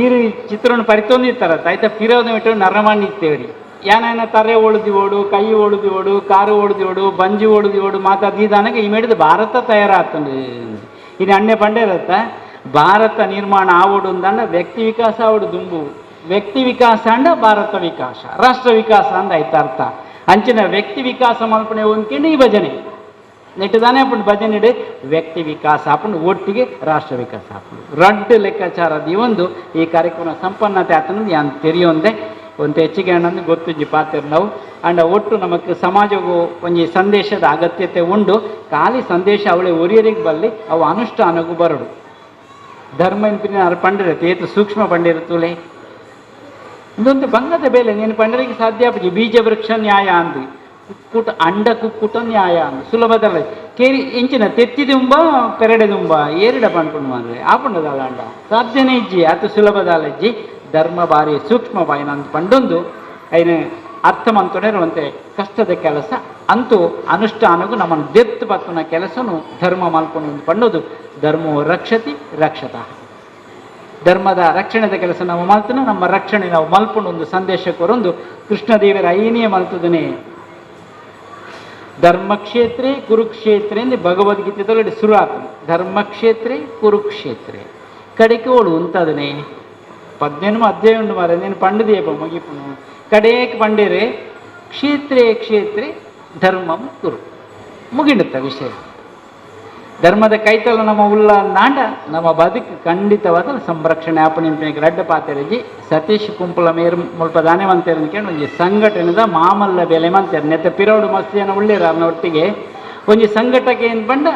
ಈರು ಚಿತ್ರವನ್ನು ಪರಿತೊಂದಿರ್ತಾರತ್ತ ಆಯ್ತಾ ಫಿರೋದಂ ಇಟ್ಟು ನರಮಾಣಿ ಇತ್ತೇವ್ರಿ ಯಾನ ತರೆ ಓಡುದಿ ಓಡು ಕೈ ಓಡುದಿ ಓಡು ಕಾರು ಓಡುದಿ ಓಡು ಬಂಜಿ ಓಡುದಿ ಓಡು ಮಾತಾದಿದಾನಾಗ ಈ ಮೇಡಿದ ಭಾರತ ತಯಾರಾಗ್ತದೆ ಇದು ಅಣ್ಣೆ ಪಂಡೆ ಇರತ್ತ ಭಾರತ ನಿರ್ಮಾಣ ಆವಡು ಅಂದಂಡ ವ್ಯಕ್ತಿ ವಿಕಾಸ ಆವಡು ದುಂಬು ವ್ಯಕ್ತಿ ವಿಕಾಸ ಅಂಡ ಭಾರತ ವಿಕಾಸ ರಾಷ್ಟ್ರ ವಿಕಾಸ ಅಂದ ಆಯ್ತ ಅರ್ಥ ಅಂಚಿನ ವ್ಯಕ್ತಿ ವಿಕಾಸ ಮಲ್ಪನೆ ಒಂದ್ಕೊಂಡು ಈ ಭಜನೆ ನೆಟ್ಟದಾನೆ ಅಪ್ಪು ಭಜನೆ ಇಡೆ ವ್ಯಕ್ತಿ ವಿಕಾಸ ಹಾಕೊಂಡು ಒಟ್ಟಿಗೆ ರಾಷ್ಟ್ರ ವಿಕಾಸ ಹಾಕೊಂಡು 2 ಲೆಕ್ಕಾಚಾರದ ಈ ಒಂದು ಈ ಕಾರ್ಯಕ್ರಮ ಸಂಪನ್ನತೆ ಆತನದು ಯಾನ್ ತೆರೆಯೊಂದೆ ಒಂದು ಹೆಚ್ಚಿಗೆ ಅನ್ನೋದು ಗೊತ್ತುಂಜಿ ಪಾತ್ರ ನಾವು ಅಂಡ ಒಟ್ಟು ನಮಗೆ ಸಮಾಜಗೂ ಒಂಜಿ ಸಂದೇಶದ ಅಗತ್ಯತೆ ಉಂಡು ಖಾಲಿ ಸಂದೇಶ ಅವಳೆ ಒರಿಯರಿಗೆ ಬಲ್ಲಿ ಅವು ಅನುಷ್ಠಾನಗೂ ಬರಡು ಧರ್ಮ ಎಂಪಿನ ಪಂಡಿರತ್ತೆ ಏತು ಸೂಕ್ಷ್ಮ ಪಂಡಿರತ್ತುಲೆ ಇದೊಂದು ಬಂಗದ ಬೇಲೆ ನೀನು ಪಂಡರಿಗೆ ಸಾಧ್ಯ ಆಪಜಿ ಬೀಜ ವೃಕ್ಷ ನ್ಯಾಯ ಅಂದು ಕುಕ್ಕುಟ ಅಂಡ ಕುಕ್ಕುಟ ನ್ಯಾಯ ಅಂದು ಸುಲಭದಲ್ಲ ಕೇರಿ ಇಂಚಿನ ತೆತ್ತಿದುಂಬ ಪೆರಡೆದುಂಬ ಏರಿಡ ಪಂಪುಂಡು ಮಾದ್ರೆ ಆಪುಂಡದಲ್ಲ ಅಂಡ ಸಾಧ್ಯನೇ ಇಜ್ಜಿ ಅತು ಸುಲಭದಲ್ಲಜ್ಜಿ ಧರ್ಮ ಬಾರಿ ಸೂಕ್ಷ್ಮ ಬಾಯಿನ ಅಂತ ಪಂಡೊಂದು ಐನ ಅರ್ಥ ಮಂತೊಡೆರುವಂತೆ ಕಷ್ಟದ ಕೆಲಸ ಅಂತೂ ಅನುಷ್ಠಾನಗೂ ನಮ್ಮನ್ನು ದೆತ್ತು ಬತ್ತುನ ಕೆಲಸನು ಧರ್ಮ ಮಲ್ಕೊಂಡು ಪಂಡೋದು ಧರ್ಮೋ ರಕ್ಷತಿ ರಕ್ಷತ ಧರ್ಮದ ರಕ್ಷಣೆದ ಕೆಲಸ ನಾವು ಮಲ್ತನ ನಮ್ಮ ರಕ್ಷಣೆ ನಾವು ಮಲ್ಪುಂಡು ಒಂದು ಸಂದೇಶ ಕೊರೊಂದು ಕೃಷ್ಣದೇವರ ಐನೇ ಮಲ್ತದನೆ ಧರ್ಮಕ್ಷೇತ್ರೇ ಕುರುಕ್ಷೇತ್ರ ಎಂದು ಭಗವದ್ಗೀತೆದಲ್ಲಿ ಶುರು ಆಗ್ತದೆ ಧರ್ಮಕ್ಷೇತ್ರೇ ಕುರುಕ್ಷೇತ್ರೇ ಕಡೆಗೆ ಓಡು ಅಂತದನೆ 18 ಅಧ್ಯಾಯ ಉಂಡು ಮಾರ ನೀನು ಪಂಡದೇಪ ಮುಗಿಪುನು ಕಡೆಗೆ ಪಂಡೇರೆ ಕ್ಷೇತ್ರೇ ಕ್ಷೇತ್ರೇ ಧರ್ಮಂ ಕುರು ಮುಗಿಂಡುತ್ತ ವಿಷಯ ಧರ್ಮದ ಕೈತಲ ನಮ್ಮ ಉಲ್ಲ ನಾಂಡ ನಮ್ಮ ಬದುಕು ಖಂಡಿತವಾದ ಸಂರಕ್ಷಣೆ ಆಪಣಿಗೆ ರಡ್ಡ ಪಾತೆರಜಿ ಸತೀಶ್ ಕುಂಪಲ ಮೇರು ಮುಲ್ಪ ದಾನೆ ಮಂತೇರು ಅಂದ್ಕೊಂಡು ಒಂಜಿ ಸಂಘಟನೆದ ಮಾಮಲ್ಲ ಬೆಲೆ ಮಂತೇರು ನೆತ್ತ ಪಿರೌಡು ಮಸ್ತ್ ಜನ ಉಳ್ಳಿರ ಅವನ ಒಟ್ಟಿಗೆ ಒಂಜಿ ಸಂಘಟಕ್ಕೆ ಏನು ಬಂಡ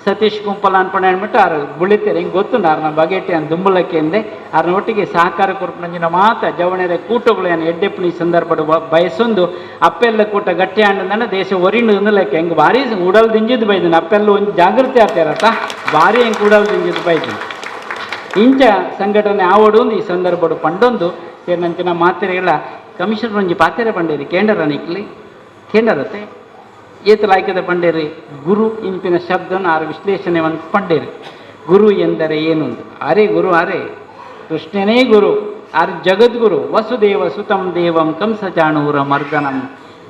ಸತೀಶ್ ಕುಂಪಲ ಅನ್ಪಣೆ ಅಂದ್ಬಿಟ್ಟು ಅವ್ರು ಬುಳಿತಾರೆ ಹಿಂಗೆ ಗೊತ್ತುಂಡು ಅವ್ರನ್ನ ಬಗೆಟ್ಟಿ ಅಂತ ದುಂಬಲಕ್ಕೆ ಅಂದೆ ಅವ್ರನ್ನ ಒಟ್ಟಿಗೆ ಸಹಕಾರ ಕೊರ್ಪಂಜಿನ ಮಾತ ಜವಣೆರೆ ಕೂಟಗಳು ಏನು ಎಡ್ಡೆಪ್ಪು ಈ ಸಂದರ್ಭ ಬಯಸೊಂದು ಅಪ್ಪೆಲ್ಲ ಕೂಟ ಗಟ್ಟಿ ಆಂಡಂದ್ರೆ ದೇಶ ಒರಿಂಡು ಲೆಕ್ಕ ಹೆಂಗೆ ಭಾರಿ ಉಡಲ್ ದಿಂಜಿದ್ದು ಬೈದಿನಿ ಅಪ್ಪೆಲ್ಲ ಒಂದು ಜಾಗೃತಿ ಆಗ್ತಾರತ್ತ ಭಾರಿ ಹೆಂಗೆ ಉಡಲ್ ದಿಂಜಿದ್ದು ಬೈದಿನಿ ಇಂಚ ಸಂಘಟನೆ ಆವಡು ಈ ಸಂದರ್ಭ ಪಂಡೊಂದು ಸೇರಿನಂಚಿನ ಮಾತೆರೆಗಳ ಕಮಿಷನರ್ ಒಂಜಿ ಪಾತೆರೆ ಪಂಡೇರಿ ಕೇಂದ್ರ ನಿಕ್ಲಿ ಕೇಂದ್ರತೆ ಏತಲಾಯ್ಕದ ಪಂಡೇರಿ ಗುರು ಇಂಪಿನ ಶಬ್ದನ ಆರು ವಿಶ್ಲೇಷಣೆ ಒಂದು ಪಂಡೇರಿ ಗುರು ಎಂದರೆ ಏನು ಅರೆ ಗುರು ಅರೆ ಕೃಷ್ಣನೇ ಗುರು ಆರ್ ಜಗದ್ಗುರು ವಸುದೇವ ಸುತಂ ದೇವಂ ಕಂಸಚಾಣೂರ ಮರ್ದನಂ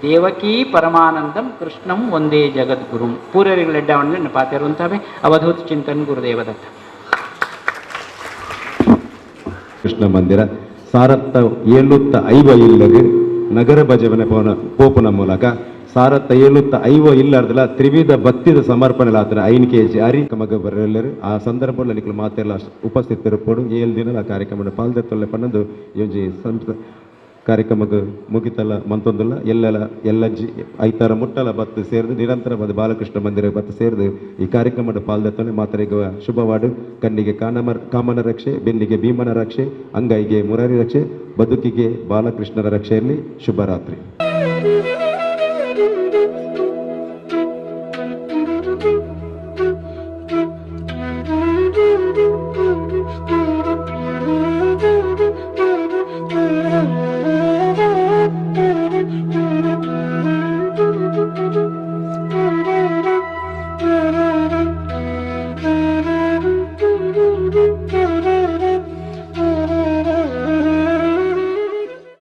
ದೇವಕೀ ಪರಮಾನಂದಂ ಕೃಷ್ಣಂ ಒಂದೇ ಜಗದ್ಗುರು ಪೂರ್ವರಿಗಳೆಡ್ಡವನ್ನ ಪಾತೆರುವಂತವೆ ಅವಧೂತ ಚಿಂತನ್ ಗುರುದೇವದತ್ತ ಕೃಷ್ಣ ಮಂದಿರ ಸಾರತ್ತ 75 ಇಲ್ಲಗೆ ನಗರ ಭಜವನೆ ಪೋಪುನ ಮೂಲಕ ಸಾರತ್ತ 75 ಇಲ್ಲಾರ್ದಲ್ಲ ತ್ರಿವಿಧ ಭಕ್ತಿದ ಸಮರ್ಪಣೆ ಆತರ 5 kg ಅರಿ ಕಮಗ ಬರೆಲ್ಲರು ಆ ಸಂದರ್ಭದಲ್ಲಿ ನಿಖಲು ಮಾತೆಲ್ಲ ಉಪಸ್ಥಿತರಿಪ್ಪಡು 7 ದಿನ ಆ ಕಾರ್ಯಕ್ರಮ ಪಾಲ್ದೆತ್ತೊಲ್ಲೆ ಪನ್ನೊಂದು ಯೋಜಿ ಕಾರ್ಯಕ್ರಮಕ್ಕೆ ಮುಗಿತಲ್ಲ ಮಂತೊಂದಲ್ಲ ಎಲ್ಲಜ್ಜಿ ಐತಾರ ಮುಟ್ಟಲ ಬತ್ತು ಸೇರಿದು ನಿರಂತರ ಬಂದು ಬಾಲಕೃಷ್ಣ ಮಂದಿರ ಬತ್ತು ಸೇರಿದು ಈ ಕಾರ್ಯಕ್ರಮದ ಪಾಲ್ದೆತ್ತೊನೆ ಮಾತರಿಗೆ ಶುಭವಾಡು ಕಣ್ಣಿಗೆ ಕಾಮನ ರಕ್ಷೆ ಬೆನ್ನಿಗೆ ಭೀಮನ ರಕ್ಷೆ ಅಂಗೈಗೆ ಮುರಾರಿ ರಕ್ಷೆ ಬದುಕಿಗೆ ಬಾಲಕೃಷ್ಣರ ರಕ್ಷೆಯಲ್ಲಿ ಶುಭರಾತ್ರಿ.